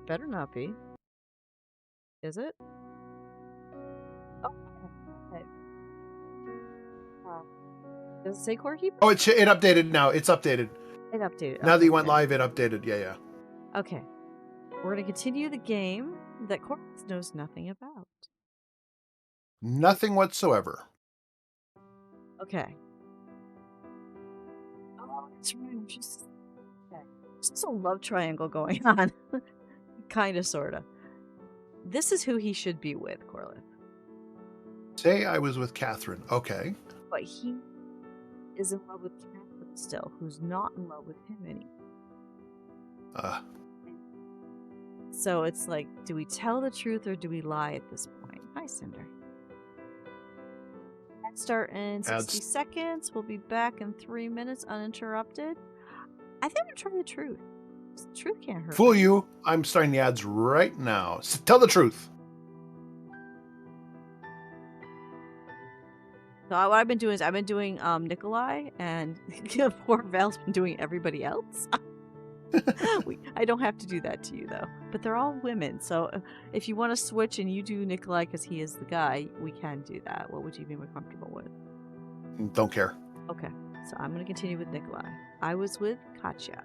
It better not be. Is it? Oh, okay. Does it say core keeper? Oh, it updated now. It's updated. It updated. Now that Okay, you went good. live, it updated. Yeah. Okay. We're going to continue the game that Corvus knows nothing about. Nothing whatsoever. Okay. Oh, that's right. Just okay. There's a love triangle going on. Kind of, sort of. This is who he should be with, Corlith. Say I was with Catherine. Okay. But he is in love with Catherine still, who's not in love with him anymore. So it's like, do we tell the truth or do we lie at this point? Hi, Cinder. Let's start in 60 seconds. We'll be back in 3 minutes uninterrupted. I think I'm going to try the truth. The truth can't hurt Fool me. you. I'm starting the ads right now. So tell the truth. So what I've been doing is I've been doing Nikolai, and poor Val's been doing everybody else. I don't have to do that to you, though. But they're all women, so if you want to switch and you do Nikolai because he is the guy, we can do that. What would you be more comfortable with? Don't care. Okay, so I'm going to continue with Nikolai. I was with Katya.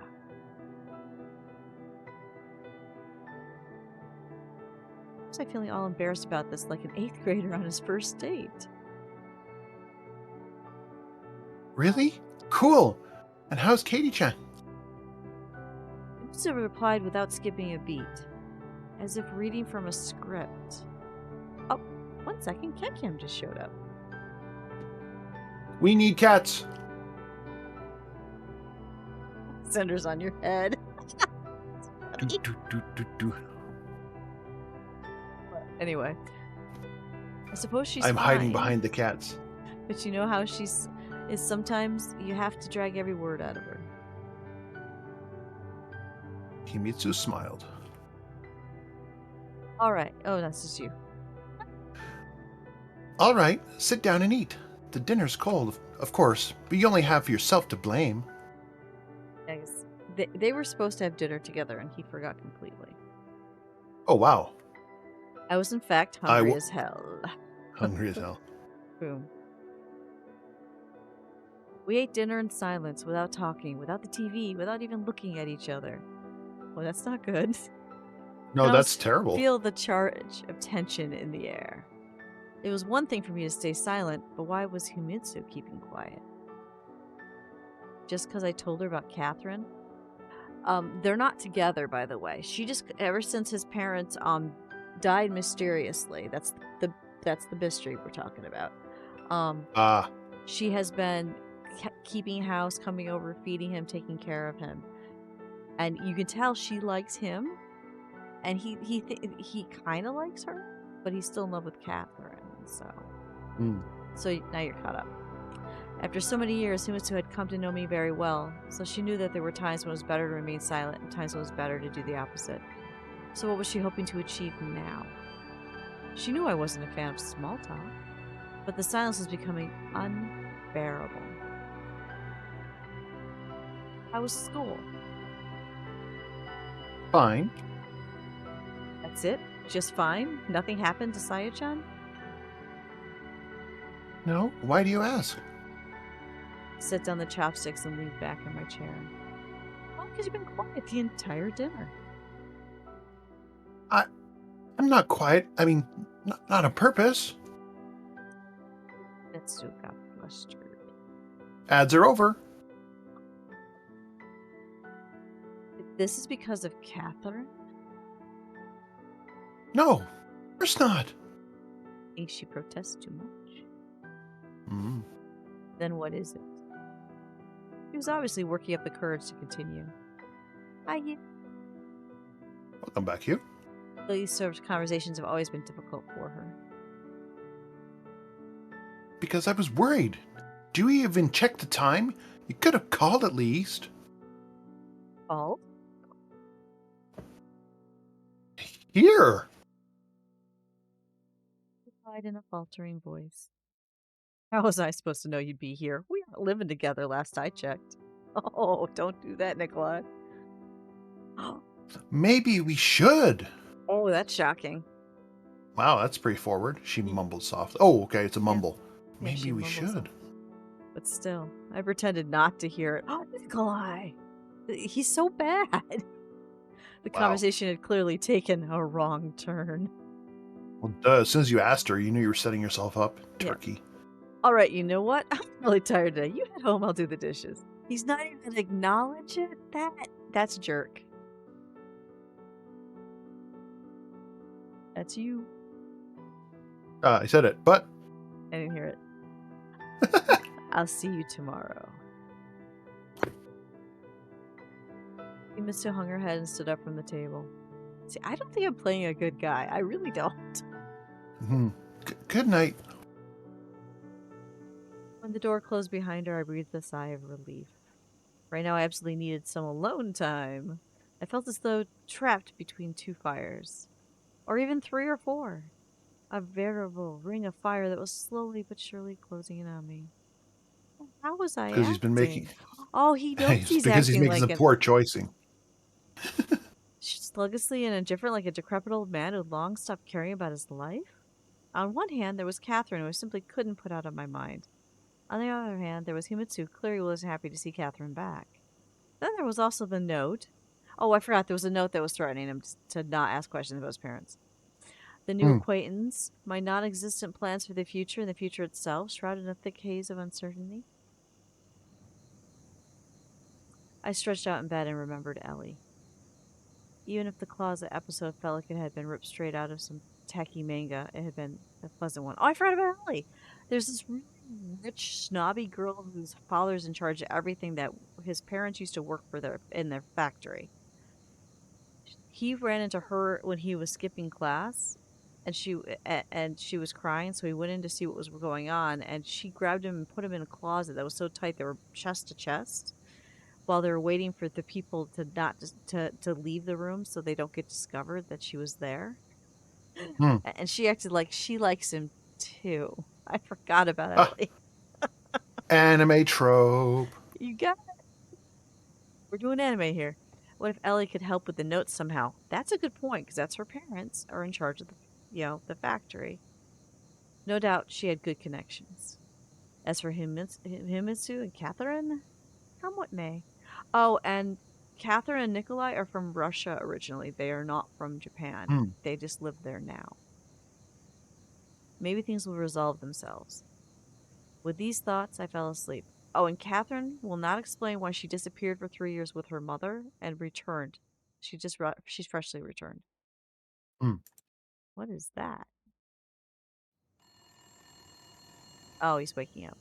I was feeling all embarrassed about this, like an 8th grader on his first date. Really? Cool. And how's Katie-chan? Musa replied without skipping a beat, as if reading from a script. Oh, 1 second, Kekim just showed up. We need cats. Cinder's on your head. Anyway, I suppose she's I'm fine. hiding behind the cats. But you know how is sometimes you have to drag every word out of her. Kimitsu smiled. All right. Oh, that's just you. All right, sit down and eat. The dinner's cold, of course, but you only have yourself to blame. Thanks. They were supposed to have dinner together, and he forgot completely. Oh, wow. I was, in fact, hungry as hell. Hungry as hell. Boom. We ate dinner in silence, without talking, without the TV, without even looking at each other. Well, that's not good. No, that's terrible. Feel the charge of tension in the air. It was one thing for me to stay silent, but why was Himitsu keeping quiet? Just because I told her about Catherine? They're not together, by the way. She just, ever since his parents died mysteriously, that's the mystery we're talking about. She has been keeping house, coming over, feeding him, taking care of him, and you can tell she likes him, and he kind of likes her, but he's still in love with Catherine. So now you're caught up. After so many years, Himitsu had come to know me very well, so she knew that there were times when it was better to remain silent and times when it was better to do the opposite. So what was she hoping to achieve now? She knew I wasn't a fan of small talk, but the silence was becoming unbearable. How was school? Fine. That's it? Just fine? Nothing happened to Saya-chan? No? Why do you ask? Set down the chopsticks and leaned back in my chair. Well, because you've been quiet the entire dinner. I'm not quiet. I mean, not on purpose. Mitsu got flustered. Ads are over. This is because of Catherine? No, of course not. Think she protests too much? Mm. Then what is it? He was obviously working up the courage to continue. Hi, Hugh. Welcome back, Hugh. These sort of conversations have always been difficult for her. Because I was worried. Do you even check the time? You could have called at least. Called? Here. He replied in a faltering voice. How was I supposed to know you'd be here? We aren't living together last I checked. Oh, don't do that, Nikolai. Maybe we should. Oh, that's shocking. Wow, that's pretty forward. She Y- mumbled softly. Oh, okay, it's a Yeah, mumble. yeah, she Maybe we mumbles should. something. But still, I pretended not to hear it. Oh, Nikolai! He's so bad. The Wow. conversation had clearly taken a wrong turn. Well, duh, as soon as you asked her, you knew you were setting yourself up. Yeah. Turkey. All right, you know what? I'm really tired today. You head home, I'll do the dishes. He's not even gonna acknowledge it? That's a jerk. That's you. I said it, but I didn't hear it. I'll see you tomorrow. Misto hung her head and stood up from the table. See, I don't think I'm playing a good guy. I really don't. Good night. When the door closed behind her, I breathed a sigh of relief. Right now, I absolutely needed some alone time. I felt as though trapped between two fires. Or even 3 or 4. A veritable ring of fire that was slowly but surely closing in on me. How was I Because he's been making. acting? Oh, he knows It's he's because he's acting making like some an poor choicing. sluggishly and indifferent, like a decrepit old man who long stopped caring about his life. On one hand, there was Catherine, who I simply couldn't put out of my mind. On the other hand, there was Himitsu, who clearly was happy to see Catherine back. Then there was also the note. Oh, I forgot there was a note that was threatening him to not ask questions about his parents. The new Hmm. acquaintance, my non existent plans for the future and the future itself, shrouded in a thick haze of uncertainty. I stretched out in bed and remembered Ellie. Even if the closet episode felt like it had been ripped straight out of some tacky manga, it had been a pleasant one. Oh, I forgot about Ellie. There's this really rich, snobby girl whose father's in charge of everything that his parents used to work for in their factory. He ran into her when he was skipping class, and she was crying, so he went in to see what was going on, and she grabbed him and put him in a closet that was so tight they were chest to chest while they were waiting for the people to not just to leave the room so they don't get discovered that she was there. Hmm. And she acted like she likes him too. I forgot about Ah, Ellie. anime trope. You got We're doing anime here. What if Ellie could help with the notes somehow? That's a good point because that's her parents are in charge of the factory. No doubt she had good connections. As for Himitsu and Catherine, come what may. Oh, and Catherine and Nikolai are from Russia originally. They are not from Japan. Hmm. They just live there now. Maybe things will resolve themselves. With these thoughts, I fell asleep. Oh, and Catherine will not explain why she disappeared for 3 years with her mother and returned. She's freshly returned. Hmm. What is that? Oh, he's waking up.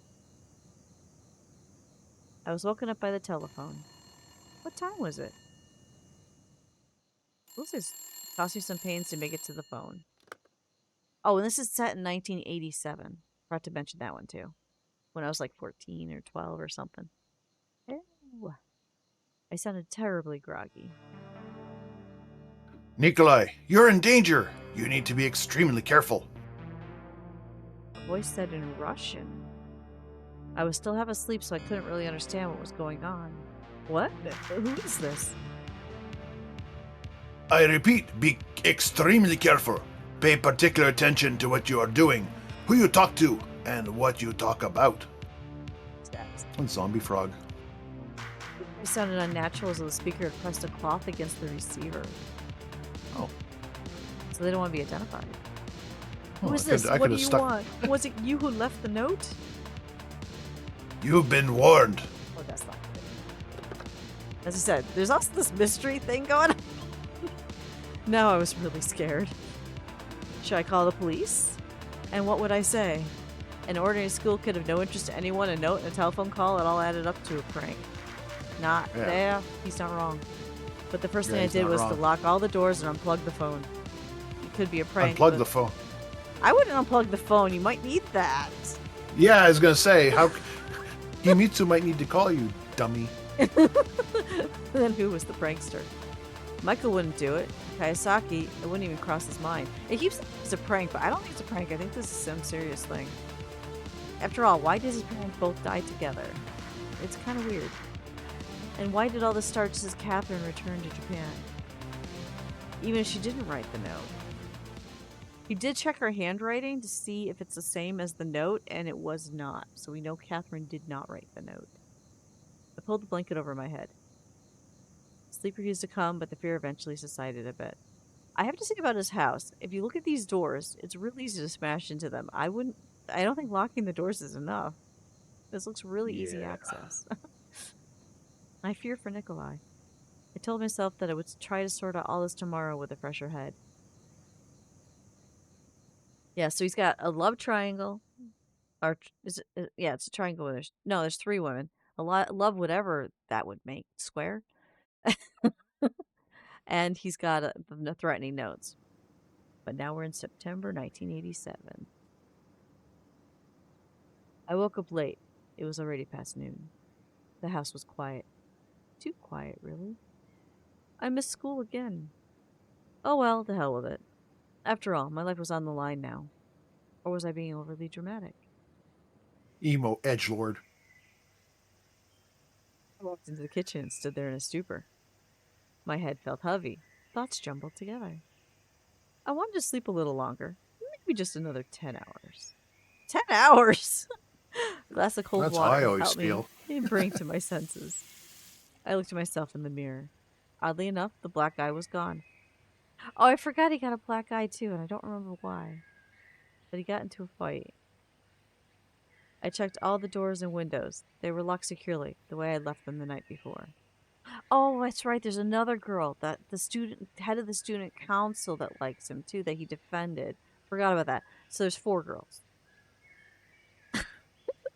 I was woken up by the telephone. What time was it? This is cost me some pains to make it to the phone. Oh, and this is set in 1987. Forgot to mention that one too. When I was like 14 or 12 or something. Ew. I sounded terribly groggy. Nikolai, you're in danger. You need to be extremely careful. A voice said in Russian. I was still half asleep, so I couldn't really understand what was going on. What? Who is this? I repeat, be extremely careful. Pay particular attention to what you are doing, who you talk to, and what you talk about. And zombie frog. It sounded unnatural as though the speaker had pressed a cloth against the receiver. Oh. So they don't want to be identified. Who Oh, is this? I What could do have you stuck. want? Was it you who left the note? You've been warned. Oh, that's not good. As I said, there's also this mystery thing going on. Now I was really scared. Should I call the police? And what would I say? An ordinary school kid of no interest to anyone, a note and a telephone call, it all added up to a prank. Not Yeah. there. He's not wrong. But the first Yeah, thing I he's did not was to wrong. lock all the doors and unplug the phone. It could be a prank. Unplug but the phone. I wouldn't unplug the phone. You might need that. Yeah, I was gonna say, how Himitsu might need to call you, dummy. Then who was the prankster? Michael wouldn't do it. Kayasaki, it wouldn't even cross his mind. It keeps saying it's a prank, but I don't think it's a prank. I think this is some serious thing. After all, why did his parents both die together? It's kind of weird. And why did all this start just as Catherine returned to Japan? even if she didn't write the note. He did check her handwriting to see if it's the same as the note, and it was not. So we know Catherine did not write the note. I pulled the blanket over my head. Sleep refused to come, but the fear eventually subsided a bit. I have to say about his house, if you look at these doors, it's really easy to smash into them. I don't think locking the doors is enough. This looks really easy access. I fear for Nikolai. I told myself that I would try to sort out all this tomorrow with a fresher head. Yeah, so he's got a love triangle. Or is it, yeah, it's a triangle. There's three women. A lot love whatever that would make square. And he's got the threatening notes. But now we're in September 1987. I woke up late. It was already past noon. The house was quiet. Too quiet, really. I missed school again. Oh well, the hell with it. After all, my life was on the line now. Or was I being overly dramatic? Emo edgelord. I walked into the kitchen and stood there in a stupor. My head felt heavy. Thoughts jumbled together. I wanted to sleep a little longer. Maybe just another 10 hours. 10 hours! A glass of cold That's water how I always helped me feel. bring to my senses. I looked at myself in the mirror. Oddly enough, the black eye was gone. Oh, I forgot he got a black eye too, and I don't remember why. But he got into a fight. I checked all the doors and windows. They were locked securely, the way I would left them the night before. Oh, that's right. There's another girl, that the head of the student council that likes him too, that he defended. Forgot about that. So there's 4 girls.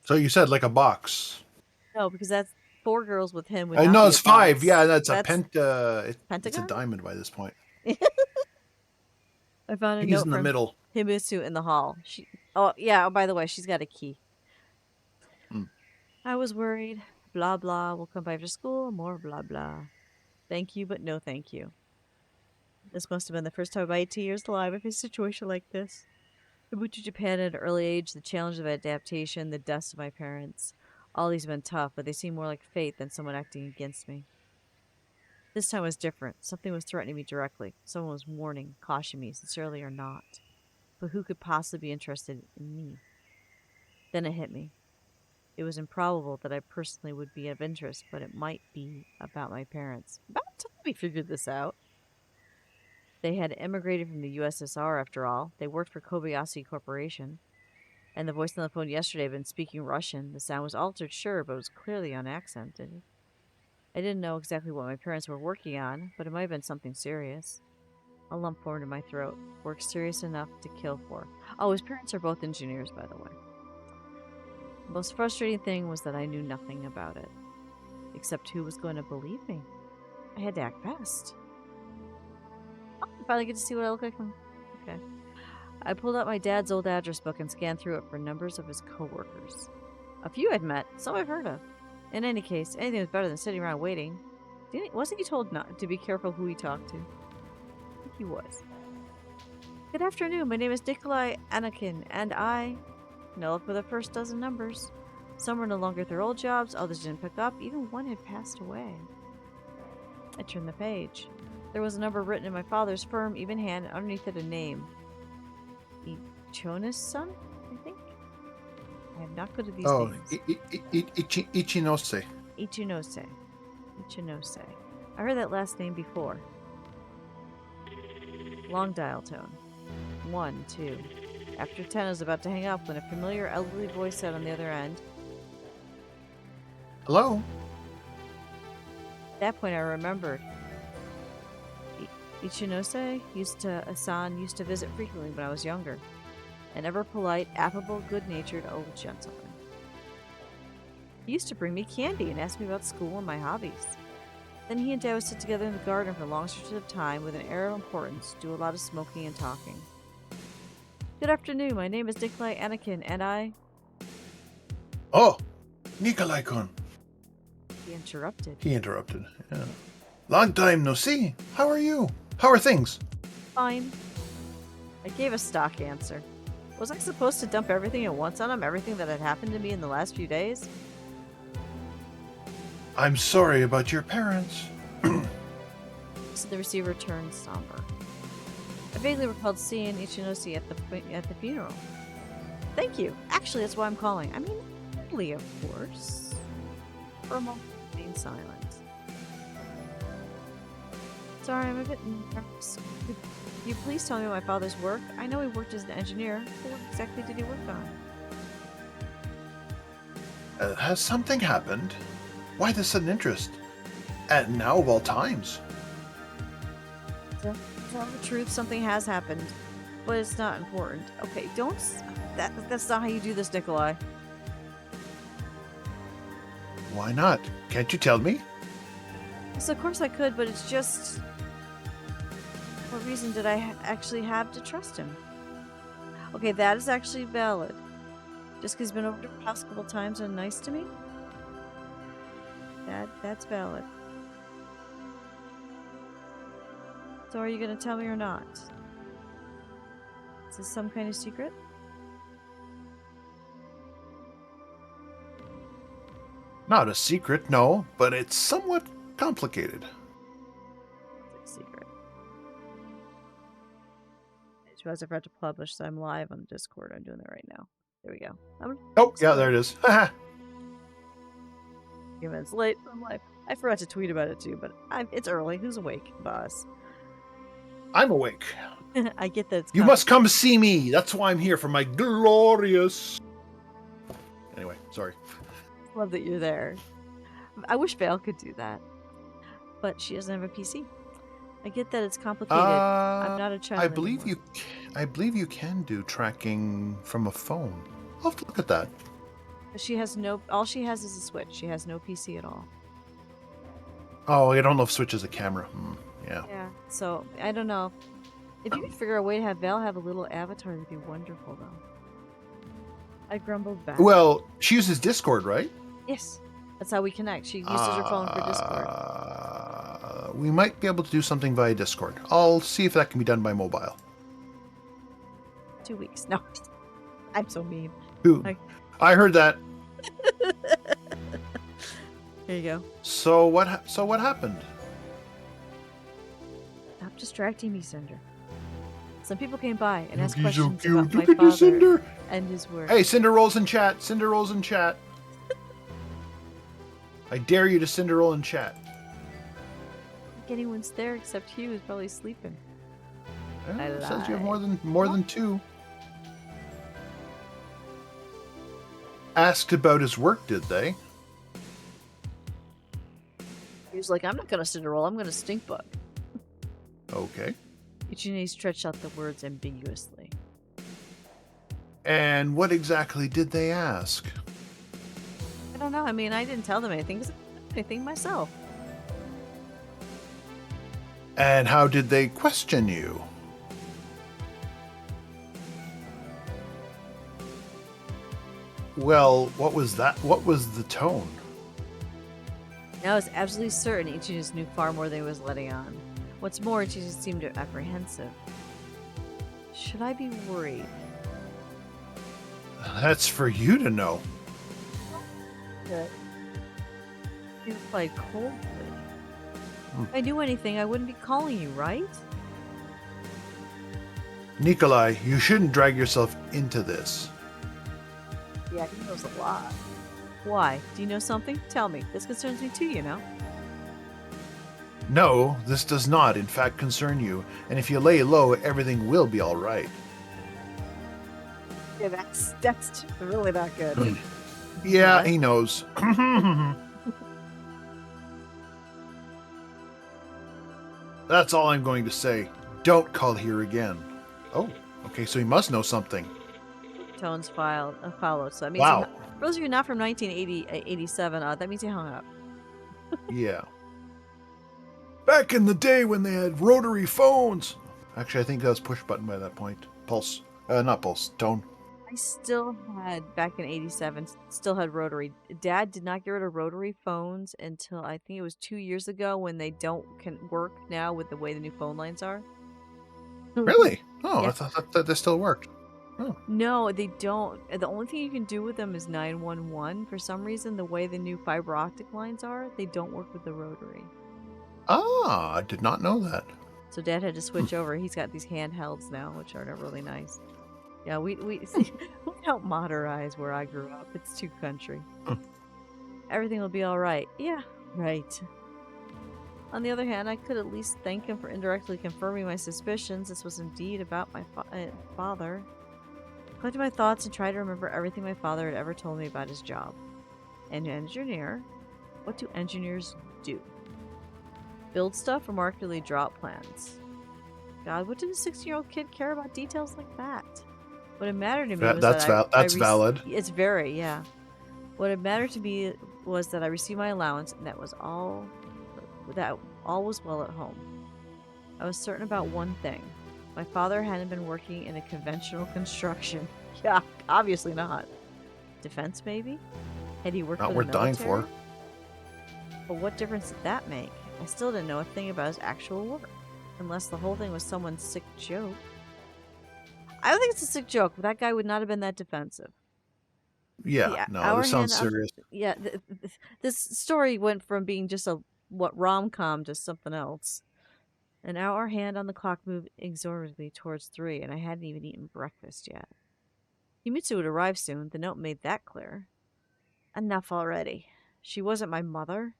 So you said like a box. No, because that's 4 girls with him would I not know be it's a 5. box. Yeah, that's a That's it's a Pentagon? diamond by this point. I found a He's note in the from middle. Himisu in the hall. Oh yeah, oh, by the way, she's got a key. Hmm. I was worried. Blah blah, we'll come by after school, more blah blah. Thank you, but no thank you. This must have been the first time in my 18 years alive I've faced a situation like this. I moved to Japan at an early age, the challenge of adaptation, the deaths of my parents. All these have been tough, but they seem more like fate than someone acting against me. This time was different. Something was threatening me directly. Someone was warning, cautioning me, sincerely or not. But who could possibly be interested in me? Then it hit me. It was improbable that I personally would be of interest, but it might be about my parents. About time we figured this out. They had immigrated from the USSR, after all. They worked for Kobayashi Corporation. And the voice on the phone yesterday had been speaking Russian. The sound was altered, sure, but it was clearly unaccented. I didn't know exactly what my parents were working on, but it might have been something serious. A lump formed in my throat. Work serious enough to kill for. Oh, his parents are both engineers, by the way. The most frustrating thing was that I knew nothing about it. Except who was going to believe me? I had to act fast. Oh, I finally get to see what I look like. Okay. I pulled out my dad's old address book and scanned through it for numbers of his coworkers. A few I'd met, some I've heard of. In any case, anything was better than sitting around waiting. Wasn't he told not to be careful who he talked to? I think he was. Good afternoon, my name is Nikolai Anakin, and I... No luck with the first dozen numbers. Some were no longer at their old jobs, others didn't pick up, even one had passed away. I turned the page. There was a number written in my father's firm, even hand, underneath it a name. Ichona's son, I think? I am not good at these names. Ichinose. Ichinose. I heard that last name before. Long dial tone. 1, 2. After 10, I was about to hang up when a familiar elderly voice said on the other end, Hello? At that point, I remembered. Ichinose used to visit frequently when I was younger. An ever-polite, affable, good-natured old gentleman. He used to bring me candy and ask me about school and my hobbies. Then he and Dad would sit together in the garden for long stretches of time with an air of importance, do a lot of smoking and talking. Good afternoon, my name is Nikolai Anakin, and I... Oh, Nikolai-kun. He interrupted. Yeah. Long time no see. How are you? How are things? Fine. I gave a stock answer. Was I supposed to dump everything at once on him? Everything that had happened to me in the last few days? I'm sorry about your parents. So the receiver turned somber. vaguely recalled seeing Ichinoshi at the funeral. Thank you. Actually, that's why I'm calling. I mean, totally, of course. For a moment, being silent. Sorry, I'm a bit nervous. Could you please tell me my father's work? I know he worked as an engineer. What exactly did he work on? Has something happened? Why this sudden interest? And now of all times. To tell the truth, something has happened, but it's not important. Okay, don't. That's not how you do this, Nikolai. Why not? Can't you tell me? Yes, of course I could, but it's just. What reason did I actually have to trust him? Okay, that is actually valid. Just because he's been over to the house a couple times and nice to me? That's valid. So are you going to tell me or not? Is this some kind of secret? Not a secret, no, but it's somewhat complicated. It's a secret. She was about to publish, so I'm live on Discord. I'm doing that right now. There we go. Oh, yeah, there it is. A few minutes late. I'm live. I forgot to tweet about it too, but it's early. Who's awake, boss? I'm awake. I get that. You must come see me. That's why I'm here, for my glorious. Anyway, sorry. Love that you're there. I wish Vale could do that, but she doesn't have a PC. I get that it's complicated. I'm not a child. I believe you can do tracking from a phone. I'll have to look at that. She has no. All she has is a Switch. She has no PC at all. Oh, I don't know if Switch is a camera. Yeah. Yeah. So I don't know. If you could figure a way to have Val have a little avatar, it'd be wonderful, though. I grumbled back. Well, she uses Discord, right? Yes. That's how we connect. She uses her phone for Discord. We might be able to do something via Discord. I'll see if that can be done by mobile. 2 weeks. No. I'm so mean. Ooh, I heard that. Here you go. So what happened? Stop distracting me, Cinder. Some people came by and asked He's so questions cute. about my Look at this, father Cinder. and his work. Hey, Cinder rolls in chat. Cinder rolls in chat. I dare you to Cinder roll in chat. I don't think anyone's there except Hugh, who's probably sleeping. It says you have more than two. Asked about his work, did they? He was like, I'm not going to Cinder roll, I'm going to stink bug. Okay. Ichine stretched out the words ambiguously. And what exactly did they ask? I don't know. I mean, I didn't tell them anything because I didn't know anything myself. And how did they question you? Well, what was that? What was the tone? Now I was absolutely certain Ichine just knew far more than he was letting on. What's more, Ichine just seemed apprehensive. Should I be worried? That's for you to know. Good. He replied coldly. If I knew anything, I wouldn't be calling you, right? Nikolai, you shouldn't drag yourself into this. Yeah, he knows a lot. Why? Do you know something? Tell me. This concerns me too, you know. No, this does not, in fact, concern you. And if you lay low, everything will be all right. Yeah, that's really not good. Yeah, What? he knows. That's all I'm going to say. Don't call here again. Oh, okay, so he must know something. Tones followed. So that means Wow. for those of you not from 1987, that means he hung up. Yeah. Back in the day when they had rotary phones. Actually, I think that was push button by that point. Pulse. Not pulse. Tone. I still had, back in 87, still had rotary. Dad did not get rid of rotary phones until I think it was 2 years ago when they can work now with the way the new phone lines are. Really? Oh, Yeah. I thought that they still worked. Oh. No, they don't. The only thing you can do with them is 911. For some reason, the way the new fiber optic lines are, they don't work with the rotary. Ah, I did not know that. So Dad had to switch over. He's got these handhelds now, which are really nice. Yeah, we we don't modernize where I grew up. It's too country. Everything will be all right. Yeah, right. On the other hand, I could at least thank him for indirectly confirming my suspicions. This was indeed about my father. I collected my thoughts and tried to remember everything my father had ever told me about his job. An engineer? What do engineers do? Build stuff or markedly draw up plans? God, what did a 16-year-old kid care about details like that? What had mattered to me was that's valid. It's very, yeah. What had mattered to me was that I received my allowance, and that all was well at home. I was certain about one thing. My father hadn't been working in a conventional construction. Yeah, obviously not. Defense, maybe? Had he worked Not for worth the dying military? for. But what difference did that make? I still didn't know a thing about his actual work. Unless the whole thing was someone's sick joke. I don't think it's a sick joke, but that guy would not have been that defensive. Yeah, no, this sounds serious. Yeah, this story went from being just a rom-com to something else. An hour hand on the clock moved inexorably towards 3, and I hadn't even eaten breakfast yet. Yumitsu would arrive soon. The note made that clear. Enough already. She wasn't my mother.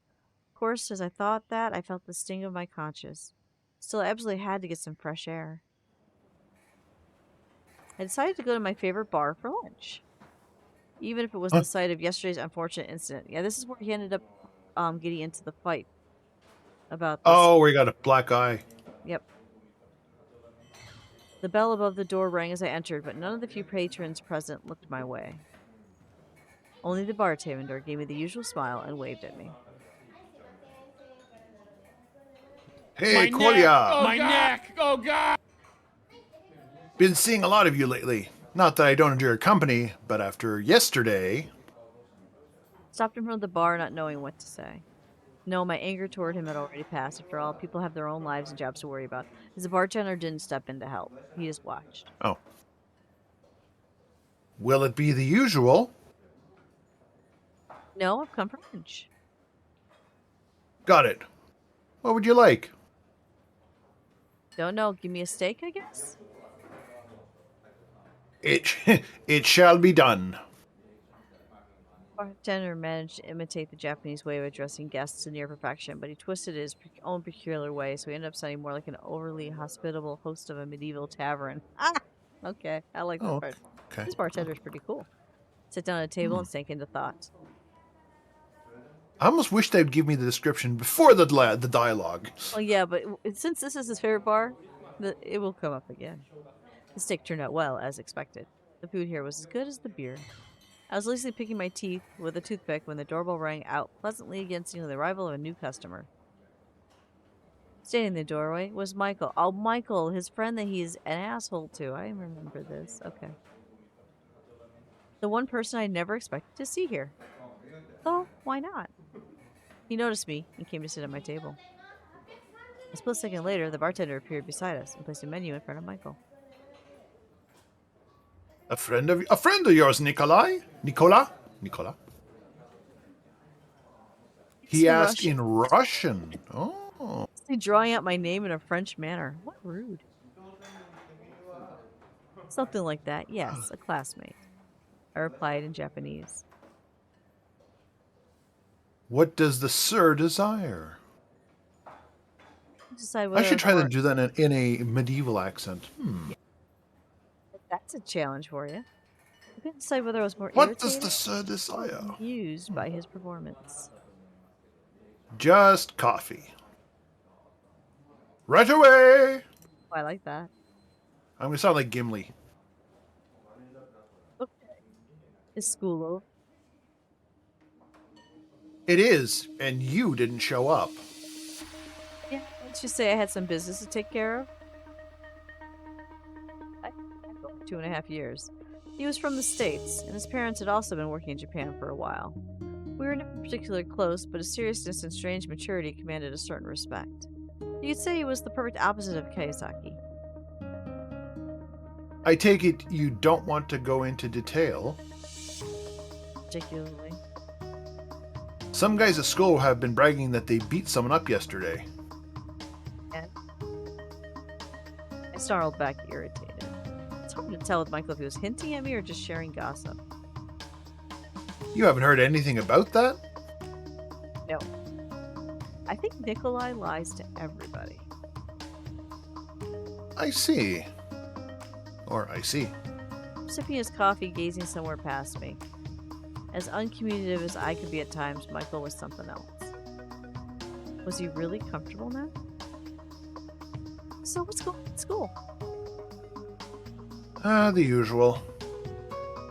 Of course, as I thought that, I felt the sting of my conscience. Still, I absolutely had to get some fresh air. I decided to go to my favorite bar for lunch, even if it was the site of yesterday's unfortunate incident. Yeah, this is where he ended up getting into the fight about this. Oh, we got a black eye. Yep. The bell above the door rang as I entered, but none of the few patrons present looked my way. Only the bartender gave me the usual smile and waved at me. Hey, Kolya! My neck! Oh, God! Been seeing a lot of you lately. Not that I don't enjoy your company, but after yesterday... Stopped in front of the bar, not knowing what to say. No, my anger toward him had already passed. After all, people have their own lives and jobs to worry about. As the bartender didn't step in to help. He just watched. Oh. Will it be the usual? No, I've come for lunch. Got it. What would you like? Don't know. Give me a steak, I guess? It shall be done. Bartender managed to imitate the Japanese way of addressing guests to near perfection, but he twisted it his own peculiar way, so he ended up sounding more like an overly hospitable host of a medieval tavern. Ah! Okay, I like that part. Okay. This bartender's pretty cool. Sit down at a table and sank into thought. I almost wish they'd give me the description before the dialogue. Well, yeah, but since this is his favorite bar, it will come up again. The steak turned out well, as expected. The food here was as good as the beer. I was lazily picking my teeth with a toothpick when the doorbell rang out pleasantly against the arrival of a new customer. Standing in the doorway was Michael. Oh, Michael, his friend that he's an asshole to. I remember this. Okay. The one person I never expected to see here. Well, why not? He noticed me and came to sit at my table. A split second later, the bartender appeared beside us and placed a menu in front of Michael. A friend of yours, Nikolai? Nicola? He asked in Russian. Oh. He's drawing out my name in a French manner. What rude. Something like that. Yes, a classmate. I replied in Japanese. What does the sir desire? I should try to do that in a medieval accent. That's a challenge for you. I couldn't decide whether I was more What does irritated the sir desire? or confused by his performance. Just coffee. Right away! Oh, I like that. I'm going to sound like Gimli. Okay. Is school over? It is, and you didn't show up. Yeah, let's just say I had some business to take care of. I 2.5 years. He was from the States, and his parents had also been working in Japan for a while. We were never particularly close, but his seriousness and strange maturity commanded a certain respect. You could say he was the perfect opposite of Kiyosaki. I take it you don't want to go into detail. Particularly. Some guys at school have been bragging that they beat someone up yesterday. And? snarled back, irritated. It's hard to tell with Michael if he was hinting at me or just sharing gossip. You haven't heard anything about that? No. I think Nikolai lies to everybody. I see. Or I see. Sipping his coffee, gazing somewhere past me. As uncommunicative as I could be at times, Michael was something else. Was he really comfortable now? So what's going on at school? The usual.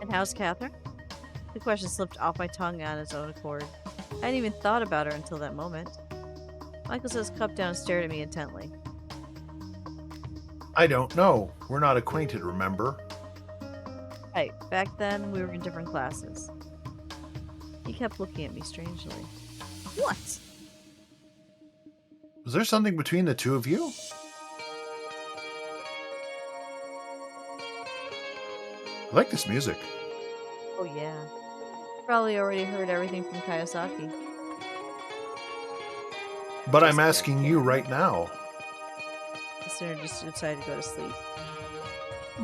And how's Catherine? The question slipped off my tongue on its own accord. I hadn't even thought about her until that moment. Michael set his cup down and stared at me intently. I don't know. We're not acquainted, remember? Right, back then we were in different classes. He kept looking at me strangely. What? Was there something between the two of you? I like this music. Oh yeah. Probably already heard everything from Kiyosaki. But I'm asking you right now. The sinner just decided to go to sleep.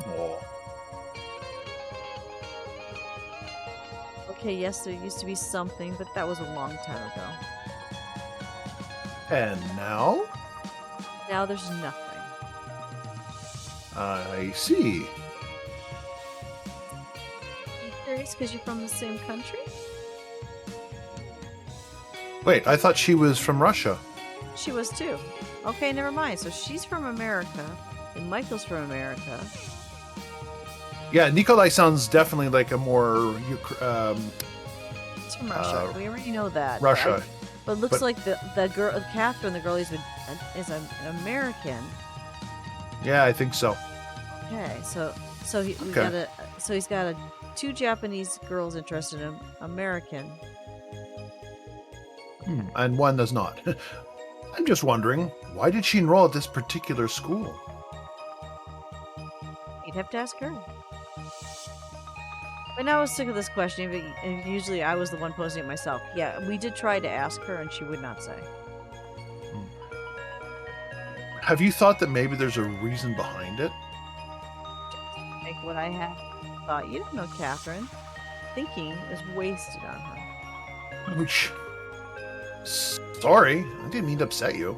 Oh. Okay, yes, there used to be something, but that was a long time ago. And now? Now there's nothing. I see. You curious because you're from the same country? Wait, I thought she was from Russia. She was too. Okay, never mind. So she's from America, and Michael's from America. Yeah, Nikolai sounds definitely like a more He's from Russia. We already know that. Russia. But it looks like the girl, Catherine, the girl is an American. Yeah, I think so. Okay, he's got two Japanese girls interested in him, American. And one does not. I'm just wondering, why did she enroll at this particular school? You'd have to ask her. But now I was sick of this question, and usually I was the one posing it myself. Yeah, we did try to ask her, and she would not say. Have you thought that maybe there's a reason behind it? Like what I had thought. You don't know Catherine. Thinking is wasted on her. Which... Sorry, I didn't mean to upset you.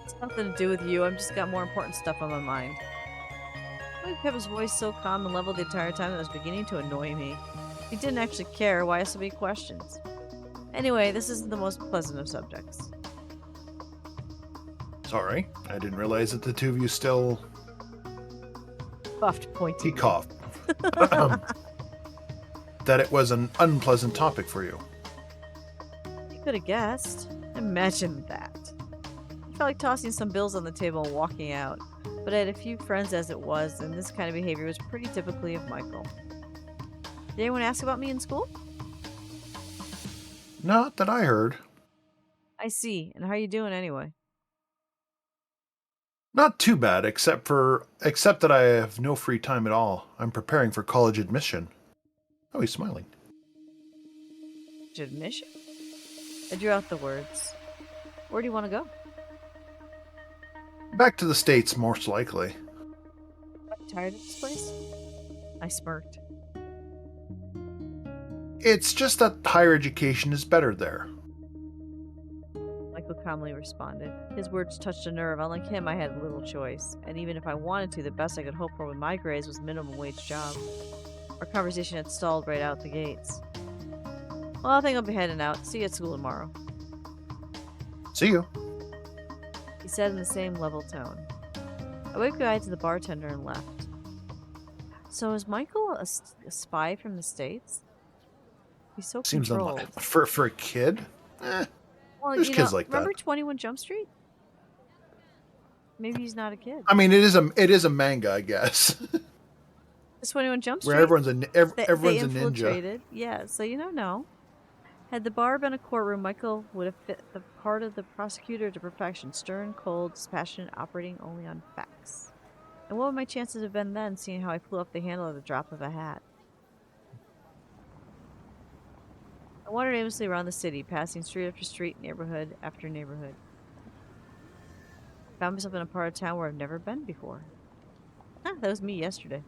It's nothing to do with you. I've just got more important stuff on my mind. He kept his voice so calm and level the entire time that it was beginning to annoy me. If he didn't actually care, why ask so many questions? Anyway, this isn't the most pleasant of subjects. Sorry, I didn't realize that the two of you still... Buffed pointy. He coughed. That it was an unpleasant topic for you. You could have guessed. Imagine that. I felt like tossing some bills on the table and walking out, but I had a few friends as it was, and this kind of behavior was pretty typically of Michael. Did anyone ask about me in school? Not that I heard. I see. And how are you doing anyway? Not too bad, except that I have no free time at all. I'm preparing for college admission. Oh, he's smiling. Admission? I drew out the words. Where do you want to go? Back to the States, most likely. I'm tired of this place? I smirked. It's just that higher education is better there. Michael calmly responded. His words touched a nerve. Unlike him, I had little choice. And even if I wanted to, the best I could hope for with my grades was a minimum wage job. Our conversation had stalled right out the gates. Well, I think I'll be heading out. See you at school tomorrow. See you. He said in the same level tone. I waved goodbye to the bartender and left. So is Michael a spy from the States? He's so Seems controlled. For a kid? Well, there's kids like remember that. 21 Jump Street? Maybe he's not a kid. I mean, it is a manga, I guess. It's 21 Jump Street. Where everyone's a they ninja. Yeah, so you don't know. Had the bar been a courtroom, Michael would have fit the part of the prosecutor to perfection. Stern, cold, dispassionate, operating only on facts. And what would my chances have been then, seeing how I flew off the handle at the drop of a hat? I wandered aimlessly around the city, passing street after street, neighborhood after neighborhood. Found myself in a part of town where I've never been before. that was me yesterday.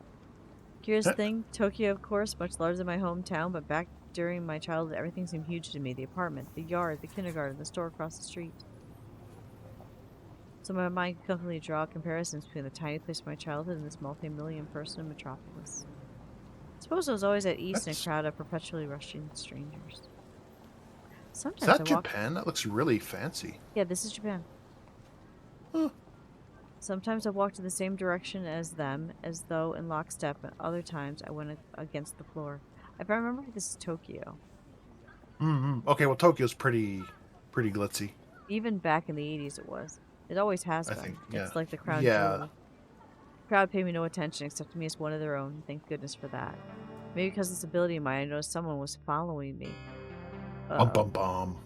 Curious thing, Tokyo, of course, much larger than my hometown, but back during my childhood, everything seemed huge to me. The apartment, the yard, the kindergarten, the store across the street. So my mind could comfortably draw comparisons between the tiny place of my childhood and this multi-million-person metropolis. I suppose I was always at ease in a crowd of perpetually rushing strangers. Is Sometimes I that walk... Japan? That looks really fancy. Yeah, this is Japan. Huh. Sometimes I walked in the same direction as them, as though in lockstep, and other times I went against the floor. If I remember, this is Tokyo. Mm-hmm. Okay, well, Tokyo's pretty glitzy. Even back in the 80s it was. It always has I been. think, yeah. It's like the crown Yeah. jewel. The crowd paid me no attention except to me as one of their own. Thank goodness for that. Maybe because of this ability of mine, I noticed someone was following me. Bum bum bum.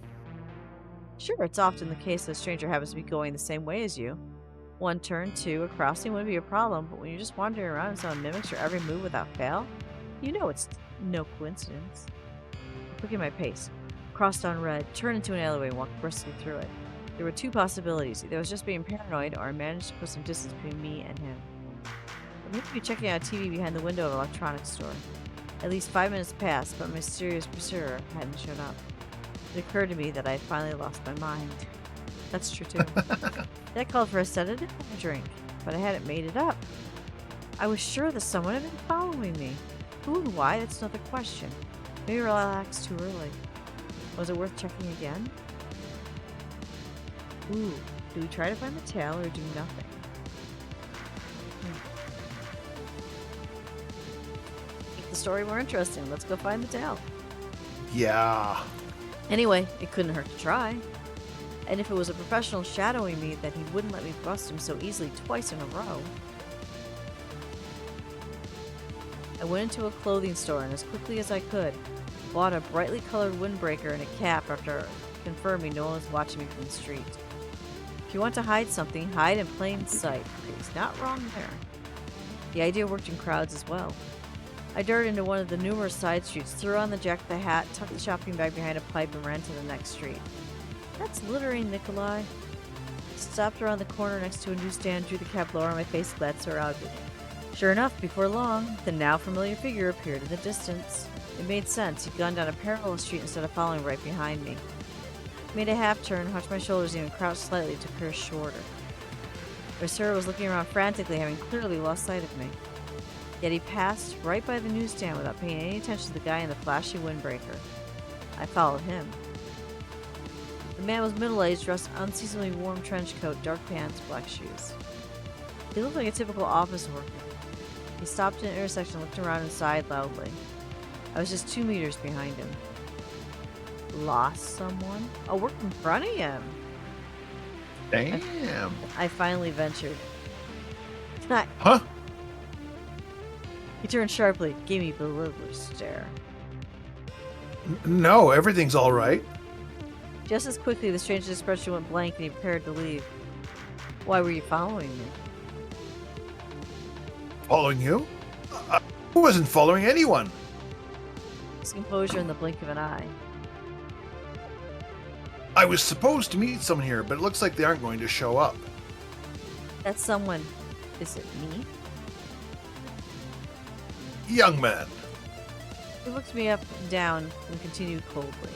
Sure, it's often the case that a stranger happens to be going the same way as you. One turn, two, a crossing wouldn't be a problem, but when you're just wandering around and someone mimics your every move without fail, you know it's no coincidence. Look at my pace. Crossed on red, turned into an alleyway and walked briskly through it. There were two possibilities. Either I was just being paranoid, or I managed to put some distance between me and him. I meant to be checking out a TV behind the window of an electronics store. At least 5 minutes passed, but my mysterious pursuer hadn't shown up. It occurred to me that I had finally lost my mind. That's true too. That called for a sedative and a drink, but I hadn't made it up. I was sure that someone had been following me. Who and why? That's another question. Maybe I relaxed too early. Was it worth checking again? Ooh, do we try to find the tail or do nothing? Make the story more interesting. Let's go find the tail. Yeah. Anyway, it couldn't hurt to try. And if it was a professional shadowing me, then he wouldn't let me bust him so easily twice in a row. I went into a clothing store and as quickly as I could, bought a brightly colored windbreaker and a cap after confirming no one was watching me from the street. If you want to hide something, hide in plain sight. He's not wrong there. The idea worked in crowds as well. I darted into one of the numerous side streets, threw on the jacket, the hat, tucked the shopping bag behind a pipe, and ran to the next street. That's littering, Nikolai. Stopped around the corner next to a newsstand, drew the cap lower on my face, glanced around me. Sure enough, before long, the now familiar figure appeared in the distance. It made sense. He'd gone down a parallel street instead of following right behind me. Made a half turn, hunched my shoulders, and even crouched slightly to appear shorter. Pursuer was looking around frantically, having clearly lost sight of me. Yet he passed right by the newsstand without paying any attention to the guy in the flashy windbreaker. I followed him. The man was middle-aged, dressed in unseasonably warm trench coat, dark pants, black shoes. He looked like a typical office worker. He stopped at an intersection, looked around, and sighed loudly. I was just 2 meters behind him. Lost someone? Oh, we're in front of him. Damn. I finally ventured. Huh? He turned sharply, gave me a bewildered stare. No, everything's all right. Just as quickly, the stranger's expression went blank and he prepared to leave. Why were you following me? Following you? I wasn't following anyone. His composure in the blink of an eye. I was supposed to meet someone here, but it looks like they aren't going to show up. That someone, is it me? Young man. He looked me up and down and continued coldly.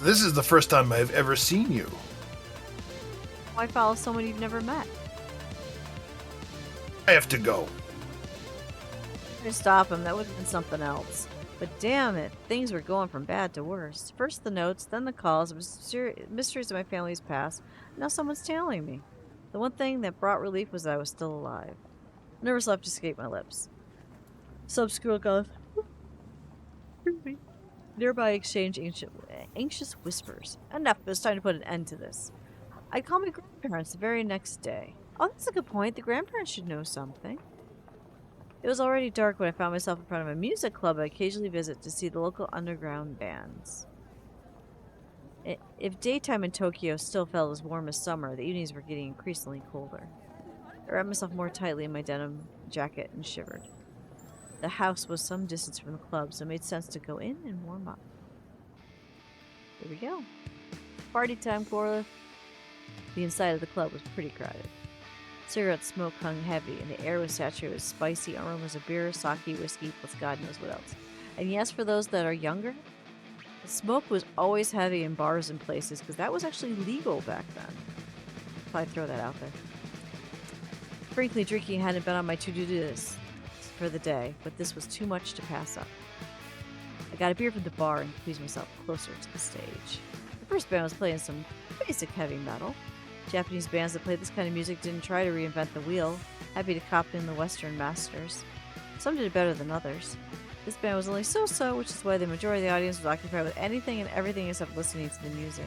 This is the first time I've ever seen you. Why follow someone you've never met? I have to go. To stop him, that would have been something else. But damn it, things were going from bad to worse. First the notes, then the calls, mysteries of my family's past. Now someone's tailing me. The one thing that brought relief was that I was still alive. Nervous left escaped my lips. Sub-squirrel goes. Nearby exchanged anxious whispers. Enough, it was time to put an end to this. I'd call my grandparents the very next day. Oh, that's a good point. The grandparents should know something. It was already dark when I found myself in front of a music club I occasionally visit to see the local underground bands. If daytime in Tokyo still felt as warm as summer, the evenings were getting increasingly colder. I wrapped myself more tightly in my denim jacket and shivered. The house was some distance from the club, so it made sense to go in and warm up. Here we go. Party time, Corliss. The inside of the club was pretty crowded. Cigarette smoke hung heavy, and the air was saturated with spicy aromas of beer, sake, whiskey, plus God knows what else. And yes, for those that are younger, the smoke was always heavy in bars and places, because that was actually legal back then. If I throw that out there. Frankly, drinking hadn't been on my to-do list for the day, but this was too much to pass up. I got a beer from the bar and squeezed myself closer to the stage. The first band was playing some basic heavy metal. Japanese bands that played this kind of music didn't try to reinvent the wheel, happy to copy in the Western masters. Some did it better than others. This band was only so-so, which is why the majority of the audience was occupied with anything and everything except listening to the music.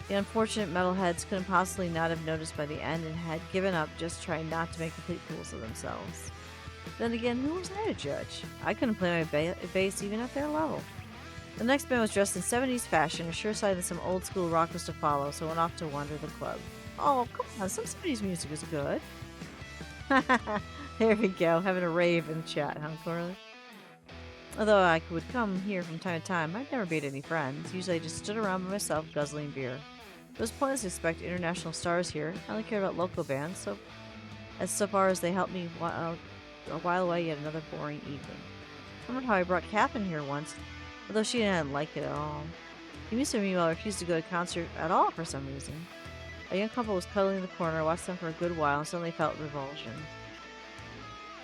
The unfortunate metalheads couldn't possibly not have noticed by the end and had given up, just trying not to make complete fools of themselves. Then again, who was I to judge? I couldn't play my bass even at their level. The next band was dressed in 70s fashion, a sure sign that some old school rock was to follow, so I went off to wander the club. Oh, come on, some 70s music is good. There we go, having a rave in the chat, huh, Corley? Although I would come here from time to time, I'd never made any friends. Usually I just stood around by myself, guzzling beer. It was pointless to expect international stars here. I only cared about local bands, so far as they helped me a while away yet another boring evening. I remember how I brought Catherine here once, although she didn't like it at all. Yumisa, meanwhile, refused to go to a concert at all for some reason. A young couple was cuddling in the corner. I watched them for a good while and suddenly felt revulsion.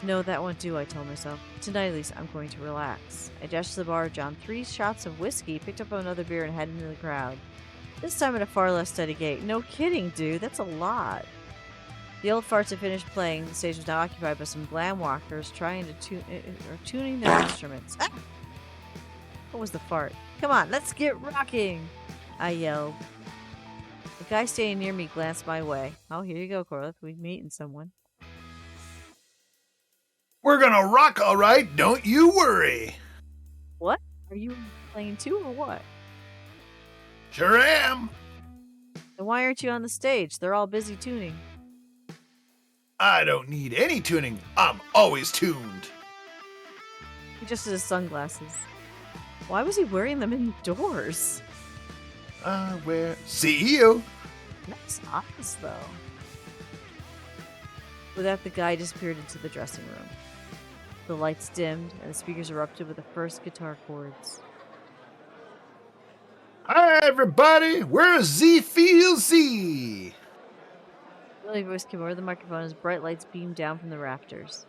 No, that won't do, I told myself. Tonight, at least, I'm going to relax. I dashed to the bar, downed 3 shots of whiskey, picked up another beer, and headed into the crowd. This time at a far less steady gait. No kidding, dude. That's a lot. The old farts had finished playing. The stage was now occupied by some glam walkers trying to tuning their instruments. Ah! What was the fart? Come on, let's get rocking! I yelled. The guy standing near me glanced my way. Oh, here you go, Corliss. We're meeting someone. We're gonna rock, all right. Don't you worry. What? Are you playing too, or what? Sure am. Then why aren't you on the stage? They're all busy tuning. I don't need any tuning. I'm always tuned. He adjusted his sunglasses. Why was he wearing them indoors? See you. Nice eyes, though. With that, the guy disappeared into the dressing room. The lights dimmed, and the speakers erupted with the first guitar chords. Hi, everybody. Where's Z Feel Z? Billy's voice came over the microphone as bright lights beamed down from the rafters.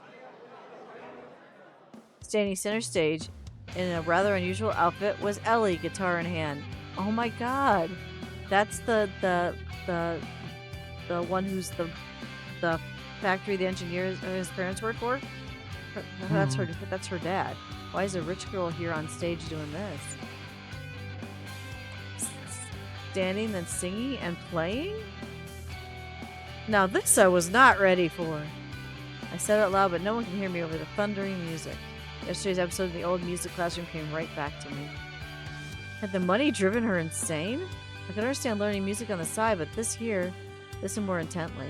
Standing center stage, in a rather unusual outfit, was Ellie, guitar in hand. Oh my god! That's the one who's the factory the engineers his parents worked for? That's her dad. Why is a rich girl here on stage doing this? Standing, then singing and playing? Now this I was not ready for. I said it out loud, but no one can hear me over the thundering music. Yesterday's episode of the old music classroom came right back to me. Had the money driven her insane? I could understand learning music on the side, but this here, listen more intently.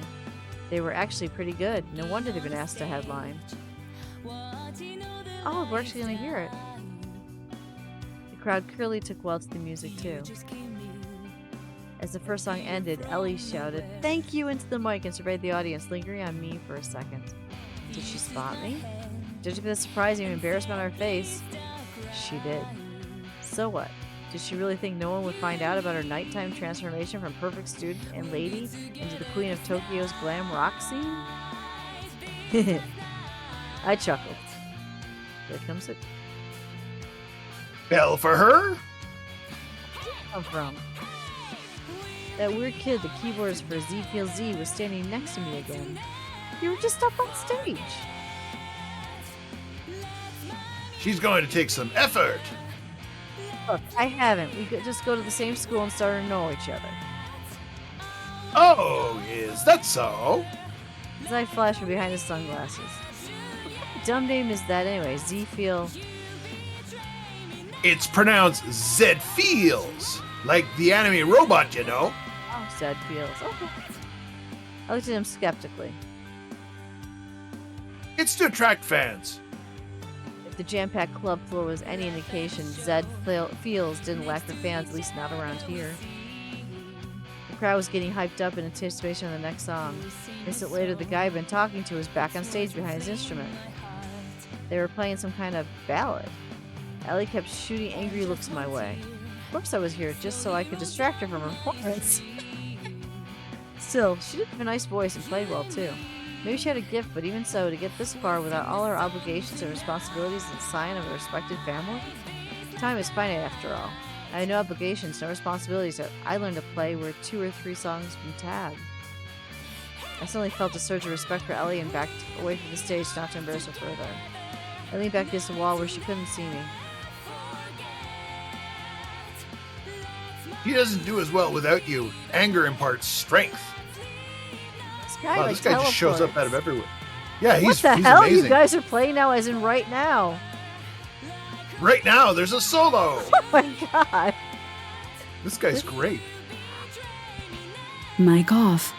They were actually pretty good. No wonder they've been asked to headline. Oh, we're actually going to hear it. The crowd clearly took well to the music, too. As the first song ended, Ellie shouted, "Thank you," into the mic and surveyed the audience, lingering on me for a second. Did she spot me? Judging by the surprise and embarrassment on her face, she did. So what? Did she really think no one would find out about her nighttime transformation from perfect student and lady into the queen of Tokyo's glam rock scene? I chuckled. Here comes it. Bell for her? Where'd it come from? That weird kid, the keyboardist for Z Feels Z, was standing next to me again. You were just up on stage. She's going to take some effort. Look, I haven't. We could just go to the same school and start to know each other. Oh, is that so? As I flashed from behind his sunglasses. What kind of dumb name is that anyway? Z Feel. It's pronounced Zed Feels, like the anime robot, you know. Oh, Zed Feels. Okay. I looked at him skeptically. It's to attract fans. If the jam-packed club floor was any indication, Zed Feels didn't lack the fans, at least not around here. The crowd was getting hyped up in anticipation of the next song. An instant later, the guy I'd been talking to was back on stage behind his instrument. They were playing some kind of ballad. Ellie kept shooting angry looks my way. Of course I was here, just so I could distract her from her performance. Still, she did have a nice voice and played well, too. Maybe she had a gift, but even so, to get this far without all her obligations and responsibilities is a sign of a respected family? Time is finite, after all. I had no obligations, no responsibilities. I learned to play where 2 or 3 songs from tab. I suddenly felt a surge of respect for Ellie and backed away from the stage not to embarrass her further. I leaned back against the wall where she couldn't see me. He doesn't do as well without you. Anger imparts strength. This guy just shows up out of everywhere. Yeah, he's what the hell? Amazing. You guys are playing now, as in right now. Right now, there's a solo. Oh my god. This guy's great. Mic off.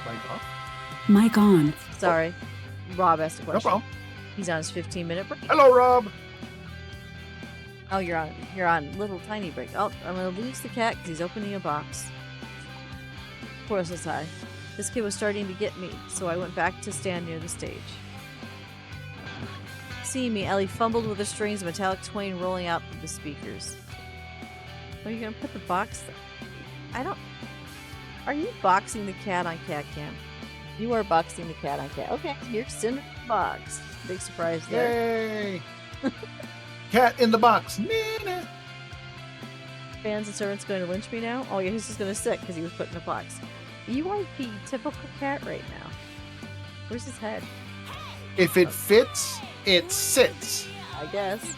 Mic off? Mic on. Sorry. Rob asked a question. No problem. He's on his 15-minute break. Hello, Rob. Oh, you're on little tiny break. Oh, I'm gonna lose the cat because he's opening a box. Poor little sigh. This kid was starting to get me, so I went back to stand near the stage. Seeing me, Ellie fumbled with the strings of metallic twain rolling out through the speakers. Are you gonna put the box there? I don't... Are you boxing the cat on Cat Cam? You are boxing the cat on Cat. Okay, here's in the box. Big surprise there. Yay! Cat in the box. Nah. Fans and servants going to lynch me now? Oh yeah, he's just gonna sit because he was put in a box. You are the typical cat right now. Where's his head? If it fits, it sits. I guess.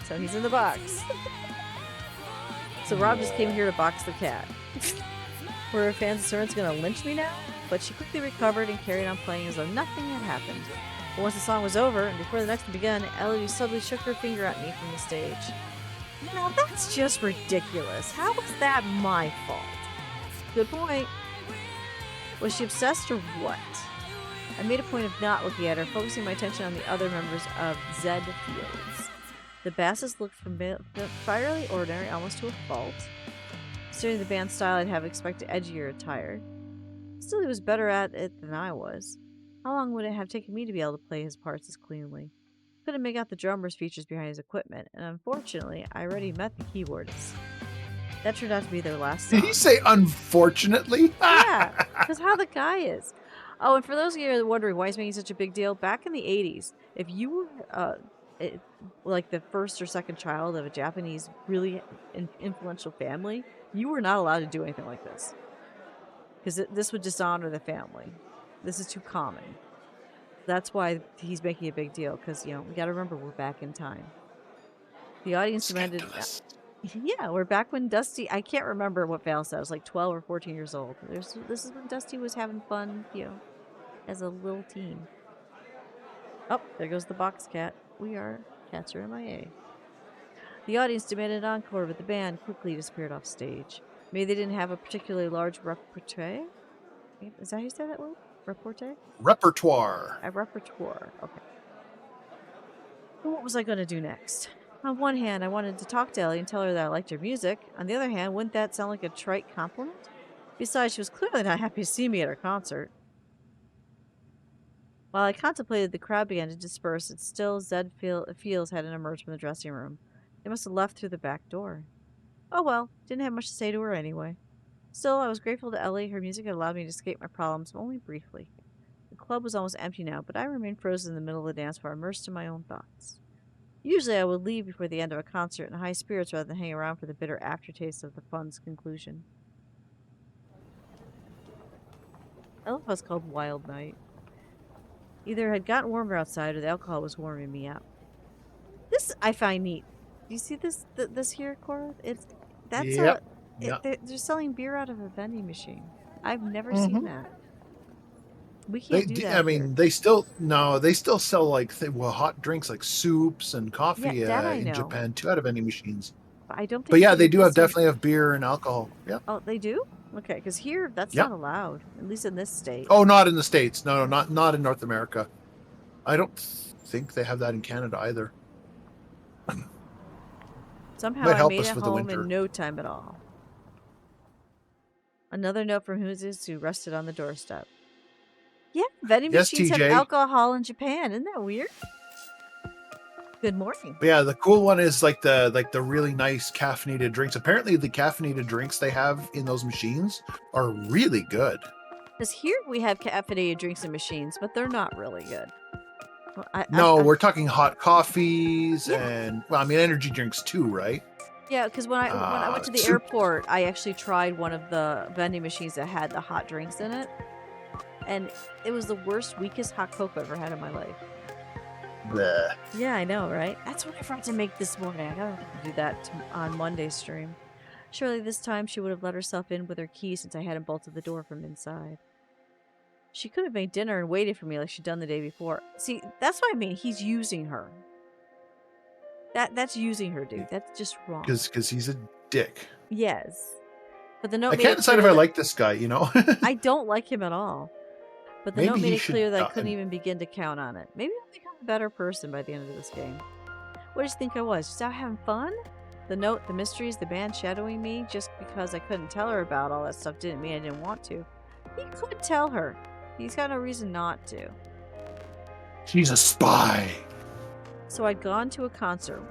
So he's in the box. So Rob just came here to box the cat. Were fans and servants gonna lynch me now? But she quickly recovered and carried on playing as though nothing had happened. But once the song was over, and before the next one began, Ellie suddenly shook her finger at me from the stage. Now that's just ridiculous. How was that my fault? Good point. Was she obsessed or what? I made a point of not looking at her, focusing my attention on the other members of Zed Fields. The bassist looked fairly ordinary, almost to a fault. Considering the band's style, I'd have expected edgier attire. Still, he was better at it than I was. How long would it have taken me to be able to play his parts as cleanly? Couldn't make out the drummer's features behind his equipment, and unfortunately, I already met the keyboardist. That turned out to be their last song. Did he say unfortunately? Yeah, because how the guy is. Oh, and for those of you who are wondering why he's making such a big deal, back in the 80s, if you were like the first or second child of a Japanese really influential family, you were not allowed to do anything like this. Because this would dishonor the family. This is too common. That's why he's making a big deal, because, you know, we got to remember we're back in time. The audience demanded... Yeah, we're back when Dusty... I can't remember what Val said. I was like 12 or 14 years old. This is when Dusty was having fun, you know, as a little teen. Oh, there goes the box cat. Cats are MIA. The audience demanded an encore, but the band quickly disappeared off stage. Maybe they didn't have a particularly large repertoire? Is that how you say that word? Repertoire? Repertoire. A repertoire. Okay. Well, what was I going to do next? On one hand, I wanted to talk to Ellie and tell her that I liked her music. On the other hand, wouldn't that sound like a trite compliment? Besides, she was clearly not happy to see me at her concert. While I contemplated, the crowd began to disperse, and still Zed Fields hadn't emerged from the dressing room. They must have left through the back door. Oh well, didn't have much to say to her anyway. Still, I was grateful to Ellie. Her music had allowed me to escape my problems, only briefly. The club was almost empty now, but I remained frozen in the middle of the dance floor, immersed in my own thoughts. Usually I would leave before the end of a concert in high spirits rather than hang around for the bitter aftertaste of the fun's conclusion. I love how it's called Wild Night. Either it had gotten warmer outside or the alcohol was warming me up. This I find neat. Do you see this here, Cora? They're selling beer out of a vending machine. I've never seen that. We can't do that. I mean, they still sell like hot drinks like soups and coffee in Japan too out of vending machines. But I don't think. But yeah, they do definitely have beer and alcohol. Yeah. Oh, they do? Okay, because here that's not allowed, at least in this state. Oh, not in the States. No, not in North America. I don't think they have that in Canada either. Somehow Might I help made us it for the home in winter. no time at all. Another note from who rested on the doorstep. Yeah, vending Yes, machines have TJ. alcohol in Japan. Isn't that weird? Good morning. But yeah, the cool one is like the really nice caffeinated drinks. Apparently, the caffeinated drinks they have in those machines are really good. Because here we have caffeinated drinks and machines, but they're not really good. Well, No, we're talking hot coffees yeah, and well, I mean energy drinks too, right? yeah. Because when I went to the Soup. airport, I actually tried one of the vending machines that had the hot drinks in it, and it was the worst, weakest hot cocoa I've ever had in my life. Bleh. Yeah, I know, right? That's what I forgot to make this morning. I gotta do that on Monday's stream. Surely this time she would have let herself in with her key since I hadn't bolted the door from inside. She could have made dinner and waited for me like she'd done the day before. See, that's what I mean. He's using her. That's using her, dude. That's just wrong. Because he's a dick. Yes. But the note I made can't it decide clear if I that like this guy, you know? I don't like him at all. But the Maybe note made he it should clear that I die. couldn't even begin to count on it. Maybe I'll become a better person by the end of this game. What did you think I was? Just out having fun? The note, the mysteries, the band shadowing me, just because I couldn't tell her about all that stuff didn't mean I didn't want to. He could tell her. He's got no reason not to. She's a spy. So I'd gone to a concert.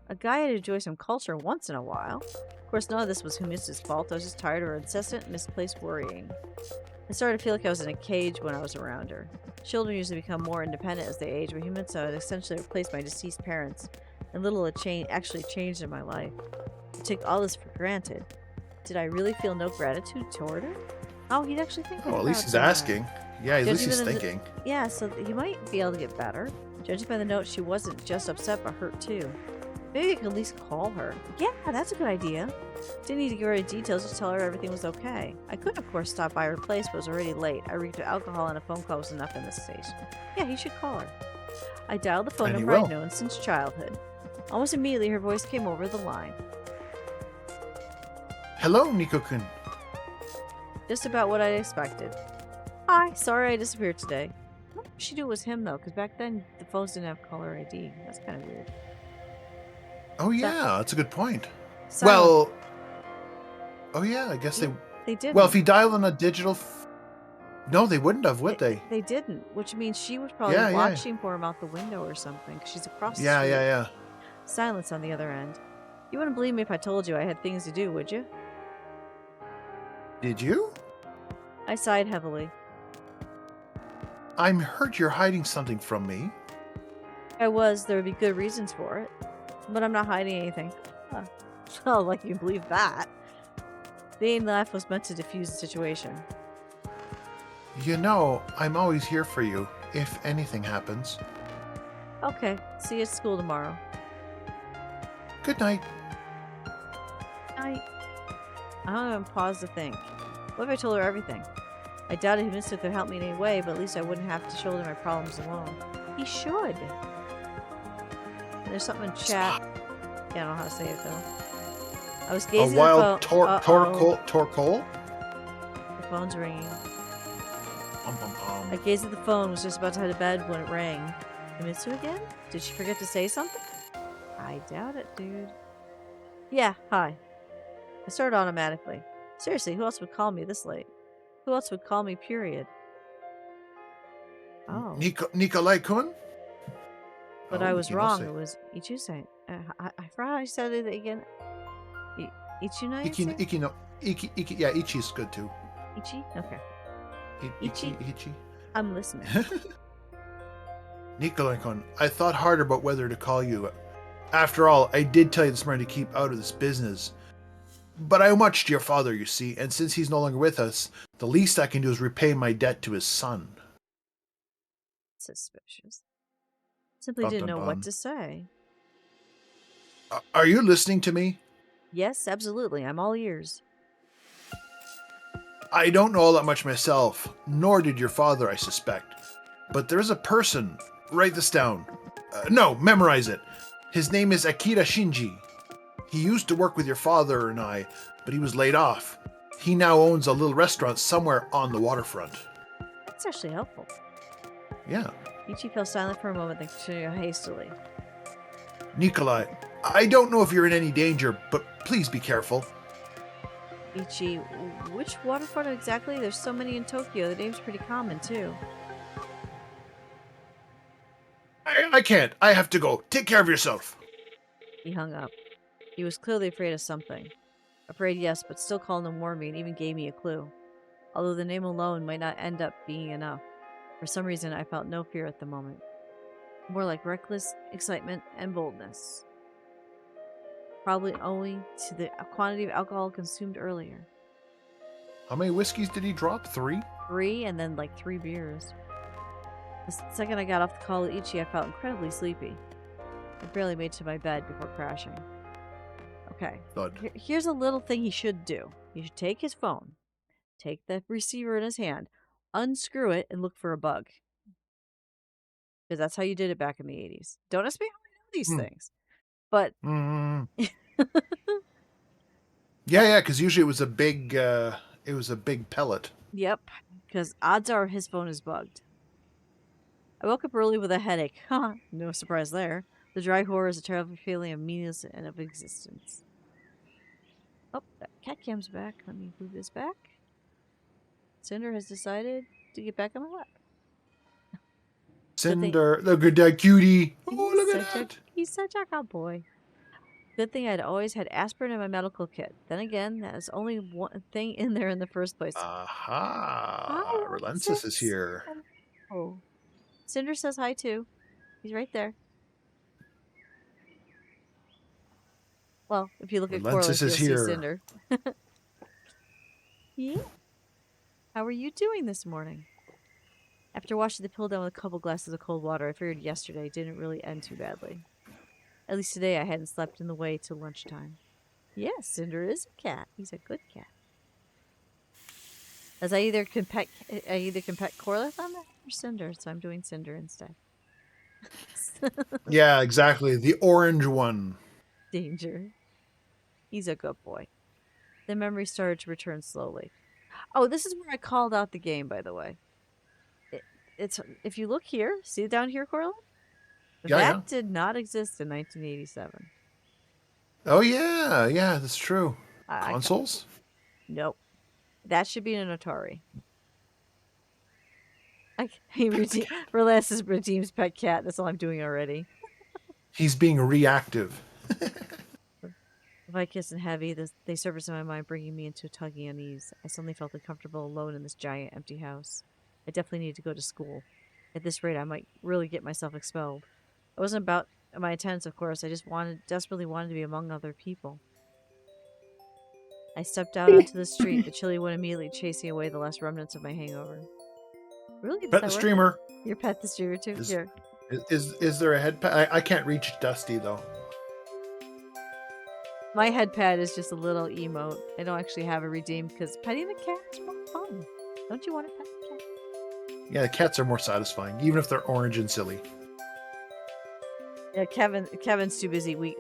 A guy had to enjoy some culture once in a while. Of course, none of this was Humitsu's fault. I was just tired of her incessant, misplaced worrying. I started to feel like I was in a cage when I was around her. Children usually become more independent as they age, but Humitsu had essentially replaced my deceased parents, and little had actually changed in my life. I took all this for granted. Did I really feel no gratitude toward her? Oh, he'd actually think Oh, at least about he's that. asking. Yeah, at least he's Judging by the- thinking. Yeah, so he might be able to get better. Judging by the note, she wasn't just upset but hurt too. Maybe I could at least call her. Yeah, that's a good idea. Didn't need to give her any details, just tell her everything was okay. I could, of course, stop by her place, but it was already late. I reeked of alcohol and a phone call was enough in this station. Yeah, he should call her. I dialed the phone And he number I'd will. known since childhood. Almost immediately, her voice came over the line. Hello, Nico-kun. Just about what I expected. Hi, sorry I disappeared today. What if she knew it was him, though, because back then the phones didn't have caller ID. That's kind of weird. Oh yeah, that's a good point. Silent. Well, oh yeah, I guess They didn't. Well, if he dialed on a digital, no, they wouldn't have, would they? They didn't, which means she was probably Yeah, yeah. watching for him out the window or something, 'cause she's across the Yeah, street. yeah. Silence on the other end. You wouldn't believe me if I told you I had things to do, would you? Did you? I sighed heavily. I'm hurt you're hiding something from me. There would be good reasons for it. But I'm not hiding anything. Huh. Oh, like you can believe that. The aim laugh was meant to diffuse the situation. You know, I'm always here for you, if anything happens. Okay, see you at school tomorrow. Good night. I don't even pause to think. What if I told her everything? I doubted Mr. could help me in any way, but at least I wouldn't have to shoulder my problems alone. He should. There's something in chat. Yeah, I don't know how to say it though. I was A gazing wild at the phone. torcole? The phone's ringing. Bum, bum, bum. I gazed at the phone, was just about to head to bed when it rang. Mitsu again? Did she forget to say something? I doubt it, dude. Yeah, hi. I started automatically. Seriously, who else would call me this late? Who else would call me, period? Oh. Nikolai-kun? But Oh, I was you wrong. say. It was Ichusei. I forgot how I said it again. Ichunai? Yeah, Ichi's good too. Ichi? Okay. Ichi. I'm listening. Nikolai-kun, I thought hard about whether to call you. After all, I did tell you this morning to keep out of this business. But I owe much to your father, you see, and since he's no longer with us, the least I can do is repay my debt to his son. Suspicious. Simply Dun, didn't dun, know dun. what to say. Are you listening to me? Yes, absolutely. I'm all ears. I don't know all that much myself, nor did your father, I suspect. But there is a person. Write this down. No, memorize it. His name is Akira Shinji. He used to work with your father and I, but he was laid off. He now owns a little restaurant somewhere on the waterfront. That's actually helpful. Yeah. Ichi fell silent for a moment, then continued hastily. Nikolai, I don't know if you're in any danger, but please be careful. Ichi, which waterfront exactly? There's so many in Tokyo. The name's pretty common, too. I can't. I have to go. Take care of yourself. He hung up. He was clearly afraid of something. Afraid, yes, but still called and warned me and even gave me a clue. Although the name alone might not end up being enough. For some reason, I felt no fear at the moment. More like reckless excitement and boldness. Probably owing to the quantity of alcohol consumed earlier. How many whiskeys did he drop? 3? 3 and then like 3 beers. The second I got off the call with Ichi, I felt incredibly sleepy. I barely made it to my bed before crashing. Okay, here's a little thing he should do. He should take his phone, take the receiver in his hand, unscrew it, and look for a bug. Because that's how you did it back in the 80s. Don't ask me how I know these things. But... Yeah, because usually it was a big pellet. Yep, because odds are his phone is bugged. I woke up early with a headache. No surprise there. The dry horror is a terrible feeling of meaningless and of existence. Oh, that cat cam's back. Let me move this back. Cinder has decided to get back on my lap. Cinder, look at that cutie. Oh, look at that. He's such a good boy. Good thing I'd always had aspirin in my medical kit. Then again, that was only one thing in there in the first place. Aha! Relentless is here. Oh. Cinder says hi too. He's right there. Well, if you look at Corliss, you'll see Cinder. Yeah. How are you doing this morning? After washing the pill down with a couple glasses of cold water, I figured yesterday didn't really end too badly. At least today I hadn't slept in the way till lunchtime. Yes, Cinder is a cat. He's a good cat. As I either can pet Corliss on that or Cinder, so I'm doing Cinder instead. Yeah, exactly. The orange one. Danger. He's a good boy. The memory started to return slowly. Oh, this is where I called out the game, by the way. It's if you look here, see it down here, Corlin? That did not exist in 1987. Oh yeah, that's true. Consoles? Nope. That should be an Atari. Relentless redeems pet cat. That's all I'm doing already. He's being reactive. Vicus and heavy, they surfaced in my mind, bringing me into a tugging unease. I suddenly felt uncomfortable alone in this giant, empty house. I definitely needed to go to school. At this rate, I might really get myself expelled. It wasn't about my attendance, of course. I just desperately wanted to be among other people. I stepped out onto the street, the chilly wind immediately chasing away the last remnants of my hangover. Really? Pet the streamer. Your pet the streamer too? Here. Is there a head pad? I can't reach Dusty though. My head pad is just a little emote. I don't actually have a redeemed because petting the cat is more fun. Don't you want to pet the cat? Yeah, the cats are more satisfying, even if they're orange and silly. Yeah, Kevin's too busy. We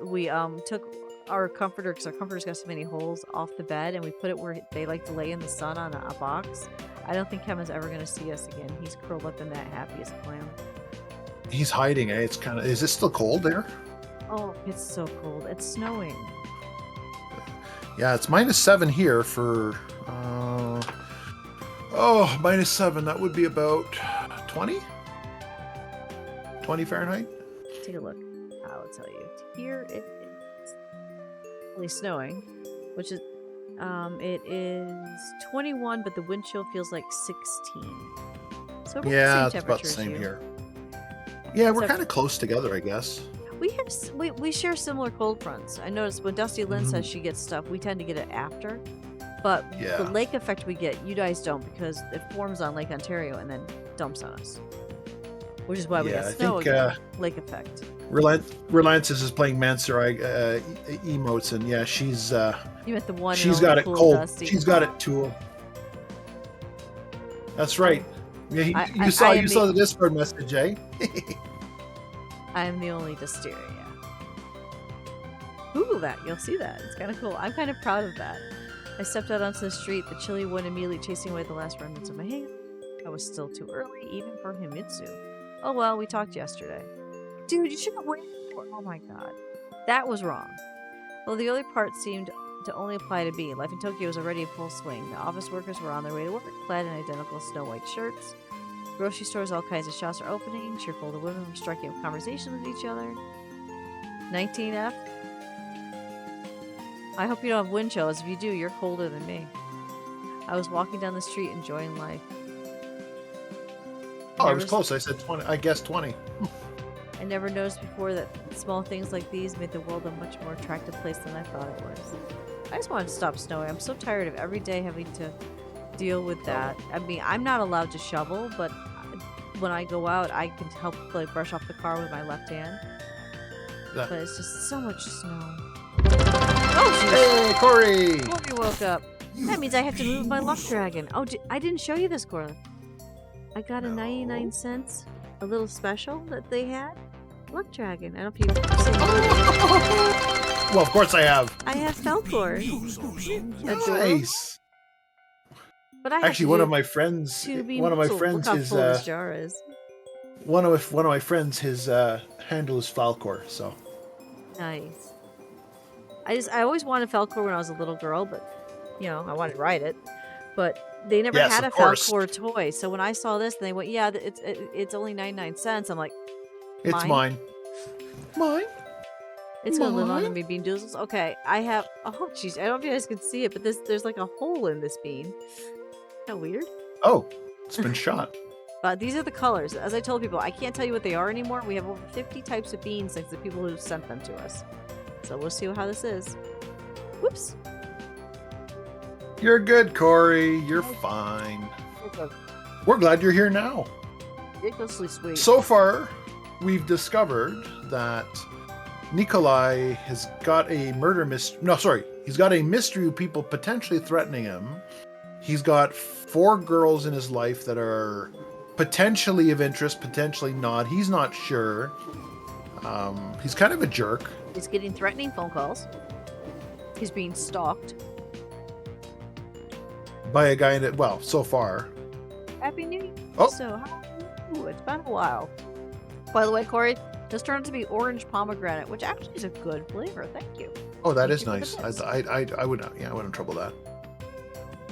took our comforter, because our comforter's got so many holes, off the bed, and we put it where they like to lay in the sun on a box. I don't think Kevin's ever going to see us again. He's curled up in that happy as a clam. He's hiding, eh? It's kind of... Is it still cold there? Oh, it's so cold. It's snowing. Yeah, it's -7 here for... -7. That would be about 20? 20 Fahrenheit? Take a look. I'll tell you. Here it is really snowing, which is... it is 21, but the wind chill feels like 16. So yeah, it's about the same here. Yeah, we're kind of close together, I guess. We share similar cold fronts. I noticed when Dusty Lynn says she gets stuff, we tend to get it after. But the lake effect we get, you guys don't, because it forms on Lake Ontario and then dumps on us. Which is why we get snow again. Lake effect. Relentless is playing Mansarai emotes, and yeah, she's... you meant the one she's got it cold. Dusty. She's got it too. That's right. Yeah, you saw the Discord message, eh? I am the only Dustiria. Google that. You'll see that. It's kind of cool. I'm kind of proud of that. I stepped out onto the street, the chilly wind immediately chasing away the last remnants of my hand. I was still too early, even for Himitsu. Oh well, we talked yesterday. Dude, you should have waited for... Oh my god. That was wrong. Well, the early part seemed to only apply to me. Life in Tokyo was already in full swing. The office workers were on their way to work, clad in identical snow-white shirts. Grocery stores, all kinds of shops are opening. Cheerful the women were striking up conversation with each other. 19F. I hope you don't have wind chills. If you do, you're colder than me. I was walking down the street enjoying life. Oh, I was close. I said 20. I guessed 20. I never noticed before that small things like these made the world a much more attractive place than I thought it was. I just wanted to stop snowing. I'm so tired of every day having to deal with that. I mean, I'm not allowed to shovel, but when I go out, I can help brush off the car with my left hand. Yeah. But it's just so much snow. Oh, jeez. Hey, Corey! Corey woke up. That means I have to move my luck dragon. Oh, I didn't show you this, Corey. I got a 99 cents, a little special that they had. Luck dragon. I don't know if you've seen it. Well, of course I have. I have Falcor. Nice. But I actually one of my friends. One of my friends look how is. full this jar is. One of my friends, his handle is Falcor. So. Nice. I always wanted Falcor when I was a little girl, but I wanted to ride it. But they never had a Falcor toy. So when I saw this, and they went, "Yeah, it's only 99 cents." I'm like, "It's mine." Mine. It's gonna live on in Bean Doozles. Okay, I have. Oh, jeez, I don't know if you guys can see it, but there's like a hole in this bean. Isn't that weird? Oh, it's been shot. But these are the colors. As I told people, I can't tell you what they are anymore. We have over 50 types of beans thanks to people who sent them to us. So we'll see how this is. Whoops. You're good, Corey. You're fine. We're glad you're here now. Ridiculously sweet. So far, we've discovered that Nikolai has got a murder mystery. No, sorry. He's got a mystery of people potentially threatening him. He's got 4 girls in his life that are potentially of interest, potentially not. He's not sure. He's kind of a jerk. He's getting threatening phone calls. He's being stalked. By a guy that, well, so far. Happy New Year. Oh. So, how are you? It's been a while. By the way, Corey, this turned out to be orange pomegranate, which actually is a good flavor. Thank you. Oh, that is nice. I would not. Yeah, I wouldn't trouble that.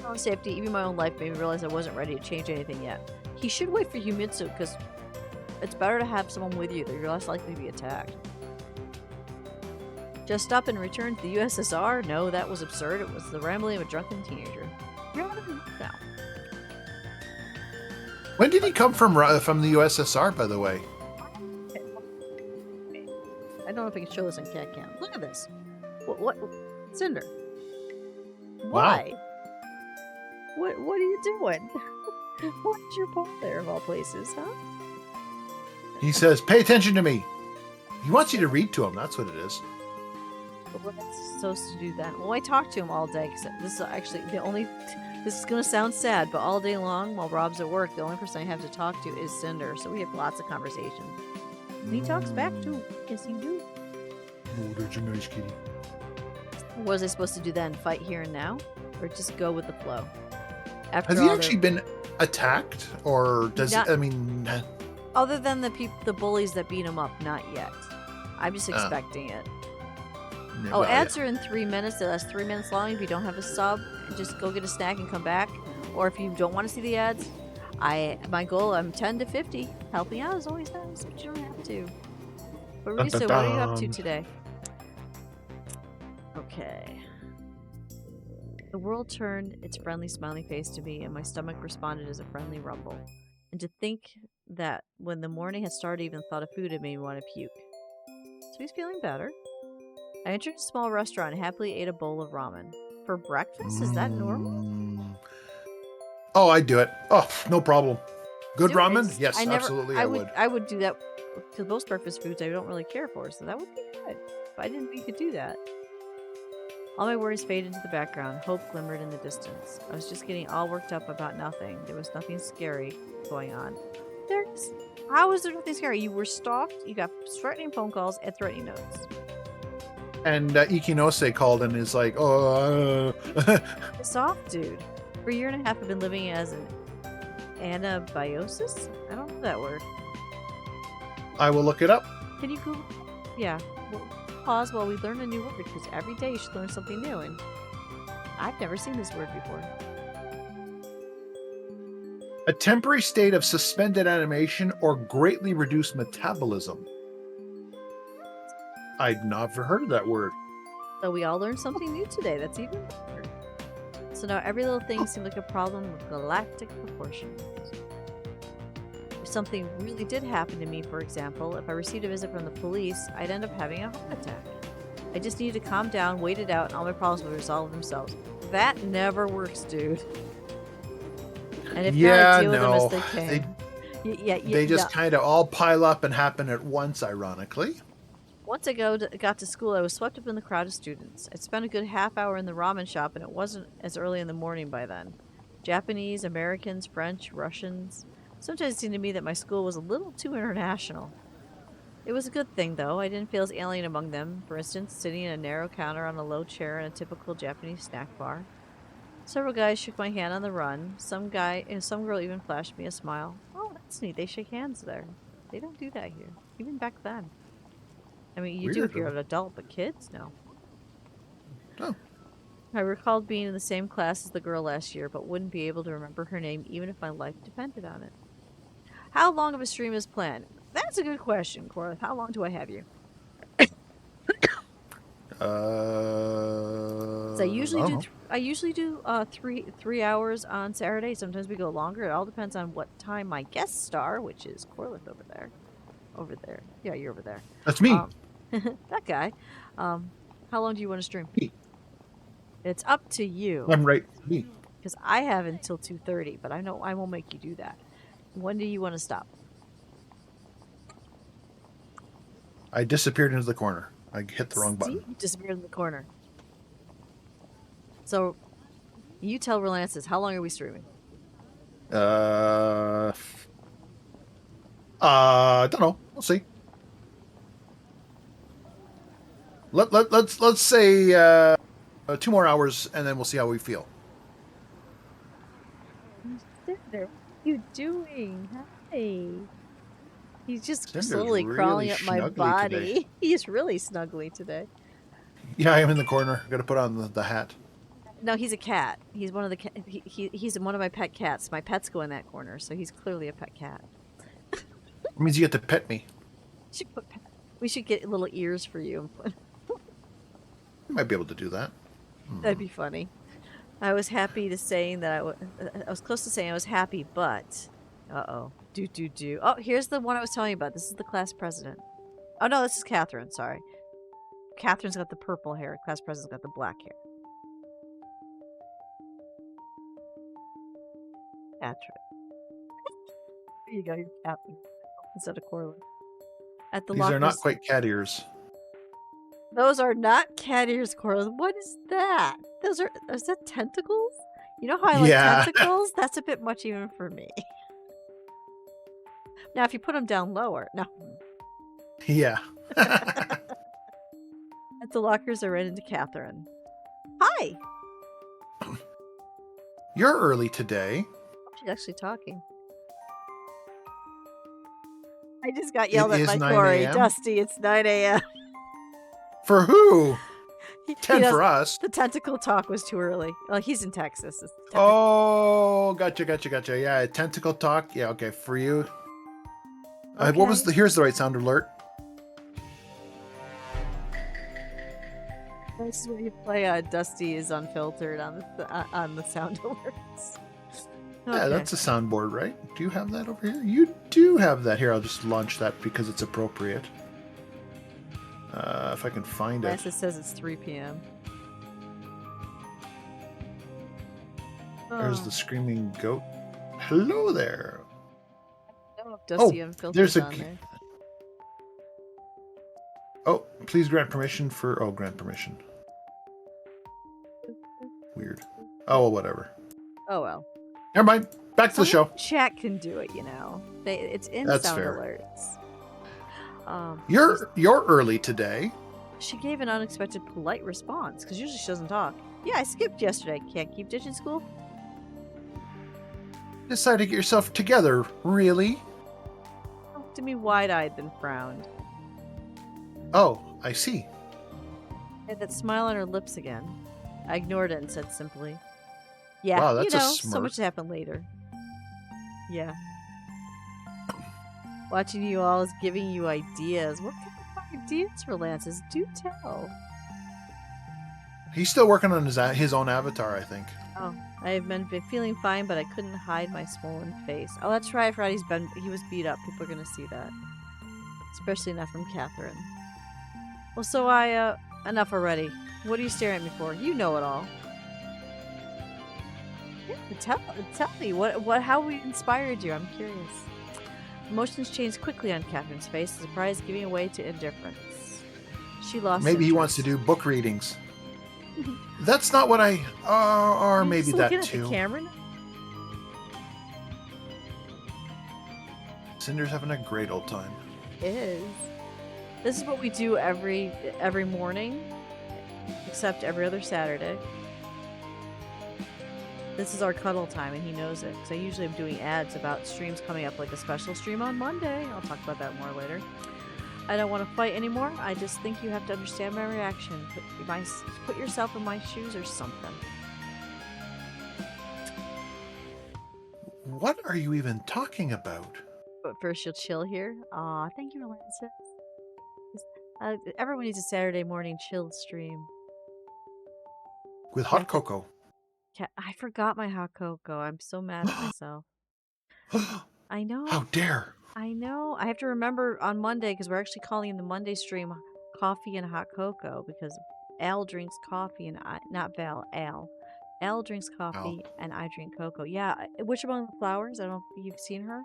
My own safety, even my own life made me realize I wasn't ready to change anything yet. He should wait for Himitsu, because it's better to have someone with you that you're less likely to be attacked. Just up and return to the USSR? No, that was absurd. It was the rambling of a drunken teenager. No. When did he come from the USSR, by the way? I don't know if I can show this on Cat Cam. Look at this. What? Cinder. Why? Wow. What are you doing? What's your paw there, of all places, huh? He says, "Pay attention to me." He wants you to read to him. That's what it is. But we're not supposed to do that. Well, I talk to him all day. Cause this is actually the only... This is going to sound sad, but all day long, while Rob's at work, the only person I have to talk to is Cinder. So we have lots of conversation. And he talks back, too. Yes, you do. Oh, there's a nice kitty. What was I supposed to do then? Fight here and now? Or just go with the flow? After Has he actually been attacked? Or does Not- I mean... Other than the bullies that beat him up, not yet. I'm just expecting it. Oh, ads are in 3 minutes. It lasts 3 minutes long. If you don't have a sub, just go get a snack and come back. Or if you don't want to see the ads, my goal, I'm 10 to 50. Helping out is always nice, but you don't have to. But Risa, what are you up to today? Okay. The world turned its friendly, smiling face to me, and my stomach responded as a friendly rumble. And to think that when the morning had started, I even thought of food, it made me want to puke. So he's feeling better. I entered a small restaurant and happily ate a bowl of ramen. For breakfast? Is that normal? Oh, I'd do it. Oh, no problem. Good ramen? Yes, absolutely, I would. I would do that because most breakfast foods I don't really care for, so that would be good. But I didn't think you could do that. All my worries faded into the background. Hope glimmered in the distance. I was just getting all worked up about nothing. There was nothing scary going on. How is there nothing scary? You were stalked, you got threatening phone calls, and threatening notes. And Ikinose called and is like, "Oh, Soft dude. For a year and a half, I've been living as an anabiosis? I don't know that word. I will look it up." Can you Google? Yeah. pause while we learn a new word, because every day you should learn something new, and I've never seen this word before. A temporary state of suspended animation or greatly reduced metabolism. I'd never heard of that word. So we all learned something new today. That's even better. So now every little thing seems like a problem with galactic proportions. If something really did happen to me, for example, if I received a visit from the police, I'd end up having a heart attack. I just needed to calm down, wait it out, and all my problems would resolve themselves. That never works, dude. And if not, deal with them as they can. They just kind of all pile up and happen at once, ironically. Once I got to school, I was swept up in the crowd of students. I'd spent a good half hour in the ramen shop, and it wasn't as early in the morning by then. Japanese, Americans, French, Russians. Sometimes it seemed to me that my school was a little too international. It was a good thing, though. I didn't feel as alien among them. For instance, sitting in a narrow counter on a low chair in a typical Japanese snack bar. Several guys shook my hand on the run. Some girl even flashed me a smile. Oh, that's neat. They shake hands there. They don't do that here, even back then. I mean, you do if you're an adult, but kids, no. Oh. I recalled being in the same class as the girl last year, but wouldn't be able to remember her name even if my life depended on it. How long of a stream is planned? That's a good question, Cora. How long do I have you? So I usually do 3 hours on Saturday. Sometimes we go longer. It all depends on what time my guest star, which is Corlith over there. Over there. Yeah, you're over there. That's me. That guy. How long do you want to stream? Me. It's up to you. I'm right. Me. Because I have until 2:30, but I know I won't make you do that. When do you want to stop? I disappeared into the corner. I hit the wrong button. You disappeared in the corner. So, you tell Relances, how long are we streaming? Don't know. We'll see. Let's say 2 more hours, and then we'll see how we feel. Cinder, what are you doing? Hi. He's just Cinder's slowly really crawling up my body. today. He's really snuggly today. Yeah, I am in the corner. Got to put on the hat. No, he's a cat. He's one of the he's one of my pet cats. My pets go in that corner, so he's clearly a pet cat. It means you get to pet me. We should get little ears for you. You might be able to do that. That'd be funny. I was happy to saying that I was close to saying I was happy, but uh-oh. Do. Oh, here's the one I was telling you about. This is the class president. Oh, no, this is Catherine. Sorry. Catherine's got the purple hair. Class president's got the black hair. Catherine. There you go. You're Catherine instead of Corlin. At the These lockers. are not quite cat ears. Those are not cat ears, Corlin. What is that? Is that tentacles? You know how I like tentacles? That's a bit much even for me. Now, if you put them down lower, no. Yeah. At the lockers, I ran into Catherine. Hi. You're early today. She's actually talking. I just got yelled at by 9 Corey. a.m.? Dusty, it's 9 a.m. For who? 10 for us. The tentacle talk was too early. Well, he's in Texas. Oh, gotcha. Yeah, tentacle talk. Yeah, okay. For you. Okay. What was here's the right sound alert. This is where you play Dusty is unfiltered on the sound alerts. Okay. Yeah, that's a soundboard, right? Do you have that over here? You do have that. Here, I'll just launch that because it's appropriate. If I can find it. It says it's 3 p.m. There's the screaming goat. Hello there. I don't know if Dusty Unfiltered there's on there. Oh, please grant permission for... Oh, grant permission. Weird. Oh, well, whatever. Oh, well. Never mind. Back to the show. Chat can do it, you know. It's in That's sound fair. alerts. You're early today. She gave an unexpected polite response, because usually she doesn't talk. Yeah, I skipped yesterday. Can't keep ditching school? Decide to get yourself together, really? Looked at me wide-eyed, then frowned. Oh, I see. Had that smile on her lips again. I ignored it and said simply, "Yeah, Wow, you that's a know, so smirk. much happened later." Yeah. Watching you all is giving you ideas. What kind of ideas for Lances? Do tell. He's still working on his own avatar, I think. Oh, I have been feeling fine, but I couldn't hide my swollen face. Oh, that's right. I forgot he was beat up. People are gonna see that, especially not from Catherine. Well, so enough already. What are you staring at me for? You know it all. Yeah, tell me how we inspired you. I'm curious. Emotions changed quickly on Catherine's face, surprise giving way to indifference. She lost Maybe he wants to interest. do book readings. That's not what I. Or You're maybe just looking that at the too. camera now? Cinder's having a great old time. It is. This is what we do every morning, except every other Saturday. This is our cuddle time, and he knows it. Because I usually am doing ads about streams coming up, like a special stream on Monday. I'll talk about that more later. I don't want to fight anymore. I just think you have to understand my reaction. Put yourself in my shoes or something. What are you even talking about? But first, you'll chill here. Aw, thank you, Alonso. Everyone needs a Saturday morning chill stream. With hot Catherine, cocoa. I forgot my hot cocoa. I'm so mad at myself. I How know. dare! I know. I have to remember on Monday because we're actually calling the Monday stream coffee and hot cocoa because Al drinks coffee and not Val, Al. Al drinks Oh. coffee and I drink cocoa. Yeah, Witch Among the Flowers. I don't know if you've seen her.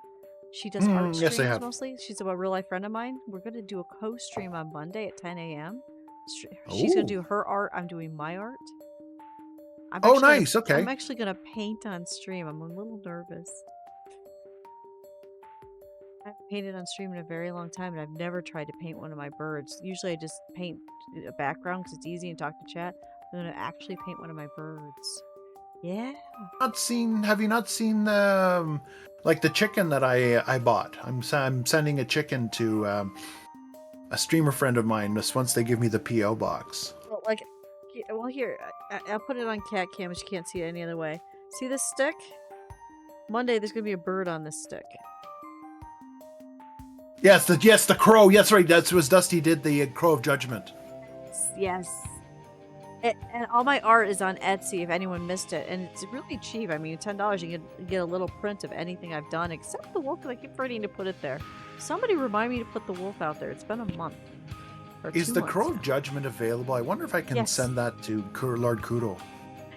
She does art Yes, I streams have. mostly. She's a real life friend of mine. We're going to do a co stream on Monday at 10 a.m. She's going to Oh. do her art. I'm doing my art. Oh, nice. I'm Okay. actually gonna paint on stream. I'm a little nervous. I haven't painted on stream in a very long time, and I've never tried to paint one of my birds. Usually, I just paint a background because it's easy and talk to chat. I'm gonna actually paint one of my birds. Yeah. Not seen. Have you not seen like the chicken that I bought? I'm sending a chicken to a streamer friend of mine. Just once they give me the PO box. Well, here, I'll put it on cat cam, but you can't see it any other way. See this stick? Monday, there's gonna be a bird on this stick. Yes, the crow. Yes, right. That's was Dusty did the crow of judgment. Yes. And all my art is on Etsy if anyone missed it, and it's really cheap. I mean, $10 you can get a little print of anything I've done except the wolf because I keep forgetting to put it there. Somebody remind me to put the wolf out there. It's been a month or Is 2 the months crow now. of judgment available? I wonder if I can Yes. send that to Lord Kudo.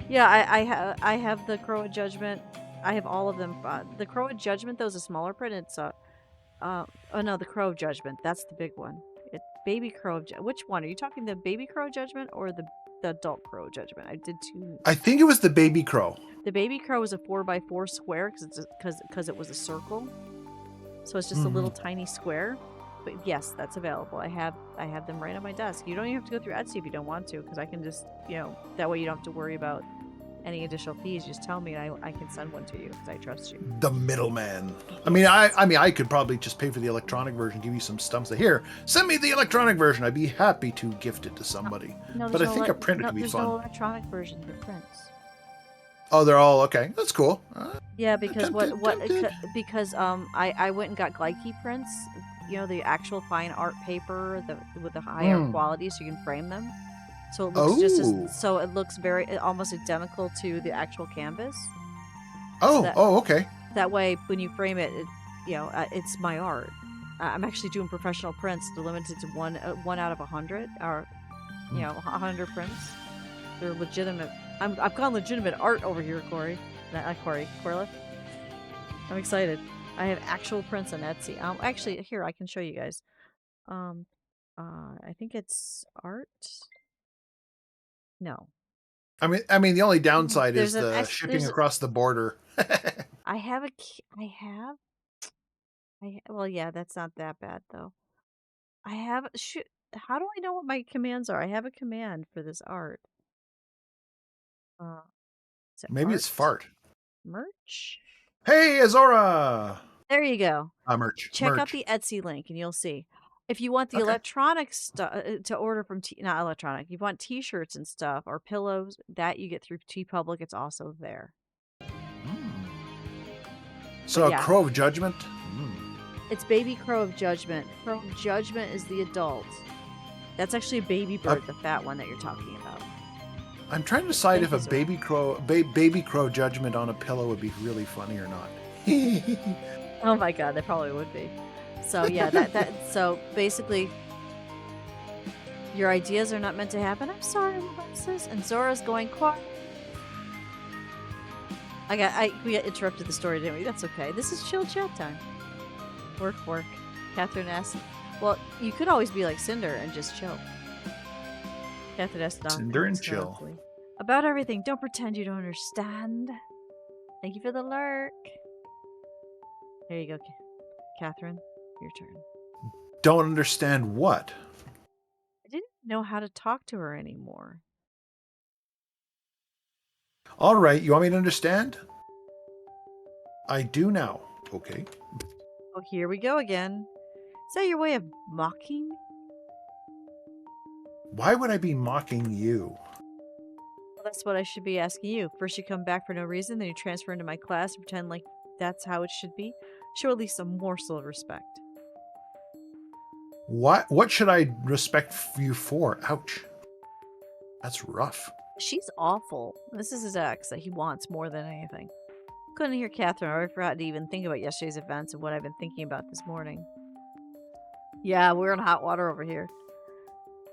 Yeah, I have the Crow of Judgment. I have all of them. The Crow of Judgment though is a smaller print. It's oh no, the Crow of Judgment. That's the big one. It Baby Crow of Which one are you talking? The Baby Crow of Judgment or the adult Crow of Judgment? I did two. I think it was the baby crow. The baby crow is a 4x4 square because it was a circle, so it's just a little tiny square. But yes, that's available. I have them right on my desk. You don't even have to go through Etsy if you don't want to, because I can just that way you don't have to worry about any additional fees. Just tell me, and I can send one to you because I trust you. The middleman. I could probably just pay for the electronic version, give you some stumps. Here, send me the electronic version. I'd be happy to gift it to somebody. No, But I think a print would be there's fun. no electronic version. They're prints. Oh, they're all okay. That's cool. Yeah, because tempted. because I went and got Glyke prints, the actual fine art paper with the higher quality, so you can frame them. So it looks it looks very almost identical to the actual canvas. Okay. That way, when you frame it, it's my art. I'm actually doing professional prints. They're limited to one out of 100, or 100 prints. They're legitimate. I've gone legitimate art over here, Corey. Not Corey. Corliff. I'm excited. I have actual prints on Etsy. Actually, here I can show you guys. I think it's art. No. I mean, the only downside There's is an the shipping across the border. I have a. I have. Well, yeah, that's not that bad though. I have. Shoot. How do I know what my commands are? I have a command for this art. Is it Maybe art? it's fart. Merch? Hey, Azora! There you go. Merch. Check out Merch. the Etsy link and you'll see. If you want the Okay. electronic stuff to order from not electronic, you want T-shirts and stuff or pillows that you get through TeePublic. It's also there. Mm. But So a yeah, crow of judgment. it's Baby Crow of Judgment. Crow of Judgment is the adult. That's actually a baby bird, the fat one that you're talking about. I'm trying to decide Thank if a you, baby crow judgment on a pillow would be really funny or not. Oh my god, they probably would be. So yeah, so basically your ideas are not meant to happen. I'm sorry, Alexis. And Zora's going quiet. We got interrupted the story, didn't we? That's okay. This is chill chat time. Work. Catherine asks, well, you could always be like Cinder and just chill. Catherine asks Cinder and chill. About everything. Don't pretend you don't understand. Thank you for the lurk. There you go, Catherine. Your turn. Don't understand what? I didn't know how to talk to her anymore. All right, you want me to understand? I do now. Okay. Oh, here we go again. Is that your way of mocking me? Why would I be mocking you? Well, that's what I should be asking you. First you come back for no reason, then you transfer into my class and pretend like that's how it should be. Show at least a morsel of respect. What should I respect you for? Ouch. That's rough. She's awful. This is his ex that he wants more than anything. Couldn't hear Catherine, or I forgot to even think about yesterday's events and what I've been thinking about this morning. Yeah, we're in hot water over here.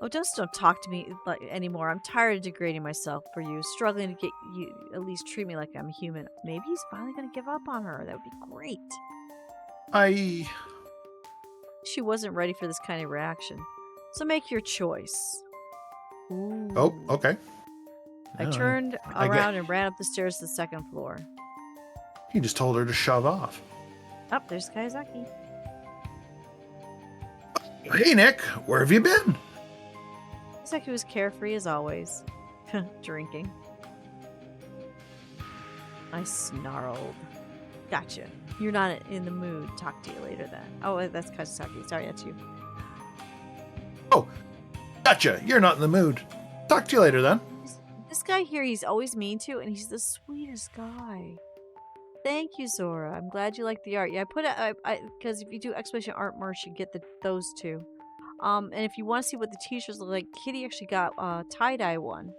Oh, just don't talk to me anymore. I'm tired of degrading myself for you, struggling to get you at least treat me like I'm human. Maybe he's finally going to give up on her. That would be great. She wasn't ready for this kind of reaction. So make your choice. Ooh. Oh, okay. I turned around and ran up the stairs to the second floor. He just told her to shove off. Oh, there's Kayazaki. Hey, Nick, where have you been? Kayazaki was carefree as always. Drinking. I snarled. Gotcha. You're not in the mood. Talk to you later then. Oh, that's Kazusaki. Sorry, that's you. Oh, gotcha. You're not in the mood. Talk to you later then. This guy here, he's always mean to, and he's the sweetest guy. Thank you, Zora. I'm glad you like the art. Yeah, I put it because if you do explanation art merch, you get those two. And if you want to see what the t-shirts look like, Kitty actually got a tie-dye one.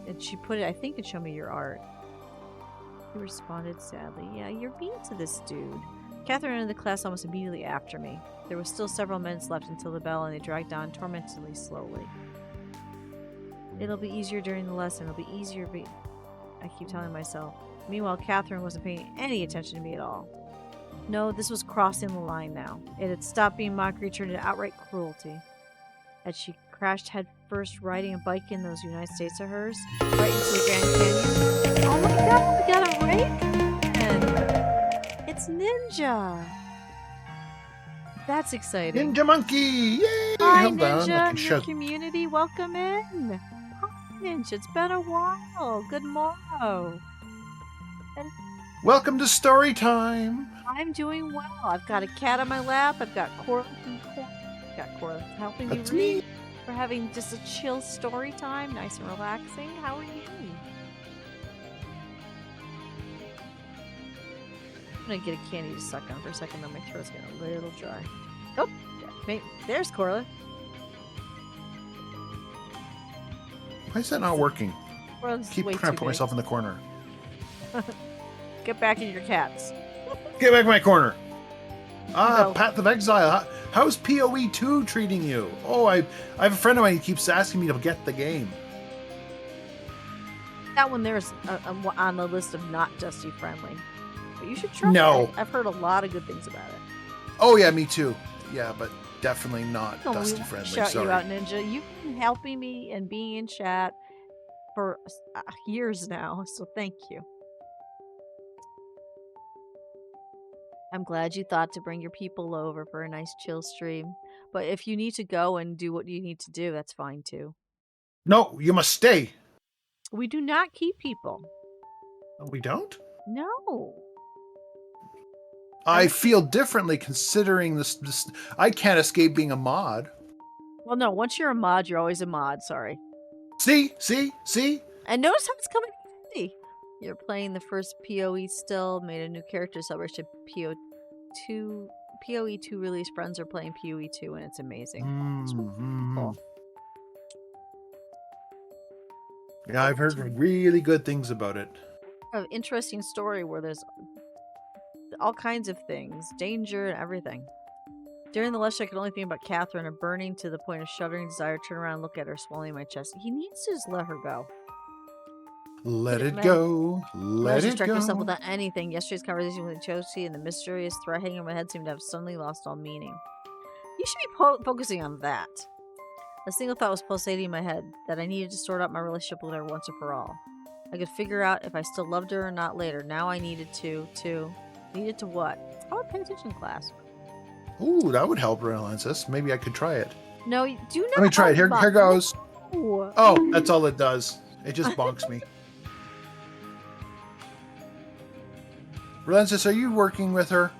And she put it, I think, and show me your art. He responded sadly, yeah, you're mean to this dude. Catherine entered the class almost immediately after me. There was still several minutes left until the bell, and they dragged on tormentedly slowly. It'll be easier during the lesson. It'll be easier. I keep telling myself. Meanwhile, Catherine wasn't paying any attention to me at all. No, this was crossing the line now. It had stopped being mockery, turned into outright cruelty. Had she crashed headfirst riding a bike in those United States of hers? Right into the Grand Canyon? Oh my god, we got a rake! It's Ninja! That's exciting. Ninja Monkey! Yay! Hi, Ninja! Your community, welcome in! Hi, Ninja, it's been a while. Good morrow. Welcome to story time. I'm doing well. I've got a cat on my lap. I've got Cora. Helping me read. We're having just a chill story time, nice and relaxing. How are you? I'm gonna get a candy to suck on for a second, though my throat's getting a little dry. Oh, there's Corla. Why is that not working? Keep trying to put myself in the corner. Get back in your cats. Get back in my corner. Path of Exile. How's PoE 2 treating you? Oh, I have a friend of mine who keeps asking me to get the game. That one there's on the list of not Dusty friendly. But you should try No. it. I've heard a lot of good things about it. Oh, yeah, me too. Yeah, but definitely not Dusty friendly. Shout you out, Ninja. You've been helping me and being in chat for years now, so thank you. I'm glad you thought to bring your people over for a nice chill stream. But if you need to go and do what you need to do, that's fine too. No, you must stay. We do not keep people. We don't? No. I feel differently considering this. I can't escape being a mod. Well, no, once you're a mod, you're always a mod, sorry. See? And notice how it's coming in handy. You're playing the first PoE still, made a new character celebration PoE2 release. Friends are playing PoE2 and it's amazing. It's cool. Yeah, I've heard really good things about it. An interesting story where there's all kinds of things, danger and everything. During the lecture, I could only think about Catherine, a burning to the point of shuddering desire to turn around and look at her, swallowing my chest. He needs to just let her go. Let it go. Let it distract go. myself without anything. Yesterday's conversation with Josie and the mysterious threat hanging over my head seemed to have suddenly lost all meaning. You should be focusing on that. A single thought was pulsating in my head, that I needed to sort out my relationship with her once and for all. I could figure out if I still loved her or not later. Now I needed to what? How about pay attention in class? Ooh, that would help, Relensis. Maybe I could try it. No, do not. Let me try it. Here goes. No. Oh, that's all it does. It just bonks me. Relensis, are you working with her?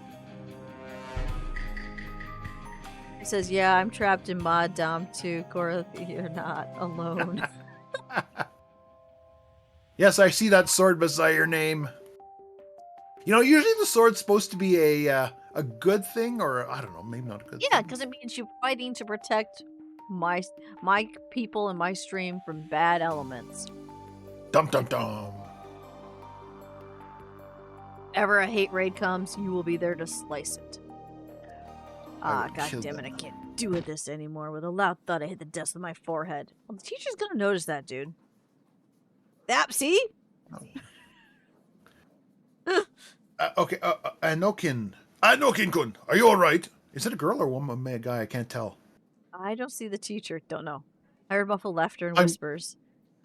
He says, yeah, I'm trapped in Mod Dom 2. Cora, you're not alone. Yes, I see that sword beside your name. You know, usually the sword's supposed to be a good thing, or I don't know, maybe not a good thing. Yeah, because it means you're fighting to protect my people and my stream from bad elements. Dum dum dum. Ever a hate raid comes, you will be there to slice it. Ah, god damn it, I can't do this anymore. With a loud thud, I hit the desk with my forehead. Well, the teacher's gonna notice that, dude. That, see? Okay, Anokin-kun, are you alright? Is it a girl or woman, a guy? I can't tell. I don't see the teacher. Don't know. I heard muffled laughter and whispers.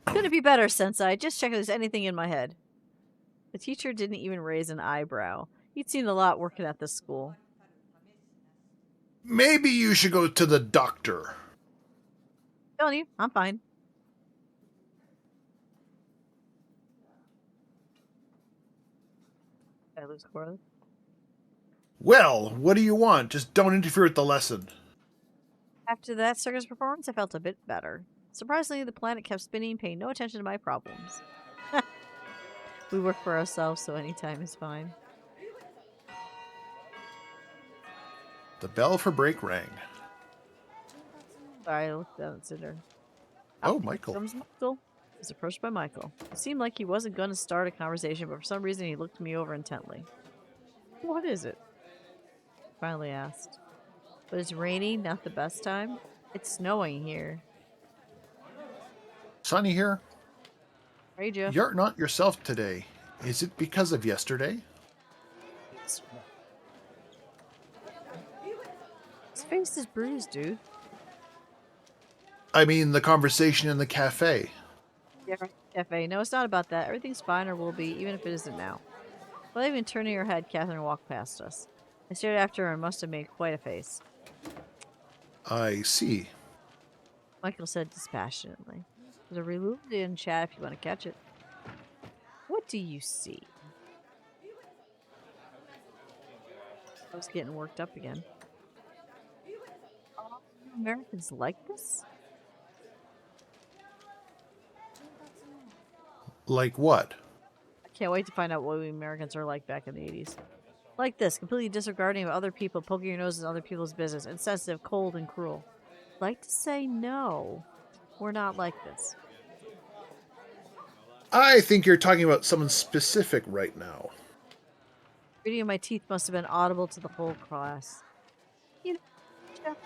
Could it be better, Sensei? Just check if there's anything in my head. The teacher didn't even raise an eyebrow. He'd seen a lot working at this school. Maybe you should go to the doctor. Telling you, I'm fine. Did I lose Cora? Well, what do you want? Just don't interfere with the lesson. After that circus performance, I felt a bit better. Surprisingly, the planet kept spinning, paying no attention to my problems. We work for ourselves, so any time is fine. The bell for break rang. Sorry, I looked down at Cinder. Oh, Michael. Comes Michael. I was approached by Michael. It seemed like he wasn't going to start a conversation, but for some reason he looked me over intently. What is it? Finally asked. But it's raining, not the best time. It's snowing here. Sunny here. Hey, Jeff. You're not yourself today. Is it because of yesterday? His face is bruised, dude. I mean, the conversation in the cafe. Yeah, cafe. No, it's not about that. Everything's fine or will be, even if it isn't now. Without even turning her head, Catherine walked past us. I stared after her and must have made quite a face. I see. Michael said dispassionately. There's a reloaded in chat if you want to catch it. What do you see? I was getting worked up again. Are Americans like this? Like what? I can't wait to find out what we Americans are like back in the 80s. Like this, completely disregarding of other people, poking your nose in other people's business, insensitive, cold, and cruel. Like to say no, we're not like this. I think you're talking about someone specific right now. Reading of my teeth must have been audible to the whole class. You know, Jeff,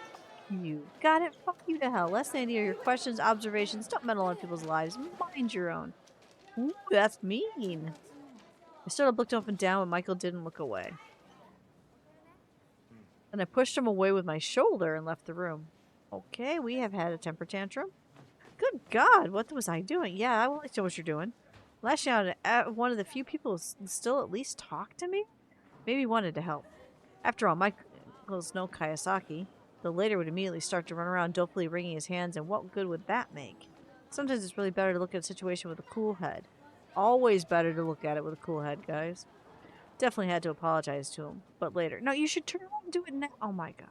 you got it. Fuck you to hell. Less than any of your questions, observations. Don't meddle in people's lives. Mind your own. Ooh, that's mean. I sort of looked up and down, but Michael didn't look away. And I pushed him away with my shoulder and left the room. Okay, we have had a temper tantrum. Good God, what was I doing? Yeah, I want to know what you're doing. Lashing out at one of the few people who still at least talked to me? Maybe wanted to help. After all, Michael's no Kiyosaki. The later would immediately start to run around dopefully wringing his hands, and what good would that make? Sometimes it's really better to look at a situation with a cool head. Always better to look at it with a cool head, guys. Definitely had to apologize to him, but later. No, you should turn around and do it now. Oh my god.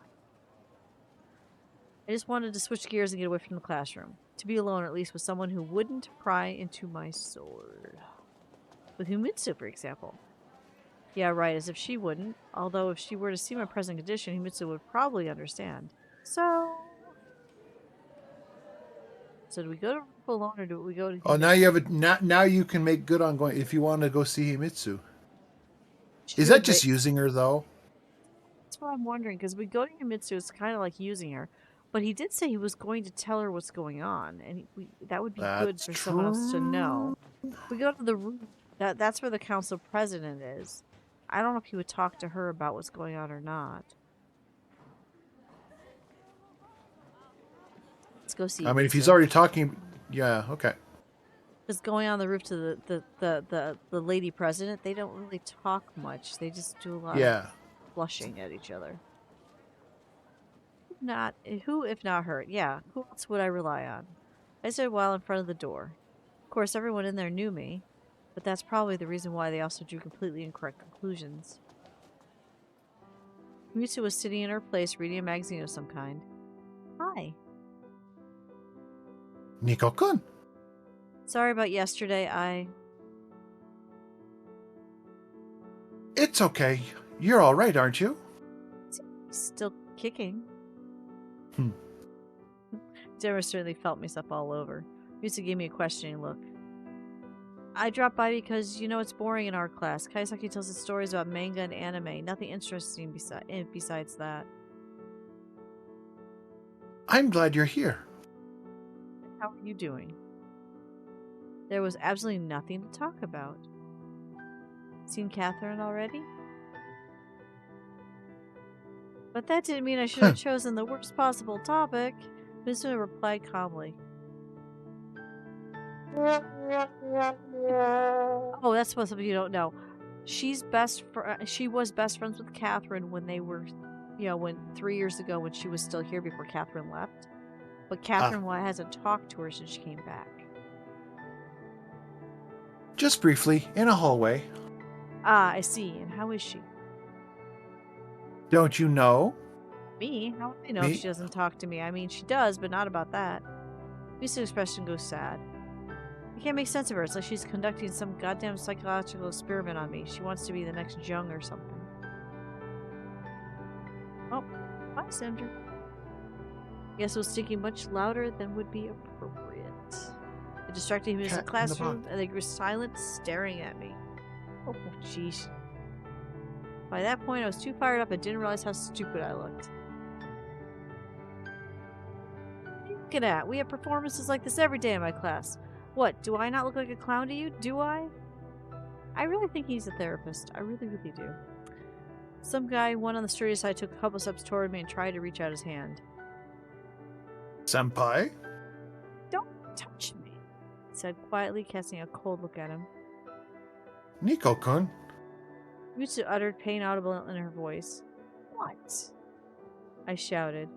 I just wanted to switch gears and get away from the classroom. To be alone, at least, with someone who wouldn't pry into my sword. With Humitsu, for example. Yeah, right, as if she wouldn't. Although if she were to see my present condition, Humitsu would probably understand. So do we go to Rupa alone or do we go to Oh, Humitsu? now you have a now you can make good on going if you want to go see Himitsu. Is Should that we just using her though? That's what I'm wondering, because we go to Himitsu, it's kind of like using her. But he did say he was going to tell her what's going on, and that would be good That's for someone else to true. know. We go to the room. That's where the council president is. I don't know if he would talk to her about what's going on or not. Let's go see I mean, if he's Himitsu. already talking, yeah, okay, Just going on the roof to the lady president, they don't really talk much. They just do a lot of yeah. blushing at each other. Not who, if not her? Yeah, who else would I rely on? I stood a while in front of the door. Of course, everyone in there knew me, but that's probably the reason why they also drew completely incorrect conclusions. Mitsu was sitting in her place reading a magazine of some kind. Hi. Nico-kun. Sorry about yesterday. It's okay. You're all right, aren't you? Still kicking. Hmm. Dara certainly felt myself all over. Mitsu gave me a questioning look. I dropped by because, it's boring in our class. Kaisaki tells us stories about manga and anime. Nothing interesting besides that. I'm glad you're here. How are you doing? There was absolutely nothing to talk about. Seen Catherine already? But that didn't mean I should have chosen the worst possible topic. Mitsu replied calmly. Oh, that's what some of you don't know. She was best friends with Catherine when they were, when 3 years ago when she was still here before Catherine left. But Catherine hasn't talked to her since she came back. Just briefly, in a hallway. Ah, I see. And how is she? Don't you know? Me? How would I know if Me? she doesn't talk to me? I mean, she does, but not about that. Mitsu's expression goes sad. I can't make sense of her. It's like she's conducting some goddamn psychological experiment on me. She wants to be the next Jung or something. Oh, bye, Sandra. Guess it was stinking much louder than would be appropriate. It distracted him in the classroom, and they grew silent, staring at me. Oh, jeez. By that point, I was too fired up and didn't realize how stupid I looked. What are you looking at? We have performances like this every day in my class. What, do I not look like a clown to you? Do I? I really think he's a therapist. I really, really do. Some guy, one on the street side, took a couple steps toward me and tried to reach out his hand. Senpai? Don't touch me, he said quietly, casting a cold look at him. Nico-kun? Mitsu uttered pain audible in her voice. What? I shouted.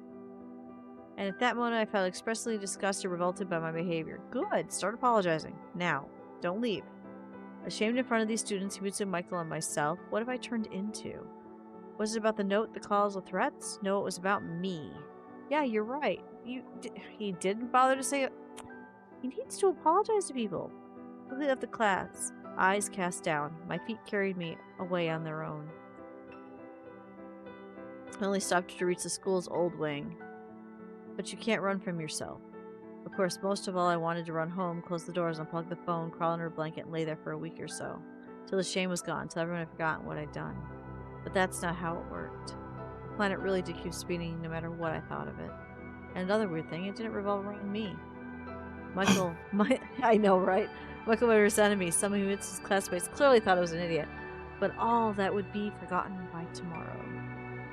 And at that moment I felt expressly disgusted or revolted by my behavior. Good, start apologizing. Now, don't leave. Ashamed in front of these students, Mitsu, Michael, and myself, what have I turned into? Was it about the note, the calls, the threats? No, it was about me. Yeah, you're right. He didn't bother to say it. He needs to apologize to people. Quickly left the class, eyes cast down. My feet carried me away on their own. I only stopped to reach the school's old wing. But you can't run from yourself. Of course, most of all, I wanted to run home, close the doors, unplug the phone, crawl under a blanket, and lay there for a week or so. Till the shame was gone, till everyone had forgotten what I'd done. But that's not how it worked. The planet really did keep spinning no matter what I thought of it. And another weird thing, it didn't revolve around me. Michael, I know, right? Michael, my worst enemy, some of his classmates clearly thought I was an idiot. But all that would be forgotten by tomorrow.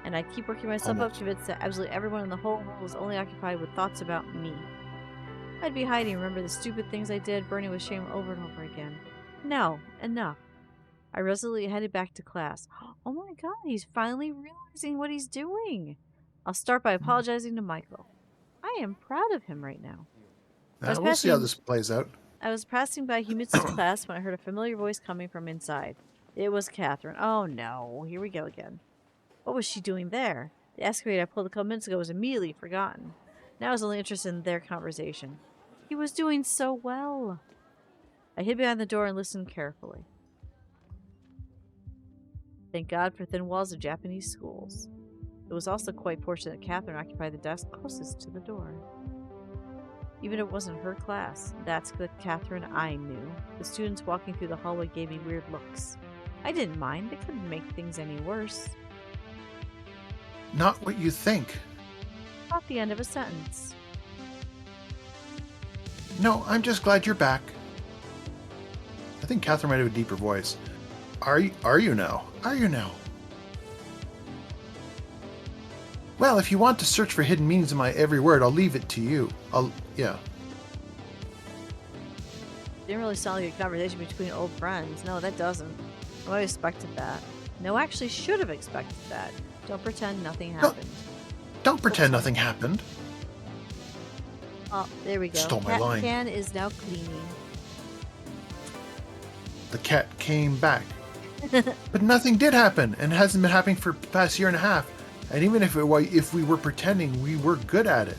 And I'd keep working myself up, convinced that absolutely everyone in the whole world was only occupied with thoughts about me. I'd be hiding, remember the stupid things I did, burning with shame over and over again. No, enough. I resolutely headed back to class. Oh my god, he's finally realizing what he's doing. I'll start by apologizing to Michael. I am proud of him right now. We'll see how this plays out. I was passing by Himitsu's class when I heard a familiar voice coming from inside. It was Catherine. Oh no, here we go again. What was she doing there? The excavator I pulled a couple minutes ago was immediately forgotten. Now I was only interested in their conversation. He was doing so well. I hid behind the door and listened carefully. Thank God for thin walls of Japanese schools. It was also quite fortunate that Catherine occupied the desk closest to the door. Even if it wasn't her class, that's the Catherine I knew. The students walking through the hallway gave me weird looks. I didn't mind. They couldn't make things any worse. Not what you think. Not the end of a sentence. No, I'm just glad you're back. I think Catherine might have a deeper voice. Are you now? Are you now? Well, if you want to search for hidden meanings in my every word, I'll leave it to you. Yeah. Didn't really sound like a conversation between old friends. No, that doesn't. I would have expected that. No, actually should have expected that. Don't pretend nothing happened. Don't pretend nothing happened. Oh, there we go. Stole my Cat line. can is now cleaning. The cat came back. But nothing did happen, and it hasn't been happening for the past year and a half. And even if we were pretending, we were good at it.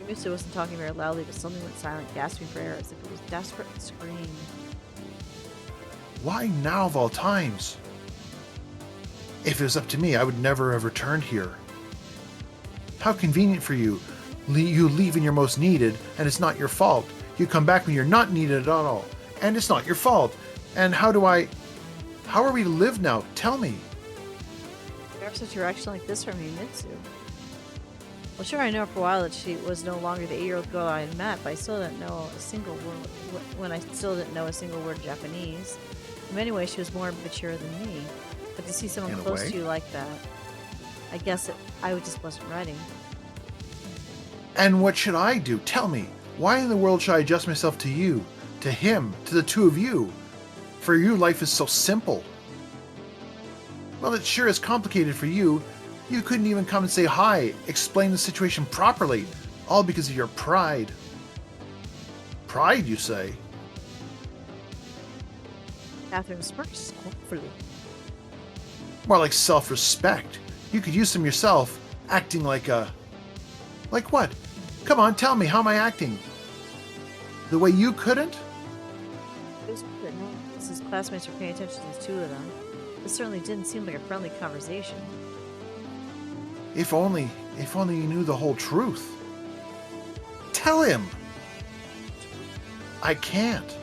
Musa wasn't talking very loudly, but suddenly went silent, gasping for air as if it was desperate to scream. Why now of all times? If it was up to me, I would never have returned here. How convenient for you. You leave when you're most needed, and it's not your fault. You come back when you're not needed at all, and it's not your fault. And how are we to live now? Tell me. Never such a reaction like this from Mitsu. Well, sure, I know for a while that she was no longer the 8-year-old girl I had met, but I still didn't know a single word. When I still didn't know a single word of Japanese. In many ways, she was more mature than me. But to see someone In a close way. to you like that, I guess I just wasn't ready. And what should I do? Tell me. Why in the world should I adjust myself to you, to him, to the two of you? For you, life is so simple. Well, it sure is complicated for you. You couldn't even come and say hi, explain the situation properly, all because of your pride. Pride, you say? Catherine smirked scornfully. More like self-respect. You could use some yourself, acting like a... Like what? Come on, tell me, how am I acting? The way you couldn't? It was good. As his classmates were paying attention to the two of them. This certainly didn't seem like a friendly conversation. If only you knew the whole truth. Tell him! I can't.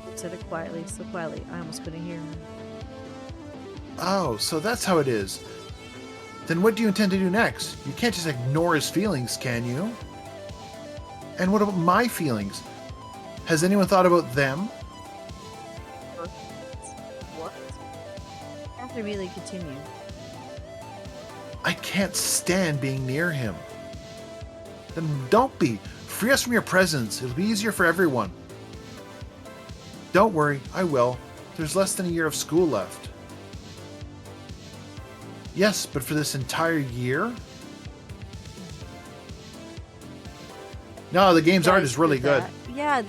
He said it quietly, so quietly, I almost couldn't hear him. Oh, so that's how it is. Then what do you intend to do next? You can't just ignore his feelings, can you? And what about my feelings? Has anyone thought about them? What? Catherine immediately continued. I can't stand being near him. Then don't be. Free us from your presence. It'll be easier for everyone. Don't worry, I will. There's less than a year of school left. Yes, but for this entire year? No, the game's art is really good. Yeah,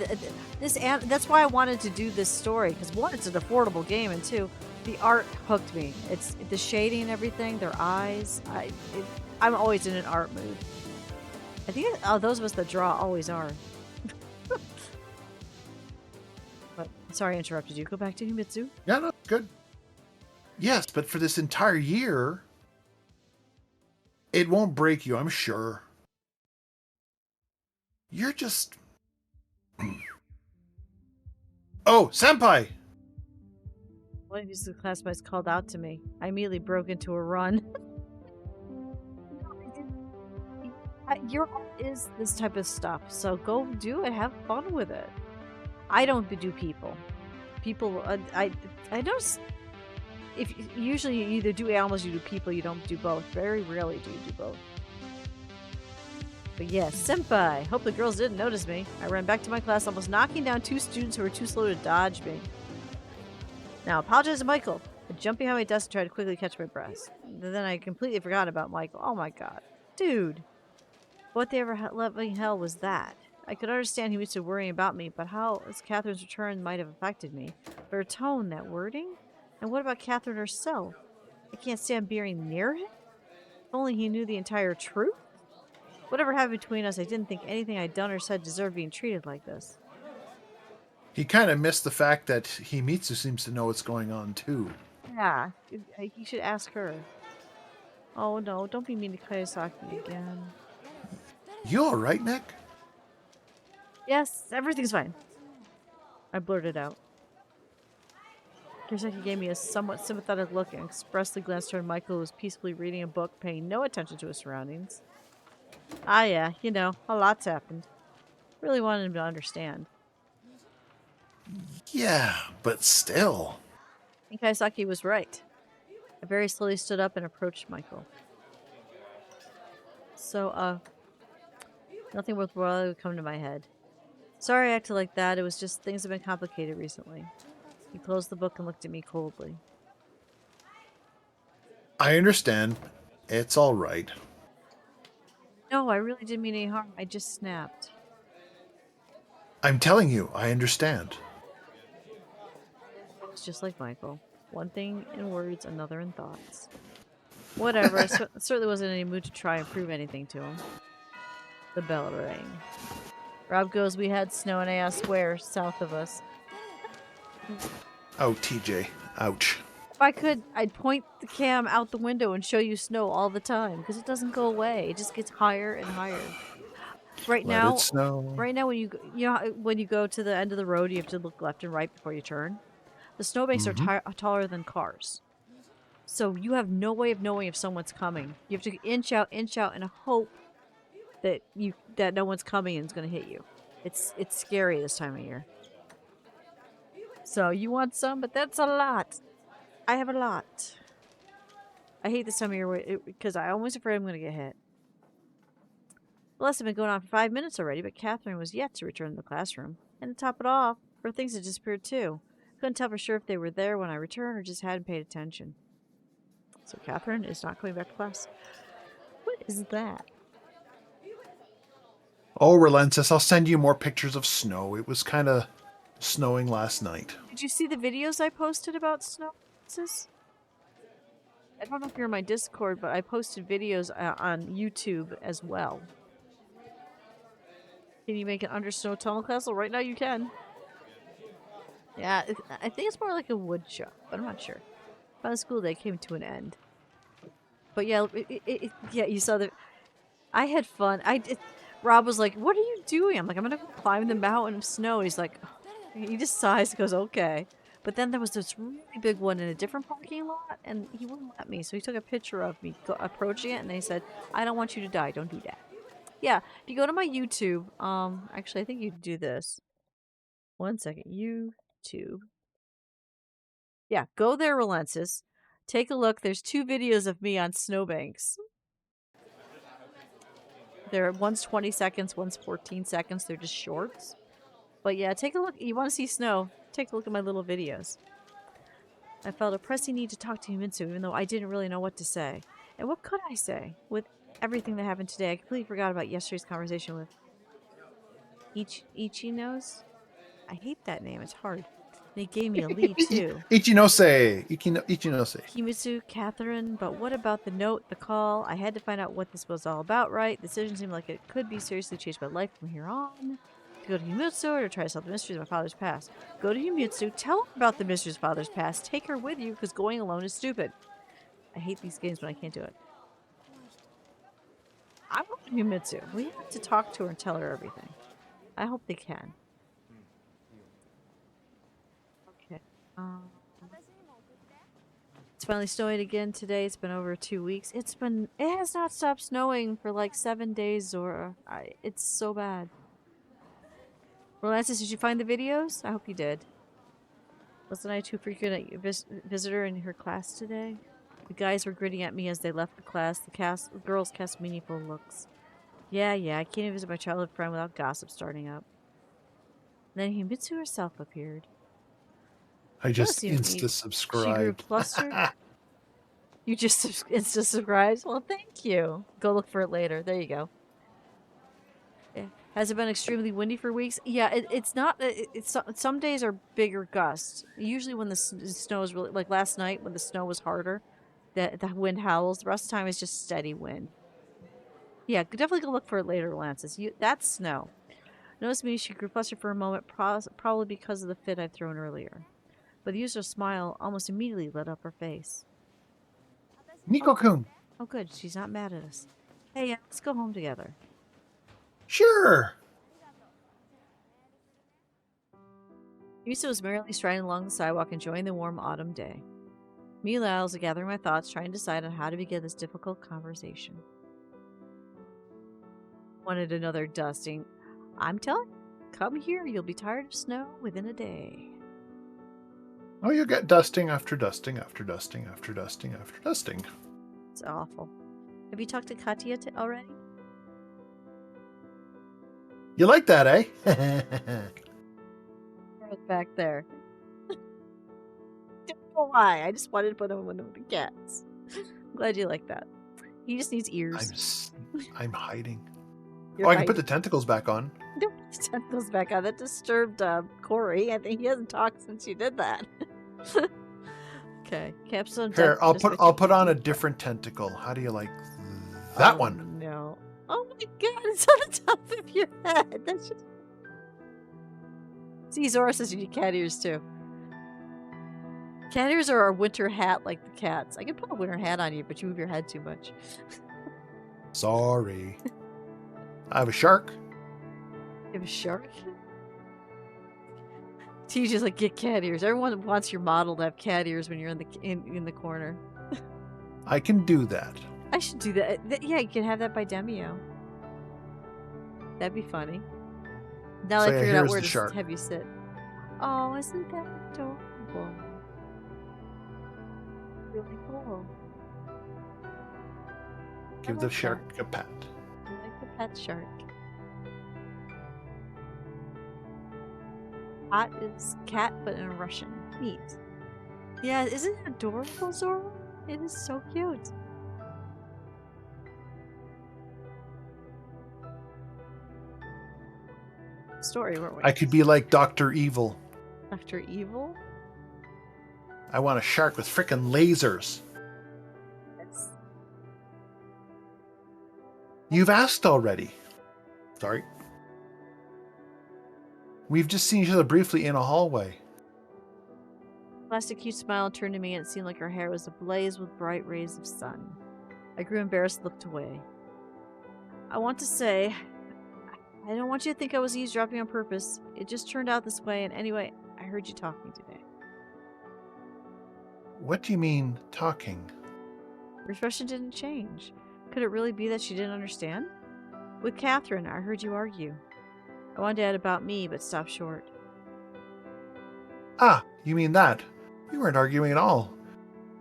that's why I wanted to do this story, because one, it's an affordable game, and two, the art hooked me. It's the shading and everything, their eyes. I'm always in an art mood. I think those of us that draw always are. But sorry I interrupted you. Go back to Himitsu. Yeah, no, good. Yes, but for this entire year, it won't break you, I'm sure. You're just... Oh, senpai! One of these classmates called out to me. I immediately broke into a run. Your art is this type of stuff, so go do it. Have fun with it. I don't do people. People, I notice if usually you either do animals, you do people, you don't do both. Very rarely do you do both. But yes, senpai. Hope the girls didn't notice me. I ran back to my class, almost knocking down two students who were too slow to dodge me. Now, apologize to Michael. I jumped behind my desk and tried to quickly catch my breath. Then I completely forgot about Michael. Oh my god. Dude. What the ever loving hell was that? I could understand he was to worrying about me, but how as Catherine's return might have affected me. But her tone, that wording? And what about Catherine herself? I can't stand being near him? If only he knew the entire truth? Whatever happened between us, I didn't think anything I'd done or said deserved being treated like this. He kind of missed the fact that Himitsu seems to know what's going on too. Yeah, you should ask her. Oh no, don't be mean to Kayasaki again. You all right, Nick? Yes, everything's fine. I blurted out. Kayasaki gave me a somewhat sympathetic look and expressly glanced toward Michael, who was peacefully reading a book, paying no attention to his surroundings. Ah yeah, you know, a lot's happened. Really wanted him to understand. Yeah, but still. And Kayasaki was right. I very slowly stood up and approached Michael. So, nothing worthwhile would come to my head. Sorry I acted like that. It was just things have been complicated recently. He closed the book and looked at me coldly. I understand. It's all right. No, I really didn't mean any harm. I just snapped. I'm telling you, I understand. It's just like Michael. One thing in words, another in thoughts. Whatever, I certainly wasn't in any mood to try and prove anything to him. The bell rang. Rob goes, we had snow and I asked where, south of us. Oh, TJ. Ouch. If I could, I'd point the cam out the window and show you snow all the time, because it doesn't go away. It just gets higher and higher. Right Let now, it snow. when you know when you go to the end of the road, you have to look left and right before you turn. The snowbanks are taller than cars, so you have no way of knowing if someone's coming. You have to inch out, and hope that no one's coming and is going to hit you. It's scary this time of year. So you want some, but that's a lot. I have a lot. I hate this time of year because I'm always afraid I'm going to get hit. The lesson had been going on for 5 minutes already, but Catherine was yet to return to the classroom. And to top it off, her things had disappeared too. Couldn't tell for sure if they were there when I returned or just hadn't paid attention. So Catherine is not coming back to class. What is that? Oh, Relentless, I'll send you more pictures of snow. It was kind of snowing last night. Did you see the videos I posted about snow? I don't know if you're in my Discord, but I posted videos on YouTube as well. Can you make an under snow tunnel castle? Right now you can. Yeah, I think it's more like a wood shop, but I'm not sure. By the school day came to an end. But yeah, yeah, you saw the... I had fun. Rob was like, what are you doing? I'm like, I'm going to go climb the mountain of snow. He's like, he just sighs and goes, okay. But then there was this really big one in a different parking lot, and he wouldn't let me. So he took a picture of me approaching it, and he said, I don't want you to die. Don't do that. Yeah, if you go to my YouTube, actually, I think you do this. 1 second. YouTube. Yeah, go there, Relentless. Take a look. There's 2 videos of me on snowbanks. One's 20 seconds, one's 14 seconds. They're just shorts. But yeah, take a look. You want to see snow? Take a look at my little videos. I felt a pressing need to talk to Himitsu, even though I didn't really know what to say. And what could I say? With everything that happened today, I completely forgot about yesterday's conversation with Ichinose. I hate that name. It's hard. They gave me a lead, too. Ichinose. Himitsu, Catherine, but what about the note, the call? I had to find out what this was all about, right? The decision seemed like it could be seriously changed my life from here on. To go to Himitsu or to try to solve the mysteries of my father's past. Go to Himitsu, tell her about the mysteries of father's past, take her with you, because going alone is stupid. I hate these games when I can't do it. I want Himitsu. We have to talk to her and tell her everything. I hope they can. Okay. It's finally snowing again today. It's been over 2 weeks. It has not stopped snowing for like 7 days, or it's so bad. Relentless, did you find the videos? I hope you did. Wasn't I too frequent a visitor in her class today? The guys were grinning at me as they left the class. The girls cast meaningful looks. Yeah, I can't even visit my childhood friend without gossip starting up. And then Himitsu herself appeared. I just insta-subscribed. She grew flustered. You just insta-subscribed? Well, thank you. Go look for it later. There you go. Has it been extremely windy for weeks? Yeah, it's not. Some days are bigger gusts. Usually when the snow is really like last night when the snow was harder, the wind howls. The rest of the time is just steady wind. Yeah, definitely go look for it later, Lances. That's snow. Notice me, she grew flustered for a moment, probably because of the fit I'd thrown earlier. But the usual smile almost immediately lit up her face. Oh, Nico-kun. oh, good. She's not mad at us. Hey, let's go home together. Sure. Yusa was merrily striding along the sidewalk, enjoying the warm autumn day. Meanwhile, I was gathering my thoughts, trying to decide on how to begin this difficult conversation. Wanted another dusting. I'm telling you, come here, you'll be tired of snow within a day. Oh, you get dusting after dusting after dusting after dusting after dusting. It's awful. Have you talked to Katya already? You like that, eh? Right back there. Don't know why. I just wanted to put him in one of the cats. I'm glad you like that. He just needs ears. I'm hiding. You're I can put the tentacles back on. Don't put the tentacles back on. That disturbed Corey. I think he hasn't talked since you did that. Okay, capstone. Here, I'll put on a different tentacle. How do you like that one? No. Oh my god, it's on the top of your head. That's just. See, Zora says you need cat ears too. Cat ears are our winter hat like the cats. I could put a winter hat on you, but you move your head too much. Sorry. I have a shark. You have a shark? TJ's like, get cat ears. Everyone wants your model to have cat ears when you're in the corner. I can do that. I should do that. Yeah, you can have that by Demio. That'd be funny. Now So I yeah, figured out here's where the to shark. have you sit. Oh, isn't that adorable? Really cool. Give I the like shark a pat. I like the pet shark. Hot is cat, but in Russian. Neat. Yeah, isn't it adorable, Zora? It is so cute. Story, weren't we? I could be like Dr. Evil. Dr. Evil? I want a shark with frickin' lasers. Yes. You've asked already. Sorry. We've just seen each other briefly in a hallway. Plastic cute smile turned to me and it seemed like her hair was ablaze with bright rays of sun. I grew embarrassed and looked away. I want to say, I don't want you to think I was eavesdropping on purpose. It just turned out this way, and anyway, I heard you talking today. What do you mean, talking? Her expression didn't change. Could it really be that she didn't understand? With Catherine, I heard you argue. I wanted to add about me, but stopped short. Ah, you mean that. You weren't arguing at all.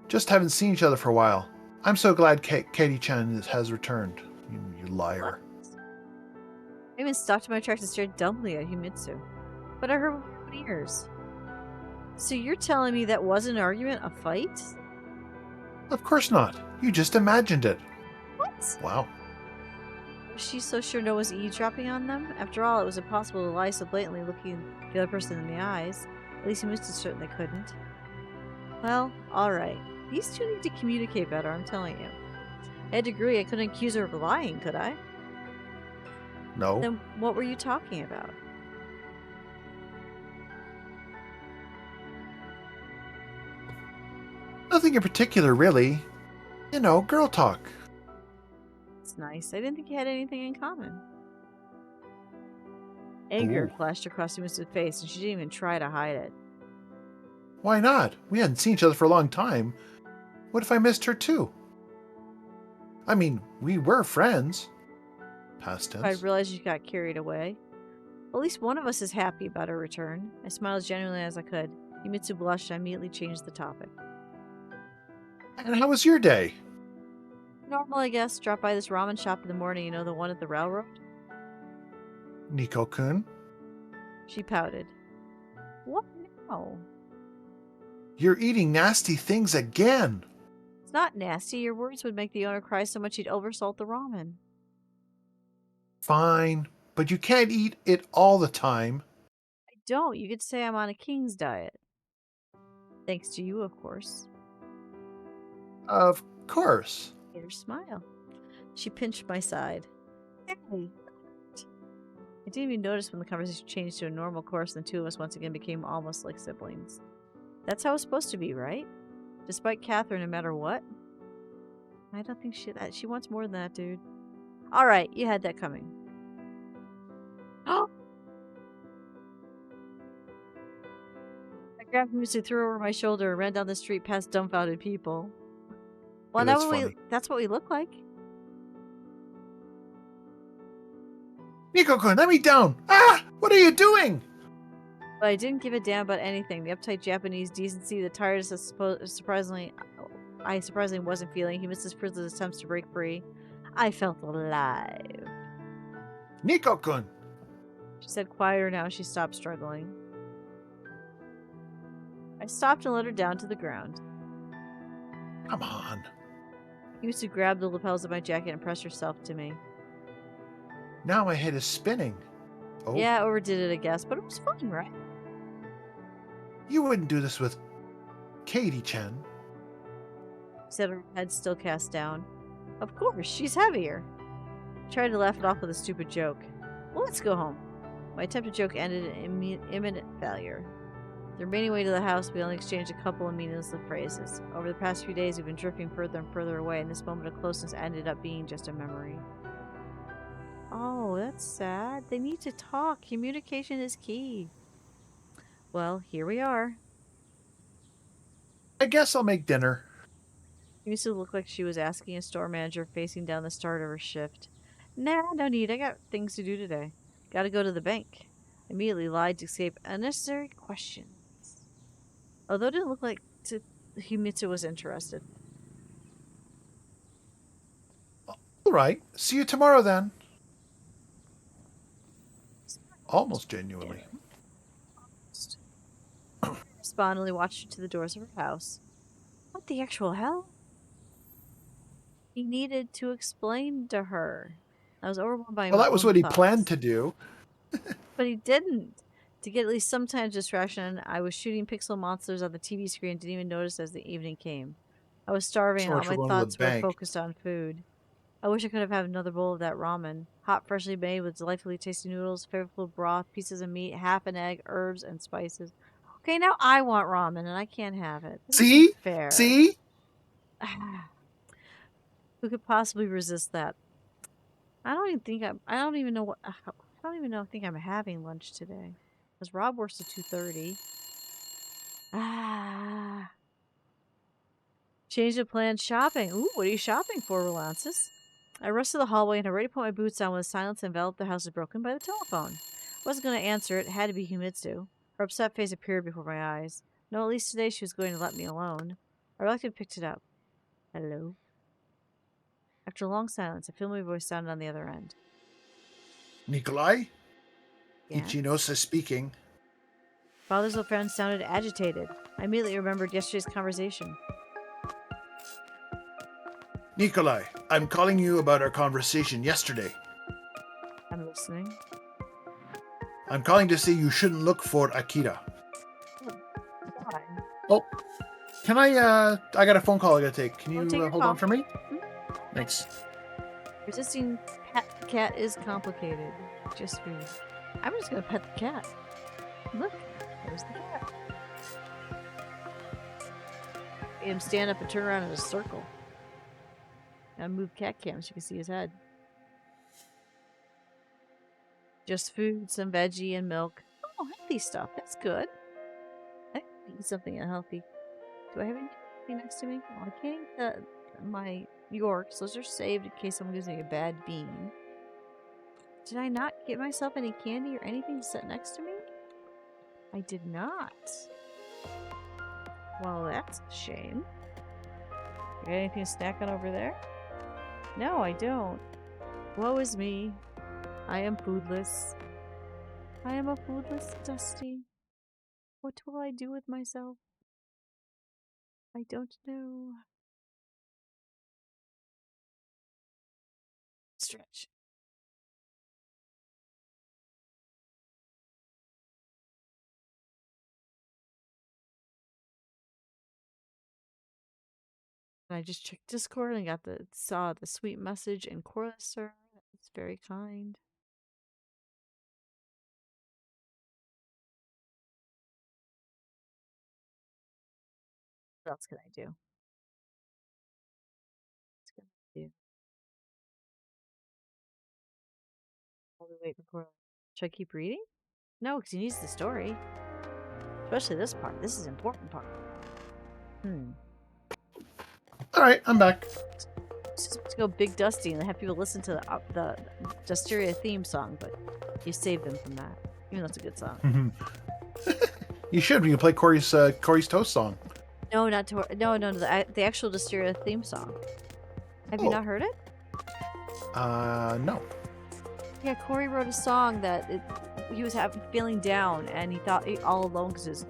Just haven't seen each other for a while. I'm so glad Katie-chan has returned. You liar. I even stopped in my tracks and stared dumbly at Himitsu. But I heard with my own ears. So you're telling me that wasn't an argument, a fight? Of course not. You just imagined it. What? Wow. Was she so sure no one was eavesdropping on them? After all, it was impossible to lie so blatantly looking the other person in the eyes. At least Himitsu certainly couldn't. Well, alright. These two need to communicate better, I'm telling you. I had to agree I couldn't accuse her of lying, could I? No. Then what were you talking about? Nothing in particular, really. You know, girl talk. It's nice. I didn't think you had anything in common. Anger Ooh. flashed across Himitsu's face, and she didn't even try to hide it. Why not? We hadn't seen each other for a long time. What if I missed her too? I mean, we were friends. Past tense. I realized you got carried away. At least one of us is happy about her return. I smiled as genuinely as I could. Himitsu blushed, and I immediately changed the topic. And how was your day? Normal, I guess. Drop by this ramen shop in the morning, you know, the one at the railroad? Nico-kun? She pouted. What now? You're eating nasty things again. It's not nasty. Your words would make the owner cry so much he'd oversalt the ramen. Fine. but you can't eat it all the time. I don't. You could say I'm on a king's diet. Thanks to you, of course. Of course. Made her smile. She pinched my side. Hey. I didn't even notice when the conversation changed to a normal course and the two of us once again became almost like siblings. That's how it's supposed to be, right? Despite Catherine, no matter what? I don't think she wants more than that, dude. Alright, you had that coming. Oh! I grabbed Musu, threw her over my shoulder, and ran down the street past dumbfounded people. Well, Yeah, that's funny. that's what we look like. Nico-kun, let me down! Ah! What are you doing? But I didn't give a damn about anything. The uptight Japanese decency, the tiredness I surprisingly wasn't feeling. He missed his prisoner's attempts to break free. I felt alive. Nico-kun! She said quieter now. She stopped struggling. I stopped and let her down to the ground. Come on. Yusu grabbed the lapels of my jacket and pressed herself to me. Now my head is spinning. Oh. Yeah, I overdid it, I guess, but it was fun, right? You wouldn't do this with Katie-chan. Said her head still cast down. Of course, she's heavier. I tried to laugh it off with a stupid joke. Well, let's go home. My attempted joke ended in imminent failure. The remaining way to the house, we only exchanged a couple of meaningless phrases. Over the past few days, we've been drifting further and further away, and this moment of closeness ended up being just a memory. Oh, that's sad. They need to talk. Communication is key. Well, here we are. I guess I'll make dinner. Misa looked like she was asking a store manager facing down the start of her shift. Nah, no need. I got things to do today. Gotta go to the bank. Immediately lied to escape unnecessary questions. Although it didn't look like Himitsu was interested. All right. See you tomorrow then. Almost genuinely. Respondingly watched her to the doors of her house. What the actual hell? He needed to explain to her. I was overwhelmed by Well, my that was own what he planned thoughts. to do. But he didn't. To get at least some time distraction, I was shooting pixel monsters on the TV screen and didn't even notice as the evening came. I was starving So and all much for my going to the thoughts were bank. focused on food. I wish I could have had another bowl of that ramen. Hot, freshly made with delightfully tasty noodles, flavorful broth, pieces of meat, half an egg, herbs, and spices. Okay, now I want ramen and I can't have it. This isn't See? fair. See? Who could possibly resist that? I don't even know what, I don't even know, I think I'm having lunch today. Because Rob works at 2:30. Ah. Change of plans shopping. Ooh, what are you shopping for, Rolansis? I rushed to the hallway and had already put my boots on when silence enveloped the house was broken by the telephone. I wasn't going to answer it. It had to be Himitsu. Her upset face appeared before my eyes. No, at least today she was going to let me alone. I reluctantly picked it up. Hello? After a long silence, a familiar voice sounded on the other end. Nikolai? Yes? Ichinose speaking. Father's old friend sounded agitated. I immediately remembered yesterday's conversation. Nikolai, I'm calling you about our conversation yesterday. I'm listening. I'm calling to say you shouldn't look for Akira. Why? Oh, can I got a phone call I gotta take. Can Oh, take you your hold on call. for me? Hmm? Thanks. Resisting pet the cat is complicated. Just food. I'm just gonna pet the cat. Look, there's the cat. Made him stand up and turn around in a circle. Now move cat cam so you can see his head. Just food, some veggie and milk. Oh, healthy stuff. That's good. I can eat something unhealthy. Do I have anything next to me? Well, I can't eat my Yorks. Those are saved in case someone gives me a bad bean. Did I not get myself any candy or anything to sit next to me? I did not. Well, that's a shame. You got anything to snack on over there? No, I don't. Woe is me. I am foodless. I am a foodless Dusty. What will I do with myself? I don't know. Stretch. And I just checked Discord and saw the sweet message in Corliss, sir. It's very kind. What else can I do? What's can I do? While we wait for Corliss. Should I keep reading? No, because he needs the story. Especially this part. This is an important part. All right, I'm back. Just to go big dusty and have people listen to the Dustiria theme song, but you saved them from that. Even though it's a good song. You should. We can play Corey's Toast song. No, not to no, the actual Dustiria theme song. Have you not heard it? No. Yeah, Corey wrote a song that he was feeling down, and he thought all alone because his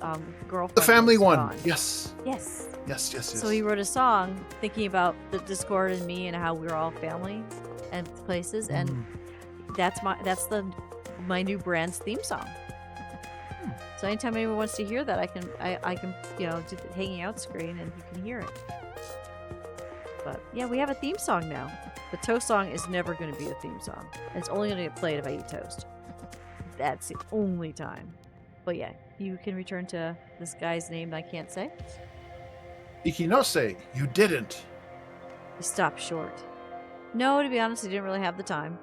girlfriend. The family was one. gone. Yes. Yes. Yes. So he wrote a song thinking about the Discord and me and how we were all family and places, and that's my new brand's theme song. So anytime anyone wants to hear that, I can do the hanging out screen and you can hear it. But yeah, we have a theme song now. The toast song is never going to be a theme song. It's only going to get played if I eat toast. That's the only time. But yeah, you can return to this guy's name I can't say. Ikinose, you didn't. You stopped short. No, to be honest, I didn't really have the time.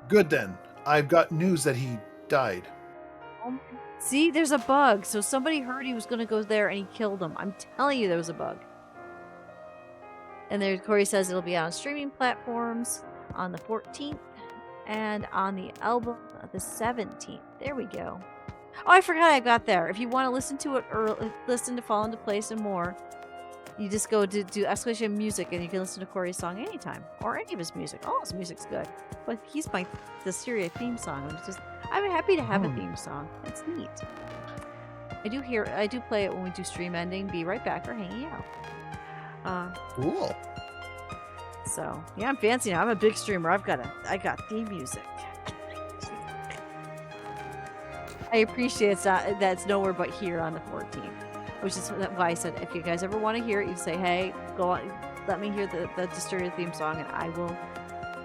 Good then. I've got news that he died. See, there's a bug. So somebody heard he was going to go there and he killed him. I'm telling you there was a bug. And there, Corey says it'll be on streaming platforms on the 14th and on the album the 17th. There we go. Oh, I forgot I got there. If you want to listen to it or listen to Fall Into Place and more, you just go to do exclamation music and you can listen to Corey's song anytime. Or any of his music. All his music's good. But he's the Dustiria theme song. I'm happy to have a theme song. It's neat. I do play it when we do stream ending. Be right back or hanging out. Cool. So yeah, I'm fancy now. I'm a big streamer. I got theme music. I appreciate that's nowhere but here on the 14th, which is why I said if you guys ever want to hear it, you say, hey, go on, let me hear the Dustiria theme song, and I will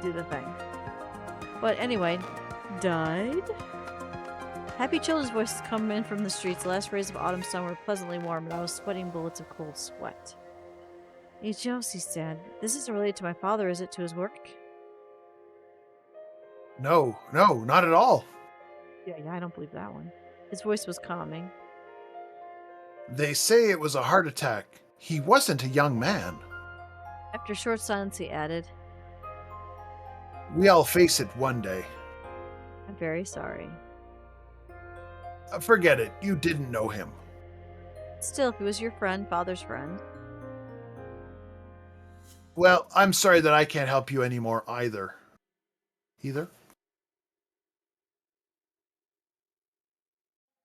do the thing. But anyway, died. Happy Children's voices come in from the streets. The last rays of autumn sun were pleasantly warm, and I was sweating bullets of cold sweat. Hey, Josie said, this isn't related to my father, is it, to his work? No, not at all. Yeah, I don't believe that one. His voice was calming. They say it was a heart attack. He wasn't a young man. After a short silence, he added, We all face it one day. I'm very sorry. Forget it. You didn't know him. Still, if he was your friend, father's friend. Well, I'm sorry that I can't help you anymore either.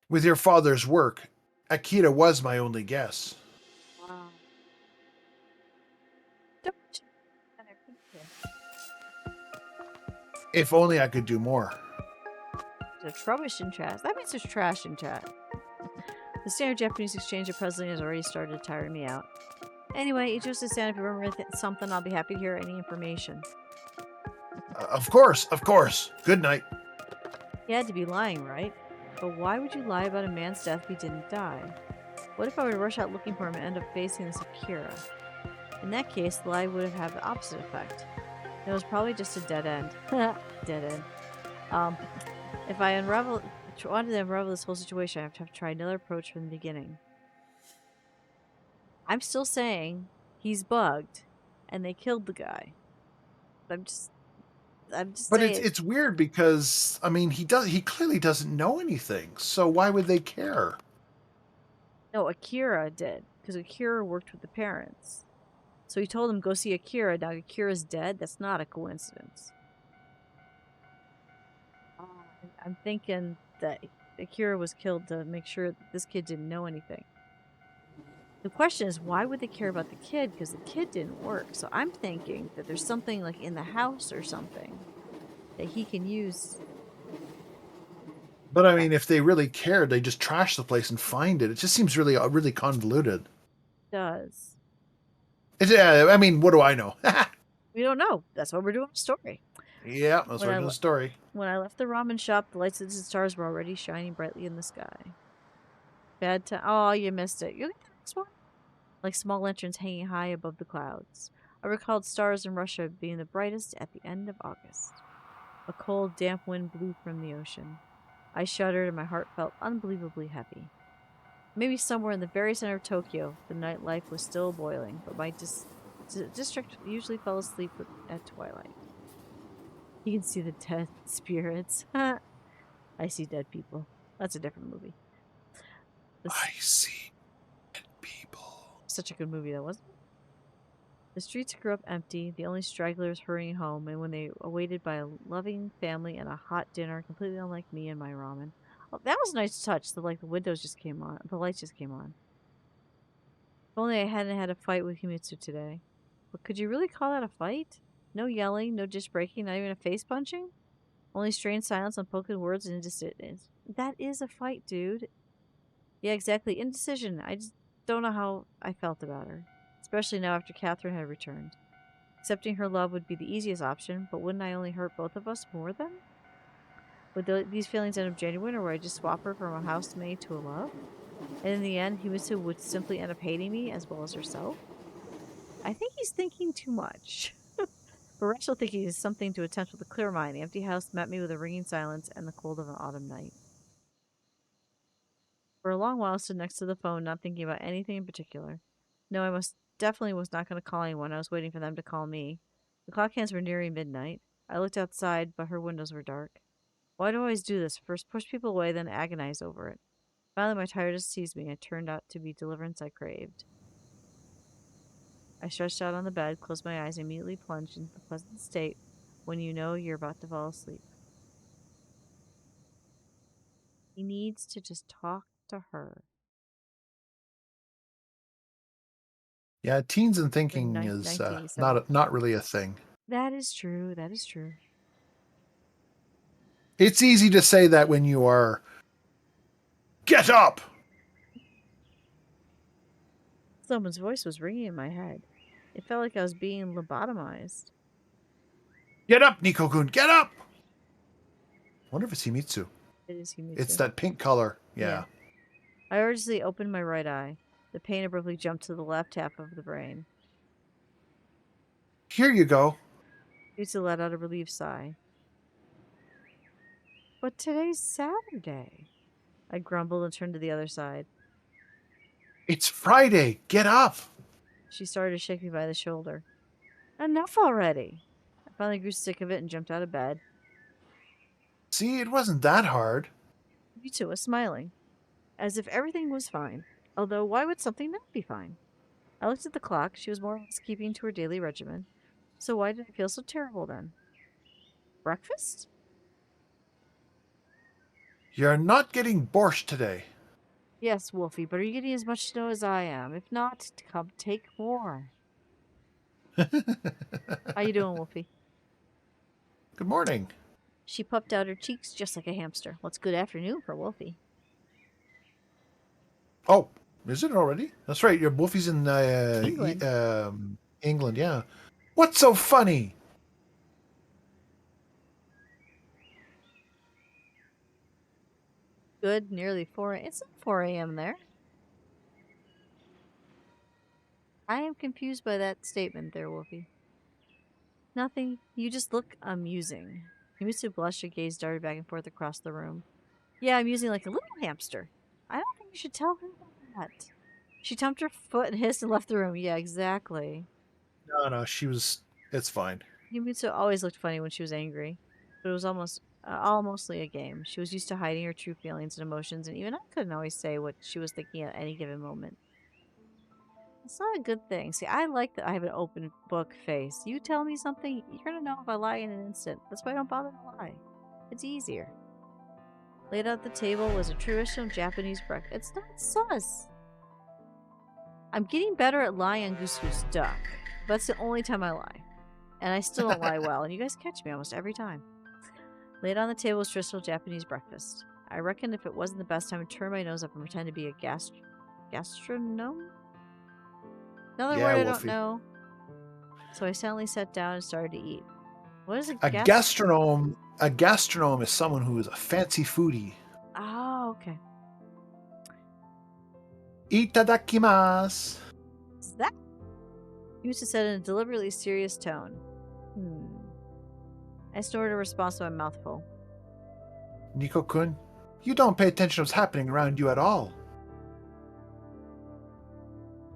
With your father's work, Akira was my only guess. Wow. If only I could do more. There's rubbish in chat. That means there's trash in chat. The standard Japanese exchange of Presley has already started to tire me out. Anyway, you just understand if you remember something, I'll be happy to hear any information. Of course. Good night. He had to be lying, right? But why would you lie about a man's death if he didn't die? What if I were to rush out looking for him and end up facing this Akira? In that case, the lie would have had the opposite effect. It was probably just a dead end. Dead end. If I wanted to unravel this whole situation, I have to try another approach from the beginning. I'm still saying he's bugged, and they killed the guy. I'm just But saying. it's weird because he clearly doesn't know anything. So why would they care? No, Akira did, because Akira worked with the parents. So he told him go see Akira. Now Akira's dead. That's not a coincidence. I'm thinking that Akira was killed to make sure that this kid didn't know anything. The question is, why would they care about the kid? Because the kid didn't work. So I'm thinking that there's something like in the house or something that he can use. But if they really cared, they just trash the place and find it. It just seems really convoluted. It does. I mean, what do I know? We don't know. That's why we're doing a story. Yeah, that's When right I, in the le- story. when I left the ramen shop, the lights of the stars were already shining brightly in the sky. Bad time. Oh, you missed it. You get the next one? Like small lanterns hanging high above the clouds. I recalled stars in Russia being the brightest at the end of August. A cold, damp wind blew from the ocean. I shuddered and my heart felt unbelievably heavy. Maybe somewhere in the very center of Tokyo, the nightlife was still boiling, but my district usually fell asleep at twilight. You can see the dead spirits. I see dead people. That's a different movie. This I see people. such a good movie, though, wasn't it? The streets grew up empty, the only stragglers hurrying home, and when they awaited by a loving family and a hot dinner, completely unlike me and my ramen. Oh, that was a nice touch. The windows just came on, the lights just came on. If only I hadn't had a fight with Himitsu today. But could you really call that a fight? No yelling, no dish breaking, not even a face punching? Only strained silence, unspoken words, and indecision. That is a fight, dude. Yeah, exactly. Indecision. I just don't know how I felt about her. Especially now after Catherine had returned. Accepting her love would be the easiest option, but wouldn't I only hurt both of us more then? Would these feelings end up genuine, or would I just swap her from a housemaid to a love? And in the end, Himitsu would simply end up hating me as well as herself? I think he's thinking too much. But rational thinking is something to attempt with a clear mind. The empty house met me with a ringing silence and the cold of an autumn night. For a long while, I stood next to the phone, not thinking about anything in particular. No, I most definitely was not going to call anyone. I was waiting for them to call me. The clock hands were nearing midnight. I looked outside, but her windows were dark. Why do I always do this? First push people away, then agonize over it. Finally, my tiredness seized me. It turned out to be deliverance I craved. I stretched out on the bed, closed my eyes, and immediately plunged into the pleasant state when you know you're about to fall asleep. He needs to just talk to her. Yeah, teens and For thinking is 1987. not really a thing. That is true. That is true. It's easy to say that when you are get up. Someone's voice was ringing in my head. It felt like I was being lobotomized. Get up, Nikko-kun, get up. Wonder if it's Himitsu. It is It's Himitsu. that pink color. Yeah. Yeah. I urgently opened my right eye. The pain abruptly jumped to the left half of the brain. Here you go. Himitsu let out a relieved sigh. But today's Saturday. I grumbled and turned to the other side. It's Friday. Get up. She started to shake me by the shoulder. Enough already. I finally grew sick of it and jumped out of bed. See, it wasn't that hard. Himitsu was smiling, as if everything was fine. Although, why would something not be fine? I looked at the clock. She was more or less keeping to her daily regimen. So why did I feel so terrible then? Breakfast? You're not getting borscht today. Yes, Wolfie, but are you getting as much snow as I am? If not, come take more. How you doing, Wolfie? Good morning. She puffed out her cheeks just like a hamster. What's good afternoon for Wolfie? Oh, is it already? That's right. Your Wolfie's in England. England. Yeah. What's so funny? Good, nearly 4 It's not 4 a.m. there. I am confused by that statement there, Wolfie. Nothing. You just look amusing. Yumitsu blushed and gazed darted back and forth across the room. Yeah, I'm using like a little hamster. I don't think you should tell her that. She tumped her foot and hissed and left the room. Yeah, exactly. No, she was. It's fine. Yumitsu always looked funny when she was angry, but it was all mostly a game. She was used to hiding her true feelings and emotions, and even I couldn't always say what she was thinking at any given moment. It's not a good thing. See, I like that I have an open book face. You tell me something, you're gonna know if I lie in an instant. That's why I don't bother to lie. It's easier. Laid out at the table was a traditional Japanese breakfast. It's not sus. I'm getting better at lying on Goose Goose Duck. That's the only time I lie. And I still don't lie well, and you guys catch me almost every time. Laid on the table was traditional Japanese breakfast. I reckon if it wasn't the best time to turn my nose up and pretend to be a gastronome? Another Yeah, word I don't Wolfie. know. So I silently sat down and started to eat. What is a A guest? gastronome. A gastronome is someone who is a fancy foodie. Oh, okay. Itadakimasu. Is that? He used to said in a deliberately serious tone. I snorted a response to my mouthful. Nico-kun, you don't pay attention to what's happening around you at all.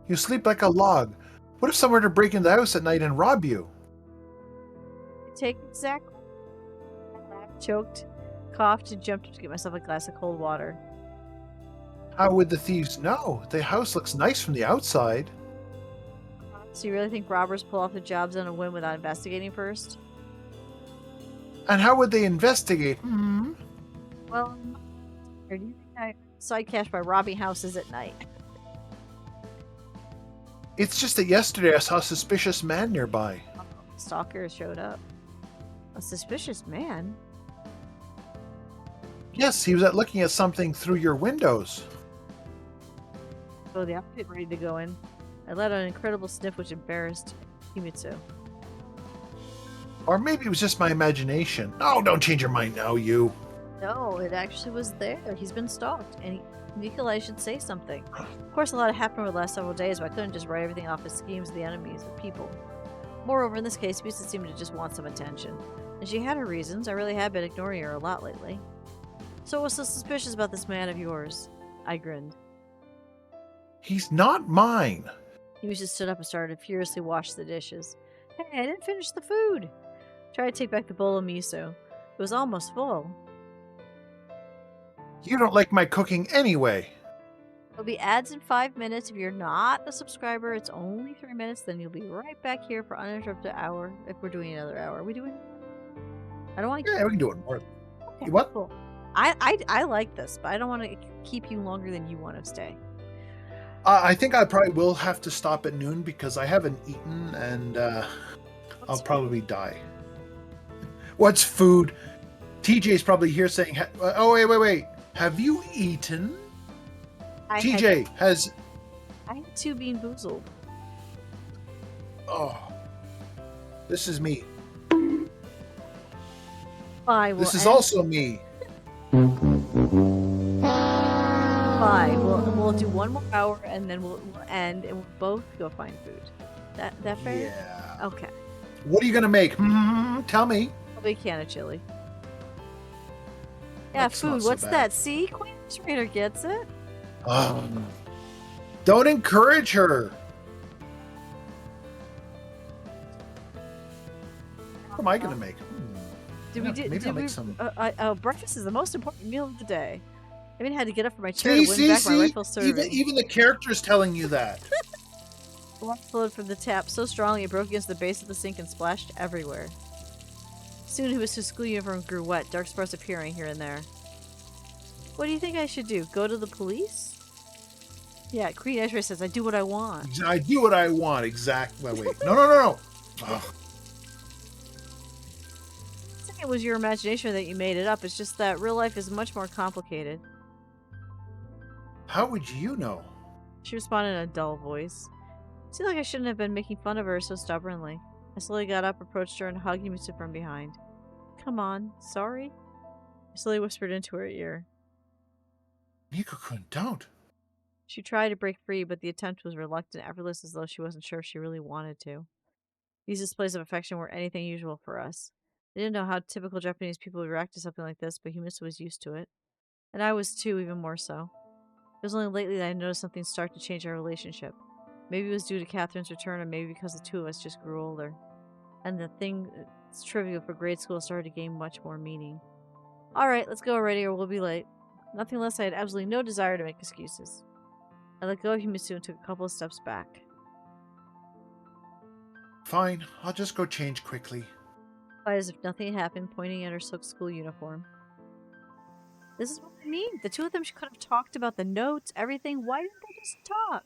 You sleep like a log. What if someone were to break into the house at night and rob you? I take exactly. I laughed, choked, coughed, and jumped up to get myself a glass of cold water. How would the thieves know? The house looks nice from the outside. So you really think robbers pull off their jobs on a whim without investigating first? And how would they investigate? Well, or do you think I side cash by robbing houses at night? It's just that yesterday I saw a suspicious man nearby. Stalker showed up. A suspicious man? Yes, he was at looking at something through your windows. Oh, the outfit ready to go in. I let out an incredible sniff which embarrassed Himitsu. Or maybe it was just my imagination. Oh, don't change your mind now, you. No, it actually was there. He's been stalked, and Nikolai should say something. Of course, a lot happened over the last several days, but I couldn't just write everything off as schemes of the enemies of people. Moreover, in this case, Misa seemed to just want some attention. And she had her reasons. I really have been ignoring her a lot lately. So what's so suspicious about this man of yours? I grinned. He's not mine. He just stood up and started to furiously wash the dishes. Hey, I didn't finish the food. Tried to take back the bowl of miso. It was almost full. You don't like my cooking anyway. There'll be ads in 5 minutes. If you're not a subscriber, it's only 3 minutes. Then you'll be right back here for uninterrupted hour. If we're doing another hour, are we doing? I don't want to. Yeah, we can do it more. Okay, What? cool. I like this, but I don't want to keep you longer than you want to stay. I think I probably will have to stop at noon because I haven't eaten and I'll probably die. What's food? TJ's probably here saying, oh, wait. Have you eaten? TJ has... I had 2 bean boozled. Oh. This is me. Fine. This is also me. Fine. We'll do 1 more hour and then we'll end and we'll both go find food. That fair? Yeah. Okay. What are you gonna make? Tell me. A big can of chili. Yeah, That's not food. so What's bad. that? See, Queen Trainer gets it. Don't encourage her. What am I gonna make? Maybe I'll make some. Breakfast is the most important meal of the day. I even had to get up from my chair to win back my rightful serving. Even the character's telling you that. The water flowed from the tap so strongly it broke against the base of the sink and splashed everywhere. Soon his school uniform grew wet, dark spots appearing here and there. What do you think I should do? Go to the police? Yeah, Queen Ezra says, I do what I want. I do what I want, exactly. Wait. No. Ugh. I think it was your imagination that you made it up. It's just that real life is much more complicated. How would you know? She responded in a dull voice. It seemed like I shouldn't have been making fun of her so stubbornly. I slowly got up, approached her, and hugged Yumisa from behind. Come on, sorry? I slowly whispered into her ear. Nico-kun, don't. She tried to break free, but the attempt was reluctant, effortless, as though she wasn't sure if she really wanted to. These displays of affection were anything usual for us. I didn't know how typical Japanese people would react to something like this, but Yumisa was used to it. And I was too, even more so. It was only lately that I noticed something start to change our relationship. Maybe it was due to Catherine's return, or maybe because the two of us just grew older. And the thing that's trivial for grade school started to gain much more meaning. Alright, let's go already or we'll be late. Nothing less, I had absolutely no desire to make excuses. I let go of Himitsu and took a couple of steps back. Fine, I'll just go change quickly. Quite as if nothing had happened, pointing at her silk school uniform. This is what I mean. The two of them could have talked about the notes, everything. Why didn't they just talk?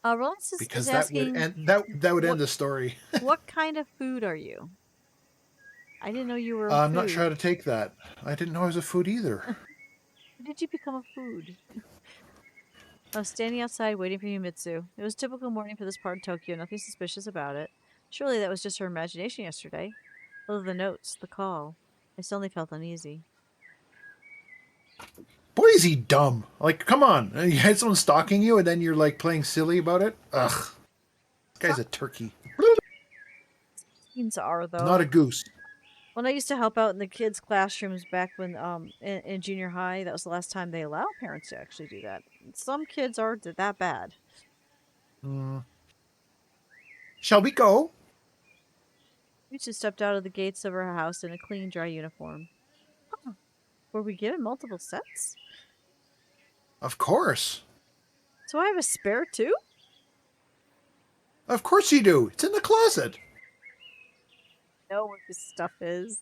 Rollins Because is asking, that would end the story. What kind of food are you? I didn't know you were a I'm food. not sure how to take that. I didn't know I was a food either. When did you become a food? I was standing outside waiting for Yumitsu. It was a typical morning for this part of Tokyo, nothing suspicious about it. Surely that was just her imagination yesterday. Although the notes, the call, I suddenly felt uneasy. Boy, is he dumb. Like, come on. You had someone stalking you, and then you're, like, playing silly about it? Ugh. This guy's a turkey. Teens are, Not though. a goose. When I used to help out in the kids' classrooms back when in junior high, that was the last time they allowed parents to actually do that. Some kids are that bad. Mm. Shall we go? Yumitsu stepped out of the gates of her house in a clean, dry uniform. Huh. Were we given multiple sets? Of course. So I have a spare too? Of course you do. It's in the closet. Know what this stuff is.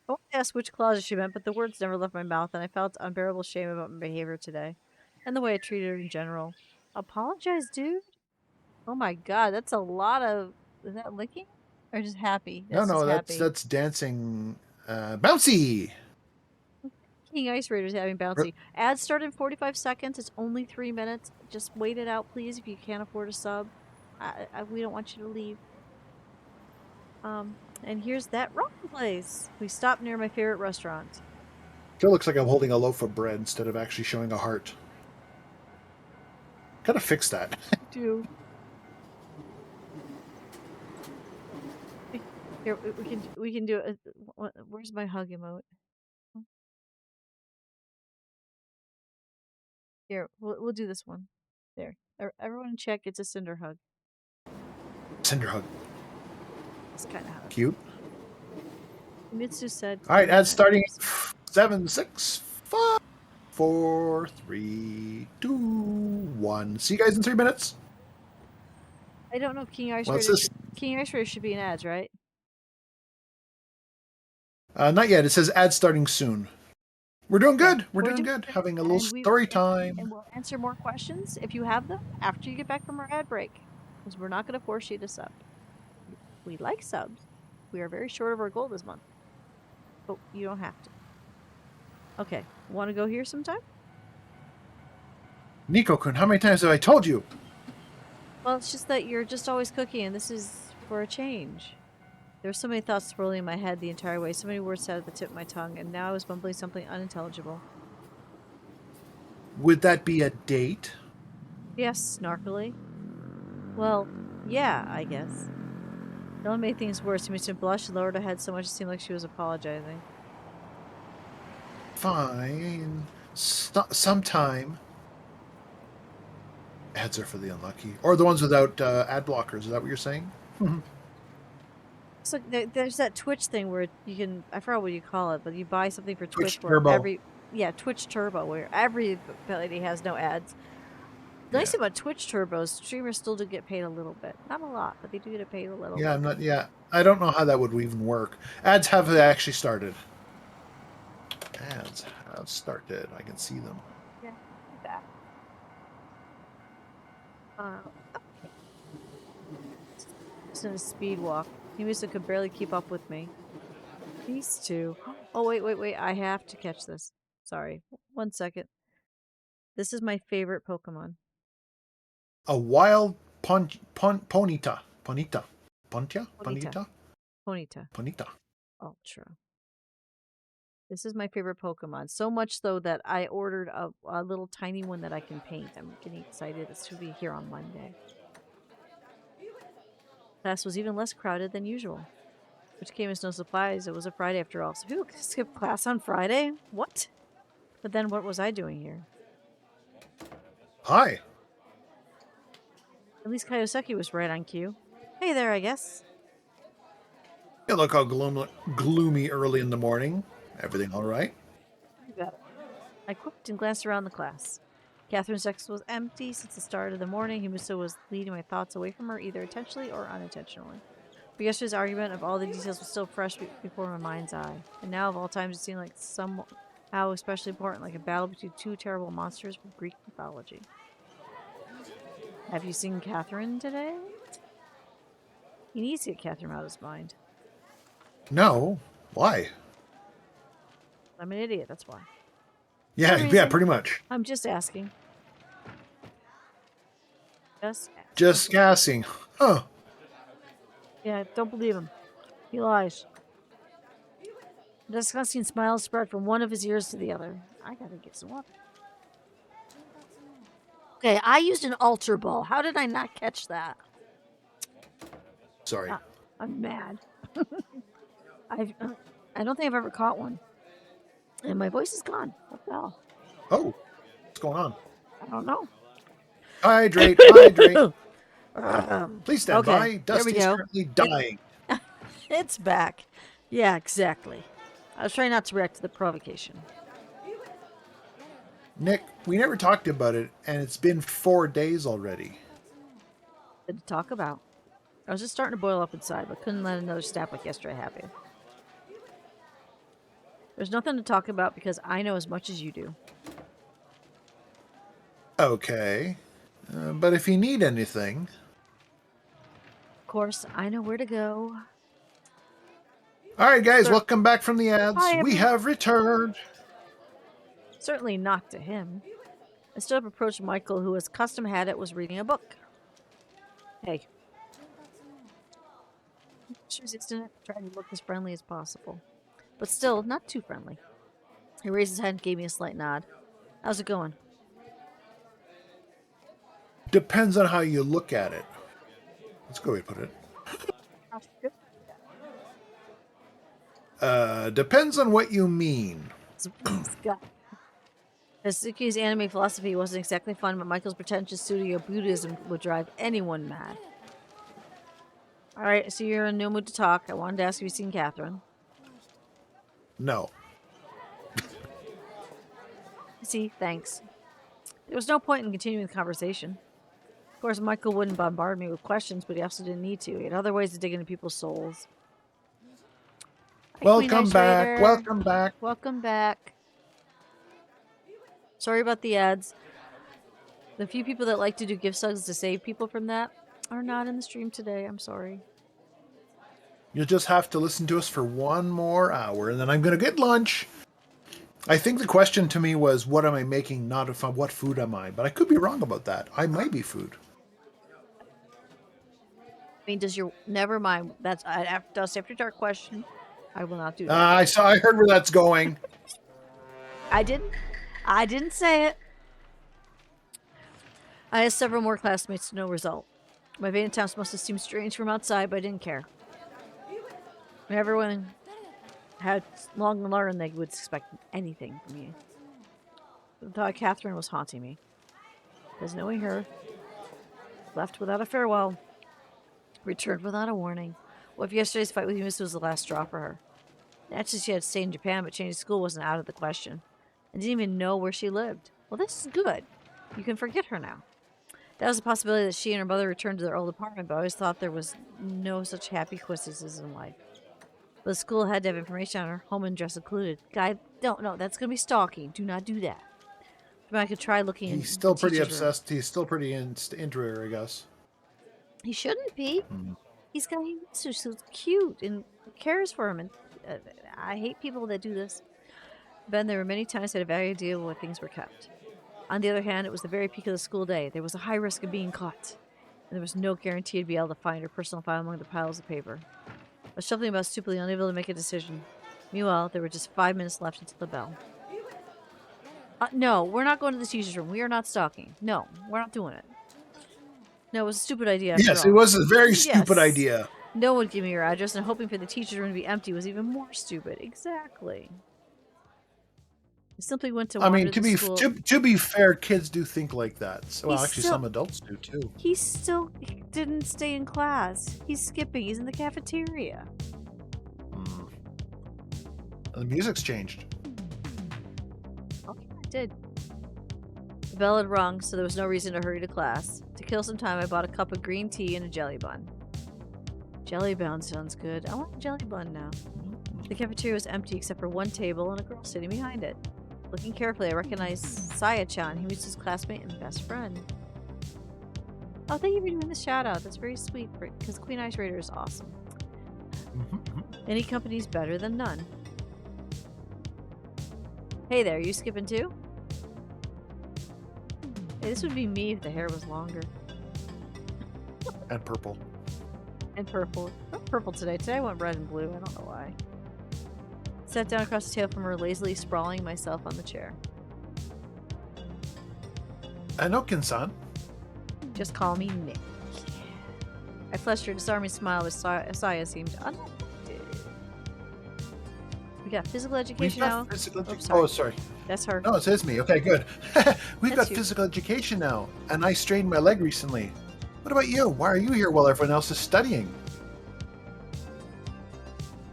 I wanted to ask which closet she meant, but the words never left my mouth, and I felt unbearable shame about my behavior today. And the way I treated her in general. Apologize, dude? Oh my god, that's a lot of... Is that licking? Or just happy? No, That's just no, happy. that's dancing. Bouncy. King Ice Raider's having bouncy. Ads start in 45 seconds. It's only 3 minutes. Just wait it out, please, if you can't afford a sub. We don't want you to leave. And here's that ramen place. We stopped near my favorite restaurant. Still looks like I'm holding a loaf of bread instead of actually showing a heart. Gotta fix that. Do here we can do it. Where's my hug emote? Here, we'll do this one. There, everyone check. It's a cinder hug. Cinder hug. This kind of hug. Cute. Mitsu said. All right, ads starting 7, 6, 5, 4, 3, 2, 1. See you guys in 3 minutes. I don't know. King Ice Raider should be in ads, right? Not yet. It says ads starting soon. We're doing good. We're doing good. good. Having a little story time. And we'll answer more questions if you have them after you get back from our ad break. Because we're not going to force you to sub. We like subs. We are very short of our goal this month. But you don't have to. Okay. Want to go here sometime? Nico-kun, how many times have I told you? Well, it's just that you're just always cooking, and this is for a change. There were so many thoughts swirling in my head the entire way, so many words sat at the tip of my tongue, and now I was mumbling something unintelligible. Would that be a date? Yes, snarkily. Well, yeah, I guess. It only made things worse. She made me blush and lowered her head so much it seemed like she was apologizing. Fine. Sometime. Ads are for the unlucky. Or the ones without ad blockers. Is that what you're saying? So there's that Twitch thing where you can, I forgot what you call it, but you buy something for Twitch where Turbo. Twitch Turbo, where everybody has no ads. The nice thing about Twitch Turbos, streamers still do get paid a little bit. Not a lot, but they do get paid a little bit. I don't know how that would even work. Ads have actually started. Ads have started. I can see them. Yeah, that. Just in a speed walk. Misa could barely keep up with me. These two. Oh, wait. I have to catch this. Sorry. 1 second. This is my favorite Pokemon. A wild Ponita. Ponita. Pontia? Ponita? Ponyta. Ultra. This is my favorite Pokemon. So much so that I ordered a little tiny one that I can paint. I'm getting excited. It should be here on Monday. Class was even less crowded than usual, which came as no surprise. It was a Friday after all. So people could skip class on Friday? What? But then what was I doing here? Hi. At least Kaioseki was right on cue. Hey there, I guess. You look how gloomy early in the morning. Everything all right? You got it. I quipped and glanced around the class. Catherine's desk was empty since the start of the morning. Himiso was leading my thoughts away from her, either intentionally or unintentionally. But yesterday's argument of all the details was still fresh before my mind's eye. And now, of all times, it seemed like somehow especially important, like a battle between two terrible monsters from Greek mythology. Have you seen Catherine today? He needs to get Catherine out of his mind. No. Why? I'm an idiot, that's why. Yeah, pretty much. I'm just asking. Just Just gassing. Huh. yeah, don't believe him. He lies. A disgusting smile spread from one of his ears to the other. I gotta get some water. Okay, I used an altar ball. How did I not catch that? Sorry. I'm mad. I don't think I've ever caught one. And my voice is gone. What the hell? Oh, what's going on? I don't know. Hydrate, hydrate. Please stand Okay, by. there we Dusty's go. currently dying. It's back. Yeah, exactly. I was trying not to react to the provocation. Nick, we never talked about it, and it's been 4 days already. Good to talk about. I was just starting to boil up inside, but couldn't let another snap like yesterday happen. There's nothing to talk about because I know as much as you do. Okay. But if you need anything... Of course, I know where to go. Alright, guys, welcome back from the ads. Hi, We everyone. have returned. Certainly not to him. I stood up, approached Michael, who, as custom had it, was reading a book. Hey. She resisted it, tried to look as friendly as possible. But still, not too friendly. He raised his head and gave me a slight nod. How's it going? Depends on how you look at it. That's a good way to put it. Depends on what you mean. Suzuki's anime philosophy wasn't exactly fun, but Michael's pretentious studio Buddhism would drive anyone mad. Alright, so you're in no mood to talk. I wanted to ask if you've seen Catherine. No. See, thanks. There was no point in continuing the conversation. Of course, Michael wouldn't bombard me with questions, but he also didn't need to. He had other ways to dig into people's souls. Hi, Welcome back. Welcome back. Welcome back. Sorry about the ads. The few people that like to do gift subs to save people from that are not in the stream today. I'm sorry. You'll just have to listen to us for 1 more hour, and then I'm going to get lunch. I think the question to me was, what am I making, not if I'm, what food am I? But I could be wrong about that. I might be food. I mean, does your... Never mind. That's after dark question. I will not do that. I heard where that's going. I didn't say it. I asked several more classmates to no result. My vain attempts must have seemed strange from outside, but I didn't care. Everyone had long learned they would expect anything from me. The thought Catherine was haunting me. Because knowing her, left without a farewell, returned without a warning. What if yesterday's fight with Yumisu was the last straw for her? Naturally, she had stayed in Japan, but changing school wasn't out of the question. I didn't even know where she lived. Well, this is good. You can forget her now. That was a possibility that she and her mother returned to their old apartment, but I always thought there was no such happy coincidences in life. But the school had to have information on her, home address included. Guy, don't know. That's going to be stalking. Do not do that. But I could try looking in. He's still pretty obsessed. He's still pretty into her, I guess. He shouldn't be. He's got so cute and cares for him. And I hate people that do this. Ben, there were many times I had a vague idea of where things were kept. On the other hand, it was the very peak of the school day. There was a high risk of being caught. And there was no guarantee to be able to find her personal file among the piles of paper. I was shuffling about stupidly, unable to make a decision. Meanwhile, there were just 5 minutes left until the bell. No, we're not going to the teacher's room. We are not stalking. No, we're not doing it. No, it was a stupid idea. Yes, it was a very stupid idea. No one gave me your address, and hoping for the teacher's room to be empty was even more stupid. Exactly. I simply went to. I mean, to be fair, kids do think like that. So, well, actually, some adults do too. He still didn't stay in class. He's skipping. He's in the cafeteria. The music's changed. Okay, I did. The bell had rung, so there was no reason to hurry to class. To kill some time, I bought a cup of green tea and a jelly bun. Jelly bun sounds good. I want a jelly bun now. The cafeteria was empty except for one table and a girl sitting behind it. Looking carefully, I recognized Saya-chan, who was his classmate and best friend. Oh, thank you for doing the shout out. That's very sweet, because Queen Ice Raider is awesome. Any company's better than none. Hey there, you skipping too? Hey, this would be me if the hair was longer. And purple. And purple. I went purple today. Today I went red and blue. I don't know why. Sat down across the table from her, lazily sprawling myself on the chair. Anokin-san. Just call me Nick. I flushed her disarming smile as Saya seemed unaffected. We got physical education now. Oh, sorry. That's her. No, it says me. Okay, good. We've That's got you. physical education now, and I strained my leg recently. What about you? Why are you here while everyone else is studying?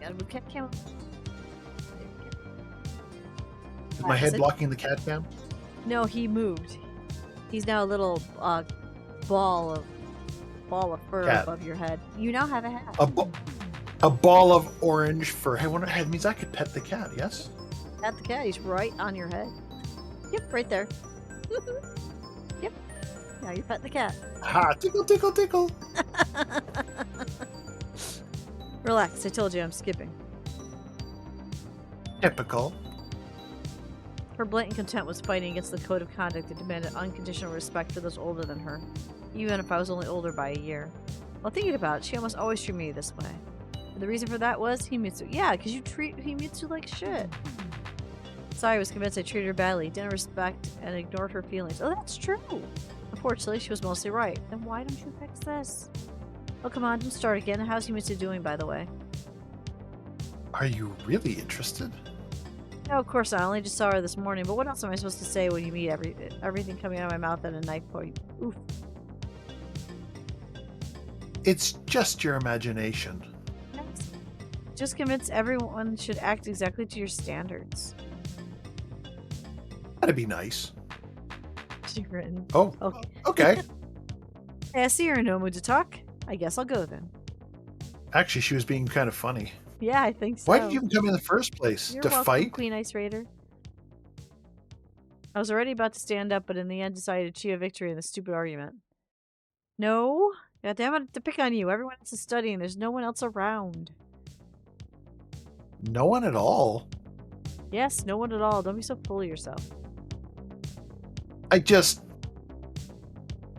Gotta move cat cam. Is my head blocking the cat cam? No, he moved. He's now a little ball of fur Cat. above your head. You now have a hat. A ball of orange fur. Hey, what it means I could pet the cat, yes? Pet the cat. He's right on your head. Yep, right there. Yep. Now you pet the cat. Ha! Tickle, tickle, tickle. Relax. I told you I'm skipping. Typical. Her blatant contempt was fighting against the code of conduct that demanded unconditional respect for those older than her, even if I was only older by a year. While thinking about it, she almost always treated me this way. And the reason for that was Himitsu. Yeah, because you treat Himitsu like shit. Saya was convinced I treated her badly, didn't respect, and ignored her feelings. Oh, that's true! Unfortunately, she was mostly right. Then why don't you fix this? Oh, come on, don't start again. How's Himitsu doing, by the way? Are you really interested? No, of course not. I only just saw her this morning, but what else am I supposed to say when you meet everything coming out of my mouth at a knife point? Oof. It's just your imagination. Just convince everyone should act exactly to your standards. That'd be nice. She's written. Oh, okay. Hey, I see you're in no mood to talk. I guess I'll go then. Actually, she was being kind of funny. Yeah, I think so. Why did you even come in the first place? You're To welcome, fight? Queen Ice Raider. I was already about to stand up, but in the end decided to achieve a victory in the stupid argument. No? Goddamn it, to pick on you. Everyone else is studying. There's no one else around. No one at all. Yes, no one at all. Don't be so full of yourself. I just...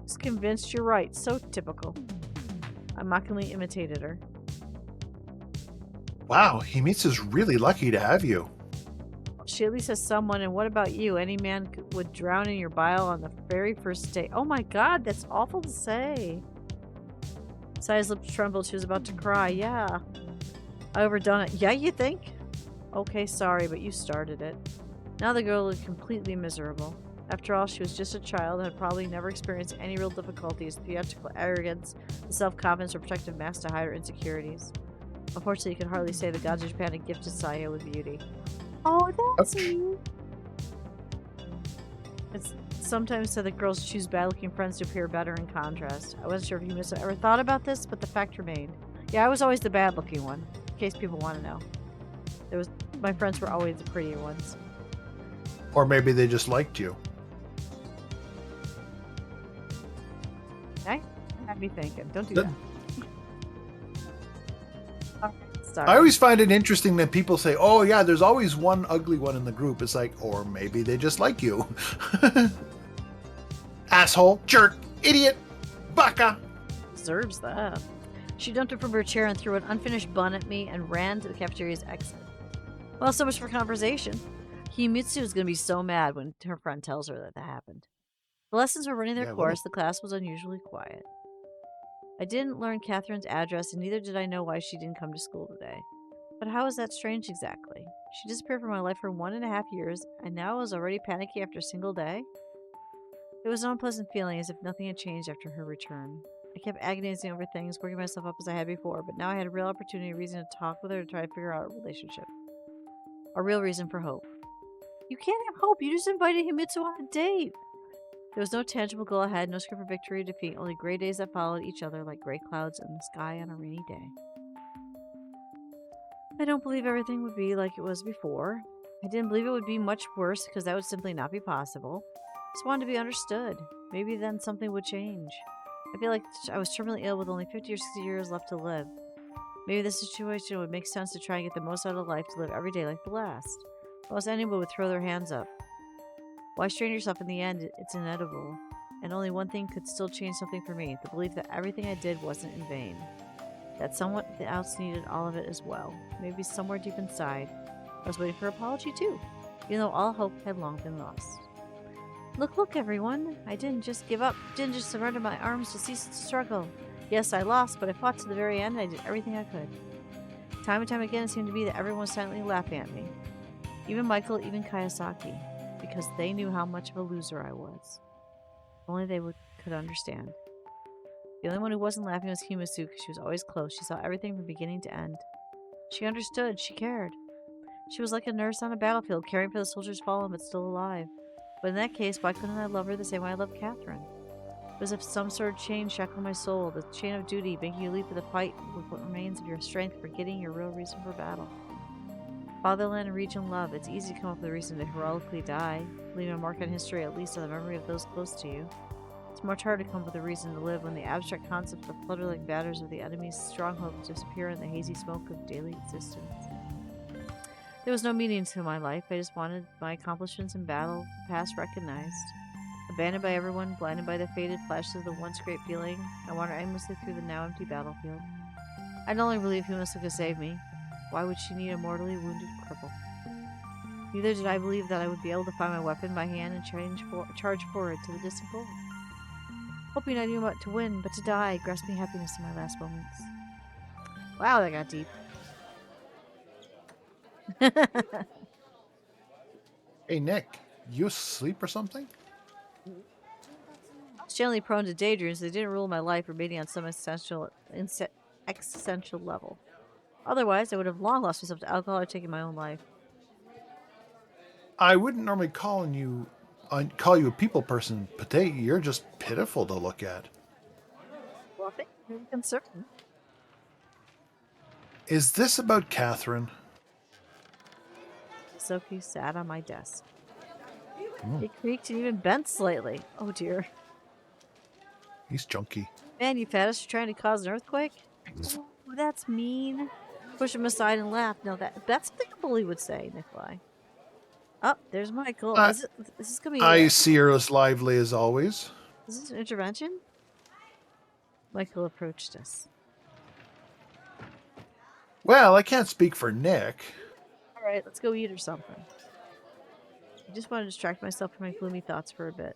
Just convinced you're right. So typical. I mockingly imitated her. Wow, Himitsu's really lucky to have you. She at least has someone, and what about you? Any man would drown in your bile on the very first day. Oh my god, that's awful to say. Saya's lips trembled. She was about to cry. Yeah. I overdone it. Yeah, you think? Okay, sorry, but you started it. Now the girl looked completely miserable. After all, she was just a child and had probably never experienced any real difficulties, theatrical arrogance, the self-confidence, or protective mask to hide her insecurities. Unfortunately, you could hardly say the gods of Japan had gifted Saya with beauty. Oh, that's sweet. It's sometimes said that girls choose bad-looking friends to appear better in contrast. I wasn't sure if you ever thought about this, but the fact remained. Yeah, I was always the bad-looking one, in case people want to know. My friends were always the prettier ones. Or maybe they just liked you. Okay? Had me thinking. Don't do that. Sorry. I always find it interesting that people say, oh yeah, there's always one ugly one in the group. It's like, or maybe they just like you. Asshole, jerk, idiot, baka. Deserves that. She dumped it from her chair and threw an unfinished bun at me and ran to the cafeteria's exit. Well, so much for conversation. Himitsu is going to be so mad when her friend tells her that happened. The lessons were running their course. The class was unusually quiet. I didn't learn Catherine's address, and neither did I know why she didn't come to school today. But how is that strange exactly? She disappeared from my life for 1.5 years, and now I was already panicky after a single day? It was an unpleasant feeling, as if nothing had changed after her return. I kept agonizing over things, working myself up as I had before, but now I had a real opportunity, reason to talk with her to try to figure out a relationship. A real reason for hope. You can't have hope. You just invited Himitsu on a date. There was no tangible goal ahead, no script for victory or defeat, only gray days that followed each other like gray clouds in the sky on a rainy day. I don't believe everything would be like it was before. I didn't believe it would be much worse because that would simply not be possible. I just wanted to be understood. Maybe then something would change. I feel like I was terminally ill with only 50 or 60 years left to live. Maybe this situation would make sense to try and get the most out of life, to live every day like the last. Almost anyone would throw their hands up. Why strain yourself in the end? It's inevitable. And only one thing could still change something for me, the belief that everything I did wasn't in vain. That someone else needed all of it as well. Maybe somewhere deep inside, I was waiting for an apology too, even though all hope had long been lost. Look, everyone! I didn't just give up, didn't just surrender my arms to cease to struggle. Yes, I lost, but I fought to the very end, and I did everything I could. Time and time again, it seemed to be that everyone was silently laughing at me. Even Michael, even Kayasaki, because they knew how much of a loser I was. Only they could understand. The only one who wasn't laughing was Himasu, because she was always close. She saw everything from beginning to end. She understood. She cared. She was like a nurse on a battlefield, caring for the soldiers fallen but still alive. But in that case, why couldn't I love her the same way I loved Catherine? It was as if some sort of chain shackled my soul, the chain of duty, making you leap in the fight with what remains of your strength, forgetting your real reason for battle. Fatherland and region love, it's easy to come up with a reason to heroically die, leaving a mark on history, at least on the memory of those close to you. It's much harder to come up with a reason to live when the abstract concepts that flutter like banners of the enemy's stronghold disappear in the hazy smoke of daily existence. There was no meaning to my life. I just wanted my accomplishments in battle, the past recognized. Abandoned by everyone, blinded by the faded flashes of the once great feeling, I wandered aimlessly through the now empty battlefield. I no longer believed Himasa could save me. Why would she need a mortally wounded cripple? Neither did I believe that I would be able to find my weapon by hand and charge forward to the distant goal. Hoping I knew what to win, but to die, grasping happiness in my last moments. Wow, that got deep. Hey, Nick, you asleep or something? I was generally prone to daydreams that didn't rule my life or made me on some existential level. Otherwise, I would have long lost myself to alcohol or taken my own life. I wouldn't normally call you a people person, but you're just pitiful to look at. Well, thank you for the concern. Is this about Catherine? Sophie sat on my desk. Hmm, It creaked and even bent slightly. Oh dear. he's junky. Man, you fattest, you're trying to cause an earthquake? Oh, that's mean. Push him aside and laugh. No, that's something a bully would say, Nikolai. Oh, there's Michael. I, Is this gonna be I see her as lively as always. is this an intervention? Michael approached us. Well, I can't speak for Nick. Alright, let's go eat or something. I just want to distract myself from my gloomy thoughts for a bit.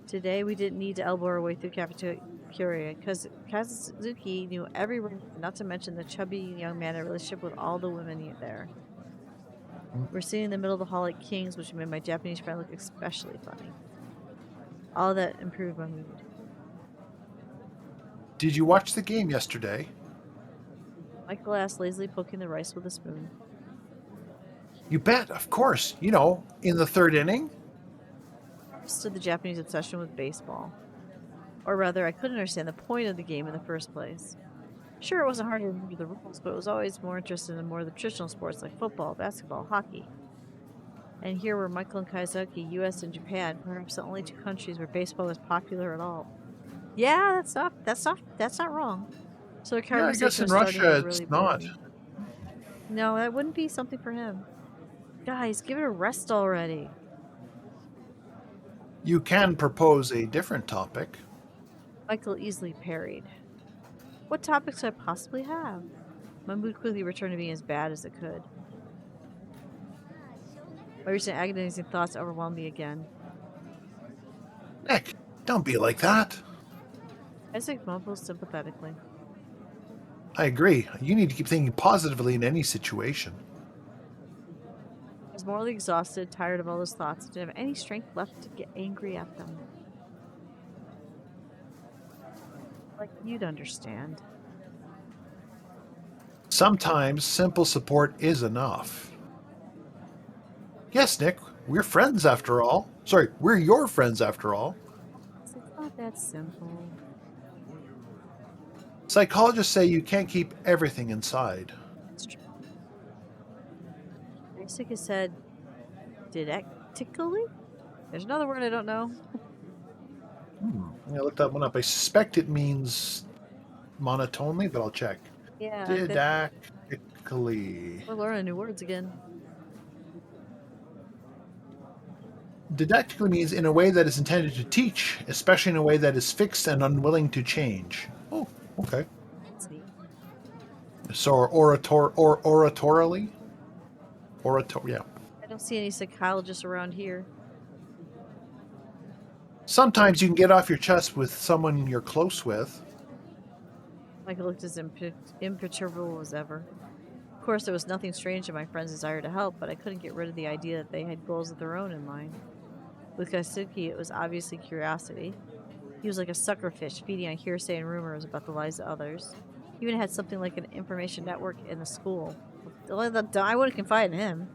Today, we didn't need to elbow our way through cafeteria, because Kazuki knew every room, not to mention the chubby young man in a relationship with all the women there. We're sitting in the middle of the hall like kings, which made my Japanese friend look especially funny. All that improved my mood. Did you watch the game yesterday? Michael asked, lazily poking the rice with a spoon. You bet, of course. You know, in the third inning. Stood the Japanese obsession with baseball. Or rather, I couldn't understand the point of the game in the first place. Sure, it wasn't hard to remember the rules, but it was always more interested in more of the traditional sports like football, basketball, hockey. And here were Michael and Kaizaki, US and Japan, perhaps the only two countries where baseball was popular at all. Yeah, that's not wrong. So the Yeah, I guess conversation in was starting Russia to it's really bore not. me. No, that wouldn't be something for him. Guys, give it a rest already. You can propose a different topic. Michael easily parried. What topics could I possibly have? My mood quickly returned to being as bad as it could. My recent agonizing thoughts overwhelmed me again. Nick, don't be like that. Isaac mumbled sympathetically. I agree. You need to keep thinking positively in any situation. I was morally exhausted, tired of all those thoughts, and didn't have any strength left to get angry at them. Like you'd understand. Sometimes simple support is enough. Yes, Nick, we're friends after all. Sorry, we're your friends after all. It's not that simple. Psychologists say you can't keep everything inside. It's true. Isaac has said didactically? There's another word I don't know. I looked that one up. I suspect it means monotonely, but I'll check. Yeah, Didactically. we're learning new words again. Didactically means in a way that is intended to teach, especially in a way that is fixed and unwilling to change. Oh, okay. That's neat. So oratorily? Yeah. I don't see any psychologists around here. Sometimes you can get off your chest with someone you're close with. Michael looked as imperturbable as ever. Of course, there was nothing strange in my friend's desire to help, but I couldn't get rid of the idea that they had goals of their own in mind. With Kaisuke, it was obviously curiosity. He was like a sucker fish, feeding on hearsay and rumors about the lives of others. He even had something like an information network in the school. I wouldn't confide in him.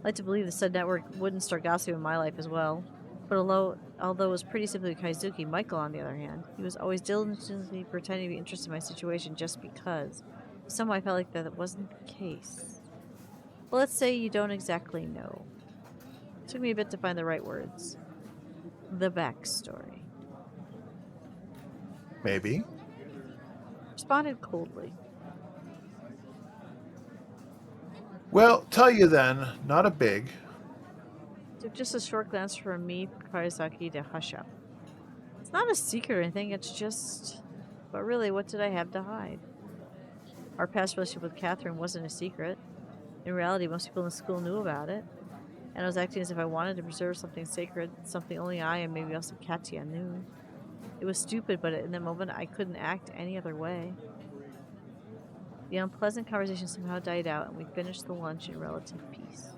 I like to believe the said network wouldn't start gossiping in my life as well. But although it was pretty simply Kaizuki, Michael, on the other hand, he was always diligently pretending to be interested in my situation just because. Somehow I felt like that wasn't the case. Well, let's say you don't exactly know. It took me a bit to find the right words. The backstory. Maybe. Responded coldly. Well, tell you then, not a big. Took just a short glance from me for Kaisaki to hush up. It's not a secret or anything, it's just. But really, what did I have to hide? Our past relationship with Catherine wasn't a secret. In reality, most people in the school knew about it. And I was acting as if I wanted to preserve something sacred, something only I and maybe also Katya knew. It was stupid, but in that moment, I couldn't act any other way. The unpleasant conversation somehow died out, and we finished the lunch in relative peace.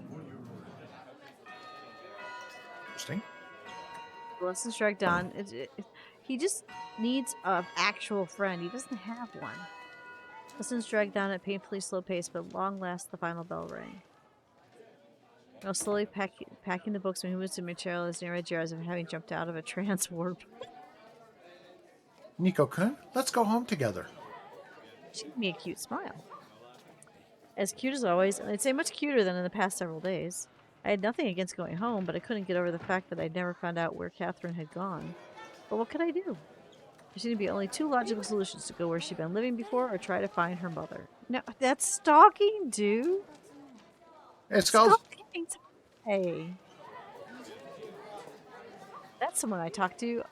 Interesting. The lessons dragged on. He just needs an actual friend. He doesn't have one. Lessons dragged on at a painfully slow pace, but at long last the final bell rang. I was slowly packing the books when he was to material as near jars of having jumped out of a trance warp. Nico-kun, let's go home together. She gave me a cute smile. As cute as always, and I'd say much cuter than in the past several days. I had nothing against going home, but I couldn't get over the fact that I'd never found out where Catherine had gone. But what could I do? There seemed to be only two logical solutions: to go where she'd been living before or try to find her mother. No, that's stalking, dude. Hey, Skulls. Stalking. Hey. That's someone I talk to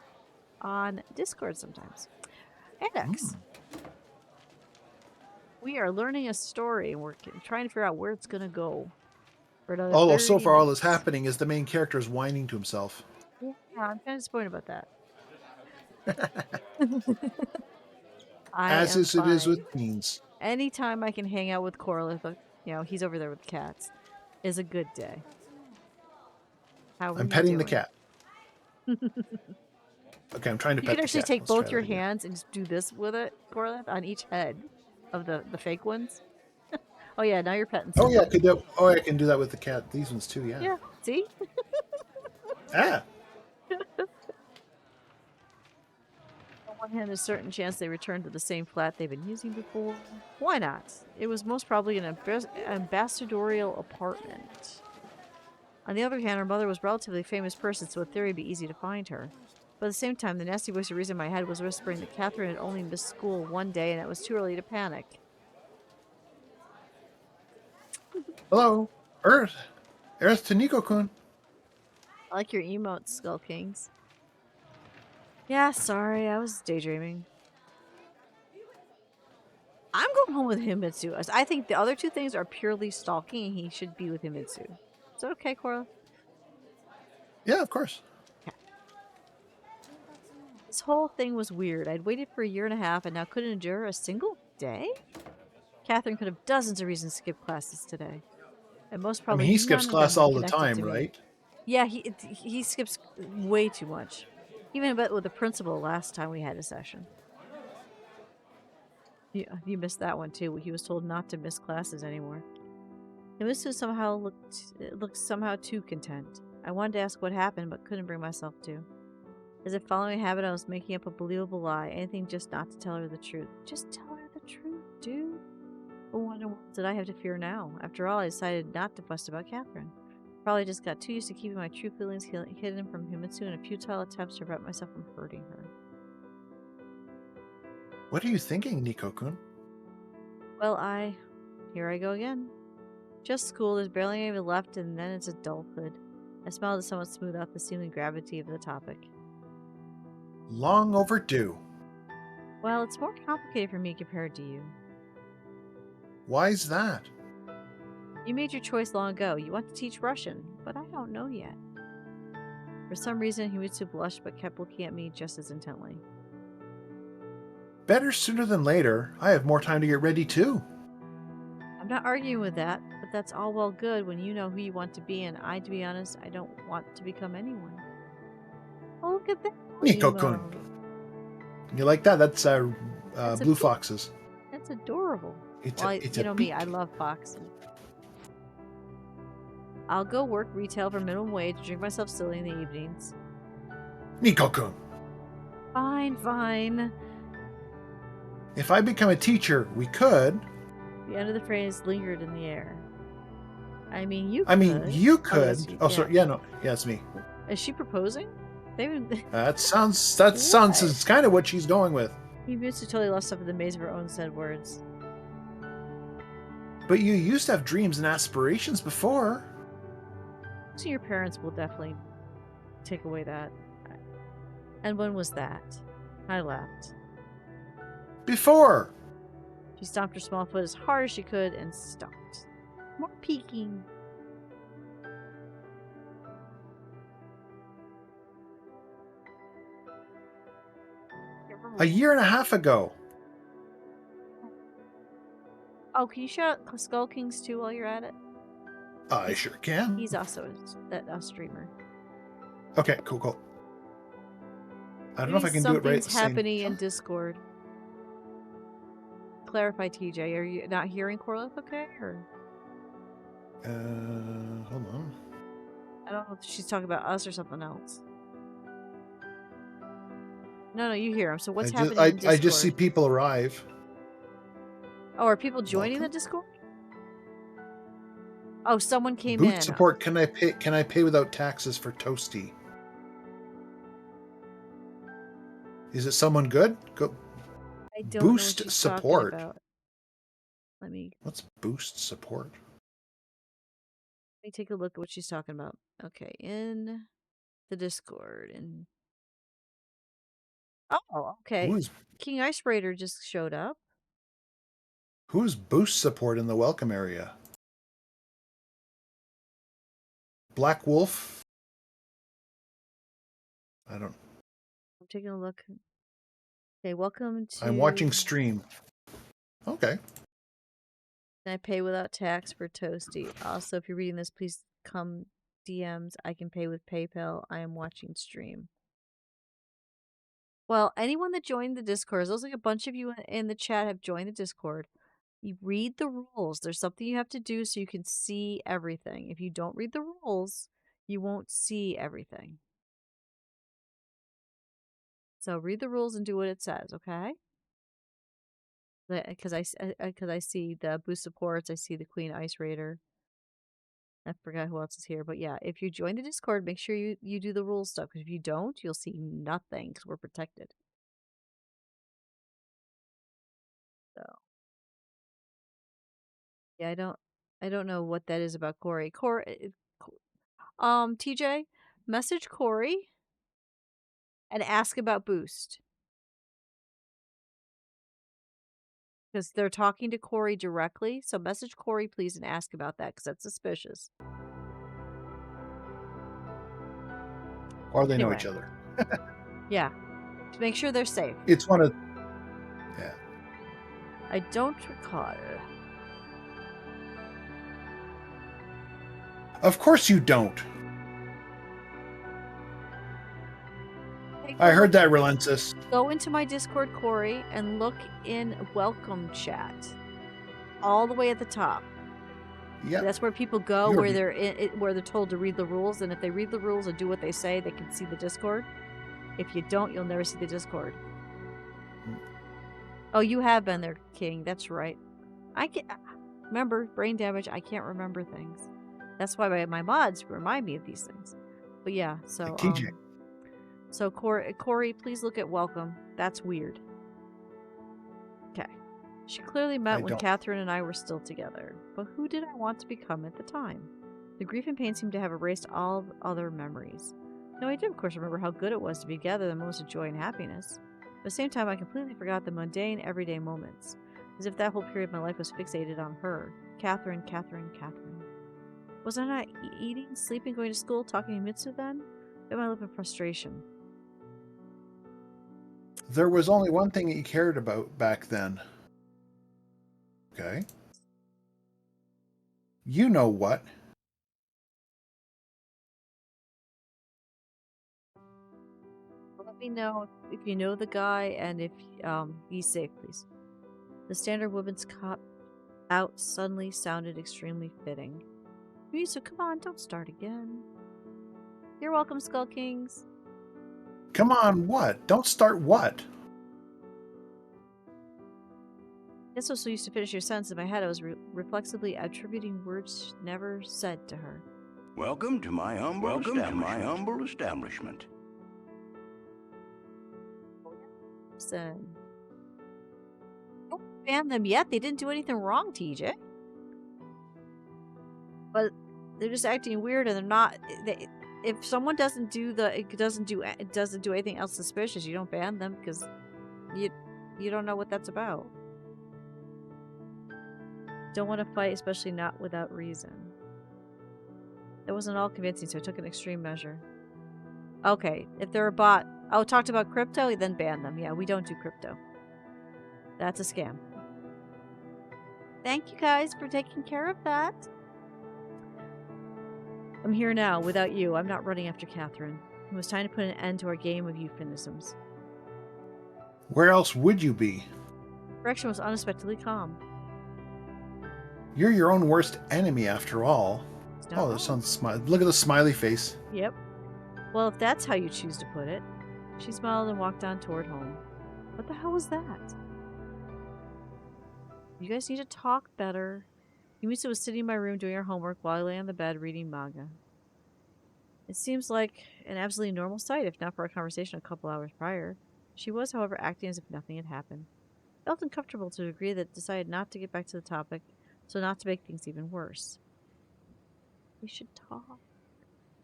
on Discord sometimes. Annex. We are learning a story and we're trying to figure out where it's going to go. For another Although 30 so far all that's minutes. happening is the main character is whining to himself. Yeah, I'm kind of disappointed about that. I As am is it is fine. with teens. Anytime I can hang out with Corliss, but he's over there with the cats, is a good day. How are I'm you petting the doing? cat. Okay, I'm trying to You pet can the actually cat. take Let's try both that your again. hands and just do this with it, Corliss, on each head of the fake ones. Oh yeah, now you're petting Oh yeah, something. I can do that with the cat. These ones too, yeah. Yeah, see? Ah, On one hand, there's a certain chance they return to the same flat they've been using before. Why not? It was most probably an ambassadorial apartment. On the other hand, her mother was a relatively famous person, so in theory it'd be easy to find her. But at the same time, the nasty voice of reason in my head was whispering that Catherine had only missed school one day and it was too early to panic. hello, Earth. Earth to Nico-kun. I like your emotes, Skull Kings. Yeah, sorry, I was daydreaming. I'm going home with Himitsu. I think the other two things are purely stalking and he should be with Himitsu. Is that okay, Cora? Yeah, of course. Okay. This whole thing was weird. I'd waited for a year and a half and now couldn't endure a single day? Catherine could have dozens of reasons to skip classes today. And most I mean, probably he skips none of them class were all the connected time, to me. right? Yeah, he skips way too much. Even a bit with the principal last time we had a session. You missed that one too. He was told not to miss classes anymore. Himisu somehow looked somehow too content. I wanted to ask what happened, but couldn't bring myself to. As if following a habit, I was making up a believable lie. Anything just not to tell her the truth. Just tell her the truth, dude. But what did I have to fear now? After all, I decided not to fuss about Catherine. Probably just got too used to keeping my true feelings hidden from Himitsu in a futile attempt to prevent myself from hurting her. What are you thinking, Nico-kun? Well, here I go again. Just school, there's barely any left, and then it's adulthood. I smiled to somewhat smooth out the seeming gravity of the topic. Long overdue. Well, it's more complicated for me compared to you. Why's that? You made your choice long ago. You want to teach Russian, but I don't know yet. For some reason, Himitsu blushed but kept looking at me just as intently. Better sooner than later. I have more time to get ready too. I'm not arguing with that, but that's all well good when you know who you want to be, and to be honest, I don't want to become anyone. Oh, look at that Nico-kun. emote. You like that? That's That's Blue Foxes. That's adorable. It's Well, it's you a know beak. me, I love boxing. I'll go work retail for minimum wage, drink myself silly in the evenings. Nico-kun. Fine, fine. If I become a teacher, we could. The end of the phrase lingered in the air. I mean, you You Oh, could. that's you. Oh, Yeah. sorry. Yeah, no. Yeah, it's me. Is she proposing? They would. That sounds it's kind of what she's going with. Himitsu totally lost up in the maze of her own said words. But you used to have dreams and aspirations before. So your parents will definitely take away that. And when was that? I laughed. Before. She stomped her small foot as hard as she could and stopped. More peeking. A year and a half ago. Oh, can you shout out Skull Kings too while you're at it? I sure can. He's also a streamer. Okay, cool. I don't know if I can do it right at the same happening in Discord. Clarify, TJ. Are you not hearing Corliff okay? Or hold on. I don't know if she's talking about us or something else. No, you hear him. So what's happening in Discord? I just see people arrive. Oh, are people joining the Discord? Oh, someone came Boot in. support. Can I pay without taxes for Toasty? Is it someone good? Go. I don't Boost know what she's support. talking about. Let me boost support? Let me take a look at what she's talking about. Okay, in the Discord and oh, okay. King Ice Raider just showed up. Who's boost support in the welcome area? Black Wolf? I don't. I'm taking a look. Okay, welcome to. I'm watching stream. Okay. Can I pay without tax for Toasty? Also, if you're reading this, please come DMs. I can pay with PayPal. I am watching stream. Well, anyone that joined the Discord, it looks like a bunch of you in the chat have joined the Discord. You read the rules. There's something you have to do so you can see everything. If you don't read the rules, you won't see everything. So read the rules and do what it says, okay? Because I see the boost supports, I see the Queen Ice Raider. I forgot who else is here, but yeah, if you join the Discord, make sure you do the rules stuff. Because if you don't, you'll see nothing because we're protected. So yeah, I don't know what that is about Corey. TJ, message Corey and ask about boost. Because they're talking to Corey directly. So message Corey, please, and ask about that because that's suspicious. Or they know each other. Yeah. To make sure they're safe. It's one of. Yeah. I don't recall. Of course you don't. I heard that, Relentless. Go into my Discord, Corey, and look in welcome chat. All the way at the top. Yeah. That's where people go where they're told to read the rules, and if they read the rules and do what they say, they can see the Discord. If you don't, you'll never see the Discord. Oh, you have been there, King. That's right. I can remember brain damage. I can't remember things. That's why my mods remind me of these things. But yeah, so TJ. So Corey, please look at welcome. That's weird. Okay. She clearly met when Catherine and I were still together. But who did I want to become at the time? The grief and pain seemed to have erased all other memories. No, I did, of course, remember how good it was to be together, the moments of joy and happiness. At the same time, I completely forgot the mundane, everyday moments, as if that whole period of my life was fixated on her. Catherine, Catherine, Catherine. Was I not eating, sleeping, going to school, talking to Mitsu then? Bit my lip in frustration. There was only one thing you cared about back then. Okay. You know what? Let me know if you know the guy and if he's safe, please. The standard woman's cop out suddenly sounded extremely fitting. So come on, don't start again. You're welcome, Skull Kings. Come on, what? Don't start what? Guess I was so used to finish your sentence in my head, I was reflexively attributing words never said to her. Welcome to my humble establishment. Listen. Don't ban them yet. They didn't do anything wrong, TJ. But they're just acting weird, and they're not. If someone doesn't do anything else suspicious, you don't ban them because you don't know what that's about. Don't want to fight, especially not without reason. That wasn't all convincing, so I took an extreme measure. Okay, if they're a bot, talked about crypto, then ban them. Yeah, we don't do crypto. That's a scam. Thank you guys for taking care of that. I'm here now, without you. I'm not running after Catherine. It was time to put an end to our game of euphemisms. Where else would you be? Direction was unexpectedly calm. You're your own worst enemy, after all. Oh, that sounds look at the smiley face. Yep. Well, if that's how you choose to put it. She smiled and walked on toward home. What the hell was that? You guys need to talk better. Yumisa was sitting in my room doing her homework while I lay on the bed reading manga. It seems like an absolutely normal sight, if not for our conversation a couple hours prior. She was, however, acting as if nothing had happened. Felt uncomfortable to a degree that decided not to get back to the topic, so not to make things even worse. We should talk.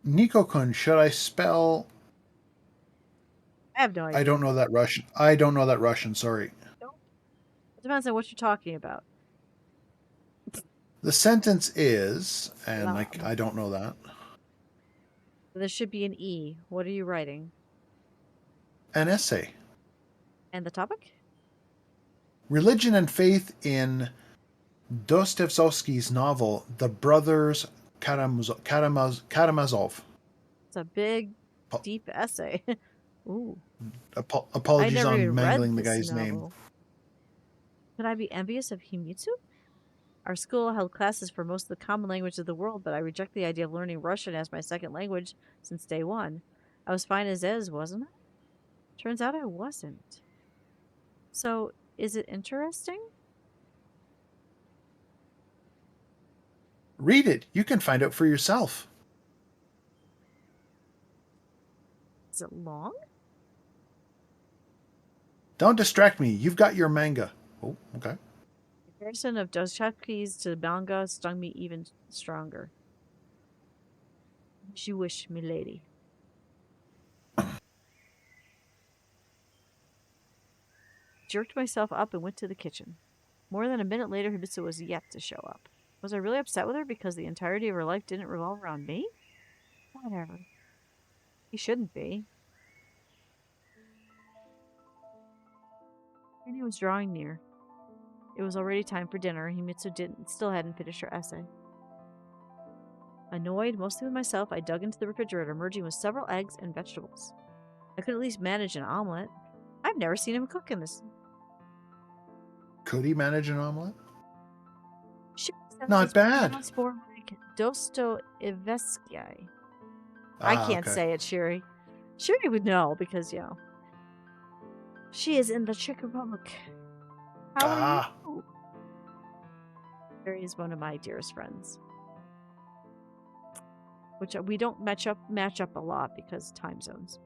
Nico-kun, should I spell... I have no idea. I don't know that Russian. I don't know that Russian, sorry. It depends on what you're talking about. The sentence is, and I don't know that. There should be an E. What are you writing? An essay. And the topic? Religion and faith in Dostoevsky's novel, The Brothers Karamazov. It's a big, deep essay. Ooh. Apologies on mangling the guy's name. Could I be envious of Himitsu? Our school held classes for most of the common language of the world, but I reject the idea of learning Russian as my second language since day one. I was fine as is, wasn't I? Turns out I wasn't. So, is it interesting? Read it. You can find out for yourself. Is it long? Don't distract me. You've got your manga. Oh, okay. The comparison of Dostoevsky's to manga stung me even stronger. As you wish, milady. Jerked myself up and went to the kitchen. More than a minute later, Hibitsu was yet to show up. Was I really upset with her because the entirety of her life didn't revolve around me? Whatever. He shouldn't be. He was drawing near. It was already time for dinner, and Himitsu still hadn't finished her essay. Annoyed, mostly with myself, I dug into the refrigerator, emerging with several eggs and vegetables. I could at least manage an omelet. I've never seen him cook in this. Could he manage an omelet? Sure, not bad. For like Dostoevsky. I can't say it, Shiri. Shiri would know because, you know, she is in the Czech Republic. How are you? Shiri is one of my dearest friends. Which we don't match up a lot because time zones.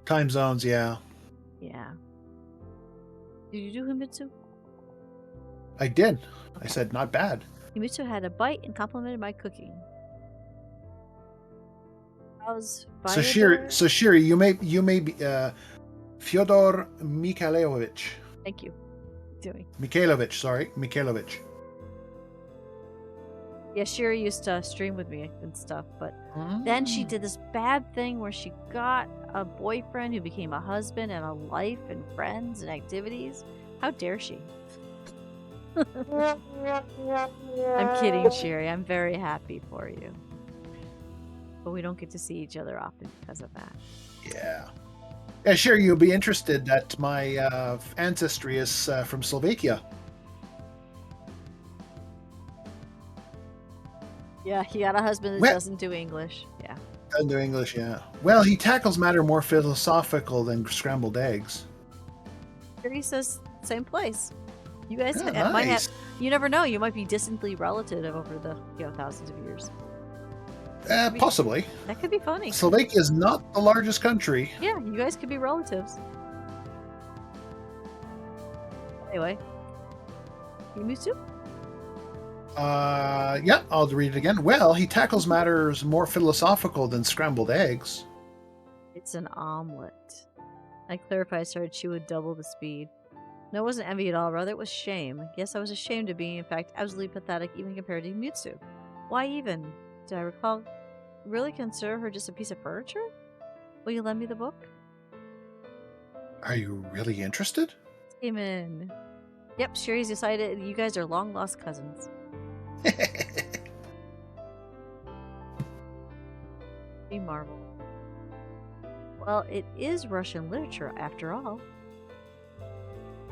Time zones, yeah. Yeah. Did you do Himitsu? I did. I said not bad. Himitsu had a bite and complimented my cooking. How's So Fyodor? Shiri, you may be Fyodor Mikhailovich. Thank you. Doing. Mikhailovich. Yeah, Shira used to stream with me and stuff, but then she Mm. did this bad thing where she got a boyfriend who became a husband and a life and friends and activities. How dare she? I'm kidding, Sherry. I'm very happy for you. But we don't get to see each other often because of that. Yeah. Yeah, sure. You'll be interested that my ancestry is from Slovakia. Yeah, he got a husband that Well, doesn't do English. Yeah. doesn't do English, yeah. Well, he tackles matter more philosophical than scrambled eggs. Sherry says same place. You guys Yeah, might have. nice. You never know. You might be distantly relative over the thousands of years. Possibly. That could be funny. Slovakia is not the largest country. Yeah, you guys could be relatives. Anyway, Kimitsu? Yeah, I'll read it again. Well, he tackles matters more philosophical than scrambled eggs. It's an omelet. I clarified, started she would double the speed. No, it wasn't envy at all, rather it was shame. Yes, I was ashamed of being, in fact, absolutely pathetic, even compared to Kimitsu. Why even? Did I recall really consider her just a piece of furniture? Will you lend me the book? Are you really interested? Came in. Yep, Sherry's decided you guys are long lost cousins. Be marvel. Well, it is Russian literature after all.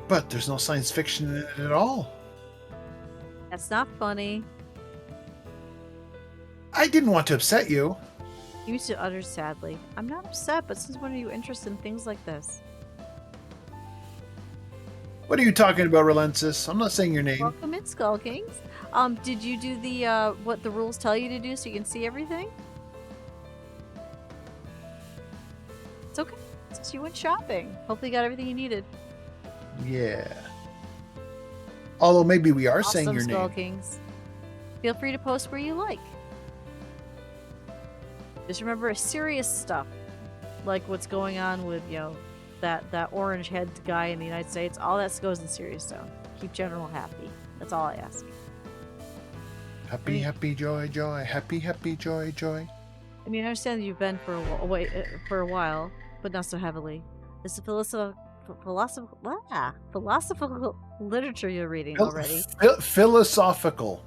But there's no science fiction in it at all. That's not funny. I didn't want to upset you. Kimitsu uttered sadly. I'm not upset, but since when are you interested in things like this? What are you talking about, Relensis? I'm not saying your name. Welcome in, Skull Kings. Did you do the what the rules tell you to do so you can see everything? It's okay. Since you went shopping. Hopefully you got everything you needed. Yeah. Although maybe we are saying Awesome, your Skull name. Kings. Feel free to post where you like. Just remember serious stuff. Like what's going on with, that orange head guy in the United States. All that goes in serious zone. Keep General happy. That's all I ask. Happy, happy, joy, joy. Happy, happy, joy, joy. I mean, I understand that you've been for a while, but not so heavily. This is philosophical literature you're reading already. Philosophical.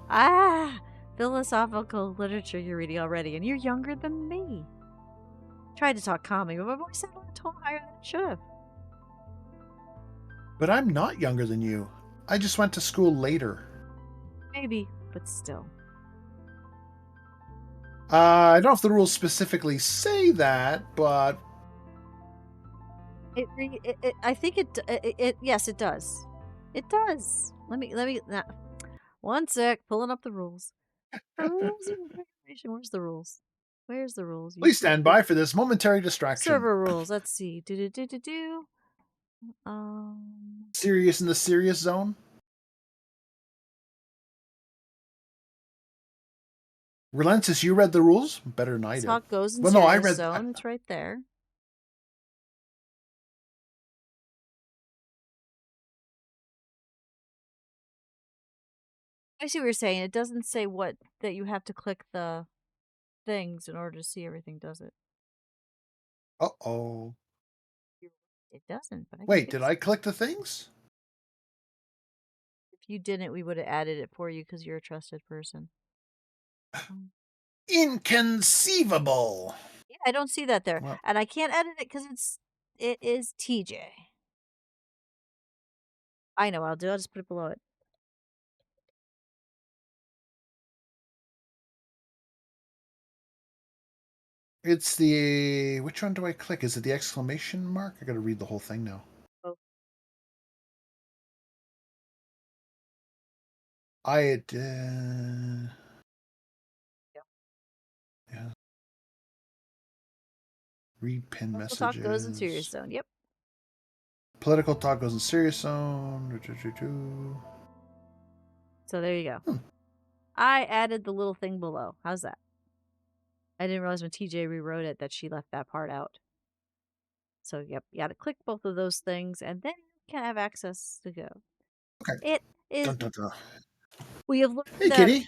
Philosophical literature you're reading already, and you're younger than me. Tried to talk calmly, but my voice sounded a tone higher than it should have. But I'm not younger than you. I just went to school later. Maybe, but still. I don't know if the rules specifically say that, but I think it yes, it does. It does. Let me one sec, pulling up the rules. Rules and regulation. Where's the rules? Where's the rules? please stand by for this momentary distraction. Server rules. Let's see. Do. Serious in the serious zone. Relentless, you read the rules better than I did. Talk goes in Well, no, I serious read. zone. It's right there. I see what you're saying. It doesn't say what that you have to click the things in order to see everything, does it? Uh-oh. It doesn't, but I can Wait, fix did it. I click the things? If you didn't, we would have added it for you because you're a trusted person. Inconceivable. Yeah, I don't see that there. Well, And I can't edit it because it is TJ. I know what I'll do. I'll just put it below it. it's the... Which one do I click? Is it the exclamation mark? I gotta read the whole thing now. Oh. I had... Yeah. Yeah. Read pin Political messages. talk goes in serious zone. Yep. Political talk goes in serious zone. So there you go. I added the little thing below. How's that? I didn't realize when TJ rewrote it that she left that part out. So, yep, you gotta click both of those things, and then you can have access to go. Okay. It is. Dun, dun, dun. We have learned Hey, that Kitty.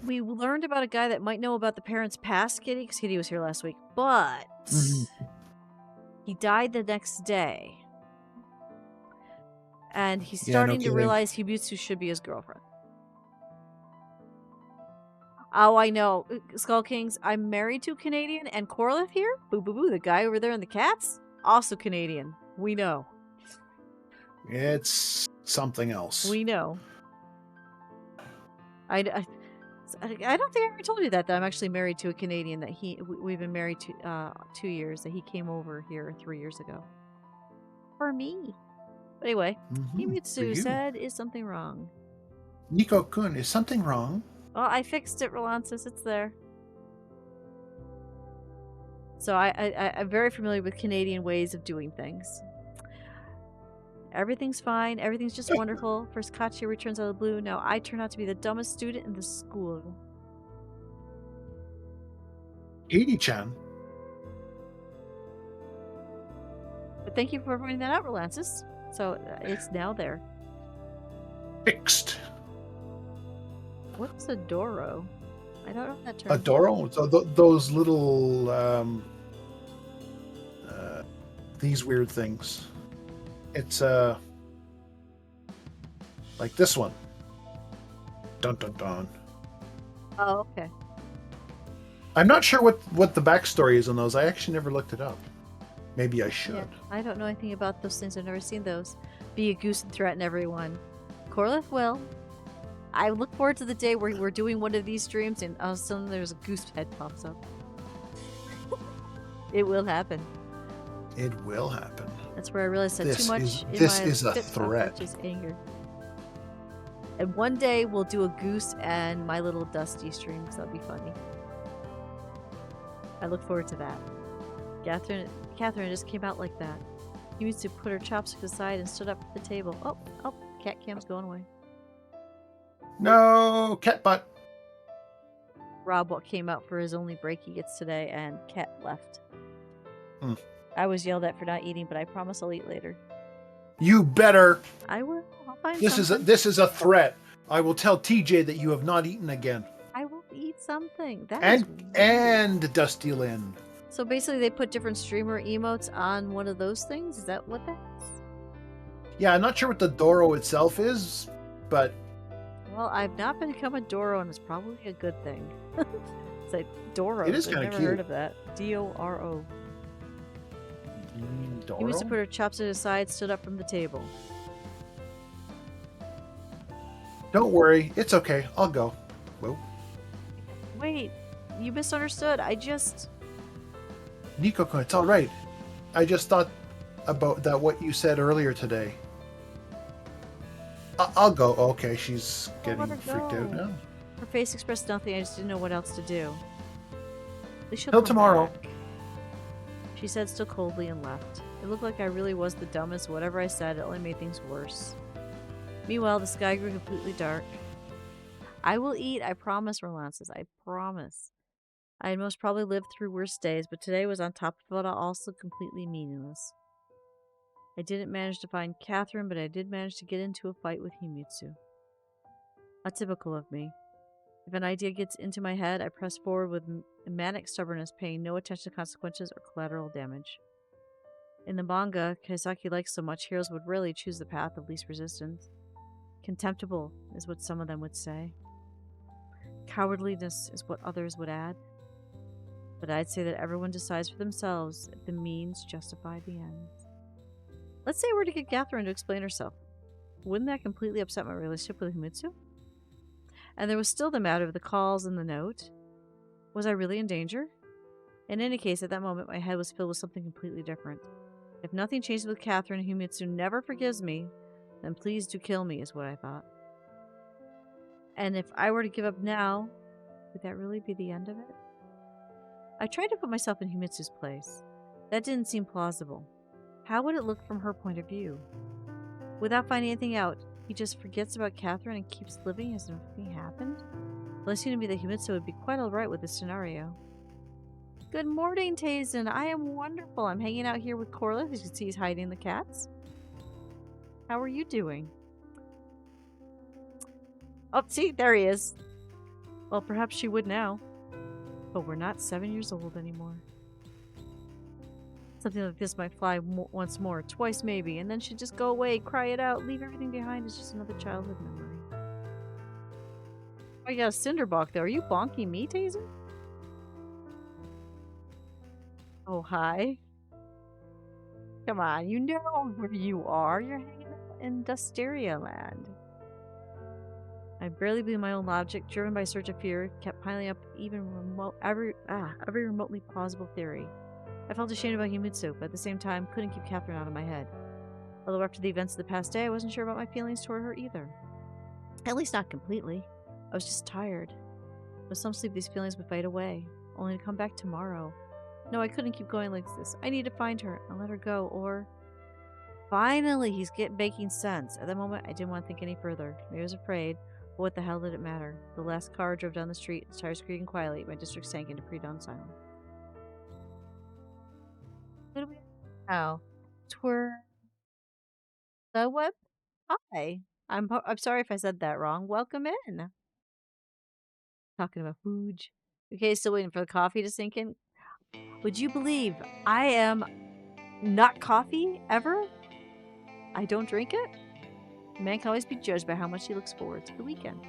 we learned about a guy that might know about the parents' past, Kitty, because Kitty was here last week, but he died the next day. And he's Yeah, no starting to kidding. realize Hibutsu should be his girlfriend. Oh, I know. Skull Kings, I'm married to a Canadian, and Corliff here, boo boo boo, the guy over there in the cats, also Canadian. We know. It's something else. We know. I don't think I ever told you that I'm actually married to a Canadian. That we've been married to 2 years. That he came over here 3 years ago. For me. But anyway, For Hibutsu you. said, "Is something wrong?" Nico-kun, is something wrong? Well, I fixed it, Rolansis. It's there. So I'm very familiar with Canadian ways of doing things. Everything's fine. Everything's just wonderful. First Katya returns out of the blue. Now I turn out to be the dumbest student in the school. Katie-chan. But thank you for pointing that out, Rolansis. So it's now there. Fixed. What's a Doro? I don't know that term. A Doro? So those little, these weird things. It's, like this one. Dun dun dun. Oh, okay. I'm not sure what the backstory is on those. I actually never looked it up. Maybe I should. Yeah, I don't know anything about those things. I've never seen those. Be a goose and threaten everyone. Corliff will. I look forward to the day where we're doing one of these streams and all of a sudden there's a goose head pops up. It will happen. It will happen. That's where I realized that This too much is- in this my is a fit talk, threat. which is anger. And one day we'll do a goose and my little Dusty stream because that'll be funny. I look forward to that. Catherine just came out like that. He used to put her chopsticks aside and stood up at the table. Oh, cat cam's going away. No, cat butt. Rob what came out for his only break he gets today, and Cat left. Hmm. I was yelled at for not eating, but I promise I'll eat later. You better. I will. I'll find This something. is a threat. I will tell TJ that you have not eaten again. I will eat something. That is And Dusty Lynn. So basically, they put different streamer emotes on one of those things? Is that what that is? Yeah, I'm not sure what the Doro itself is, but Well, I've not become a Doro, and it's probably a good thing. It's like Doro. It is I've kinda never cute. heard of that. Doro. Doro? He used to put her chopsticks aside, stood up from the table. Don't worry, it's okay. I'll go. Whoa. Wait, you misunderstood. I just... Nico-kun, it's all right. I just thought about that what you said earlier today. I'll go. Okay, she's I'll getting let her freaked go. out now. Her face expressed nothing. I just didn't know what else to do. They should Till come tomorrow. back. She said still coldly and left. It looked like I really was the dumbest. Whatever I said, it only made things worse. Meanwhile, the sky grew completely dark. I will eat, I promise, Rolances. I promise. I had most probably lived through worse days, but today was on top of it all, also completely meaningless. I didn't manage to find Catherine, but I did manage to get into a fight with Himitsu. How typical of me. If an idea gets into my head, I press forward with manic stubbornness, paying no attention to consequences or collateral damage. In the manga Kaisaki likes so much, heroes would rarely choose the path of least resistance. Contemptible is what some of them would say. Cowardliness is what others would add. But I'd say that everyone decides for themselves if the means justify the ends. Let's say we're to get Catherine to explain herself. Wouldn't that completely upset my relationship with Himitsu? And there was still the matter of the calls and the note. Was I really in danger? In any case, at that moment, my head was filled with something completely different. If nothing changes with Catherine and Himitsu never forgives me, then please do kill me, is what I thought. And if I were to give up now, would that really be the end of it? I tried to put myself in Himitsu's place. That didn't seem plausible. How would it look from her point of view? Without finding anything out, he just forgets about Catherine and keeps living as if nothing happened? Well, it seemed to me that Himitsu would be quite alright with this scenario. Good morning, Tazen. I am wonderful. I'm hanging out here with Corliss. As you can see, he's hiding the cats. How are you doing? Oh, see, there he is. Well, perhaps she would now. But we're not 7 years old anymore. Something like this might fly once more, twice maybe, and then she'd just go away, cry it out, leave everything behind as just another childhood memory. Oh, you got a cinderbonk there. Are you bonking me, Taser? Oh, hi. Come on, you know where you are. You're hanging out in Dustiria land. I barely believed my own logic, driven by a surge of fear, kept piling up every remotely plausible theory. I felt ashamed about Himitsu, but at the same time couldn't keep Catherine out of my head. Although after the events of the past day, I wasn't sure about my feelings toward her either. At least not completely. I was just tired. With some sleep, these feelings would fade away, only to come back tomorrow. No, I couldn't keep going like this. I need to find her and let her go, or... Finally, he's making sense. At that moment, I didn't want to think any further. Maybe I was afraid, but what the hell did it matter? The last car drove down the street, its tires creaking quietly. My district sank into pre-dawn silence. What do we now? The web? Hi. I'm sorry if I said that wrong. Welcome in. Talking about food. Okay, still waiting for the coffee to sink in. Would you believe I am not coffee ever? I don't drink it. A man can always be judged by how much he looks forward to the weekend.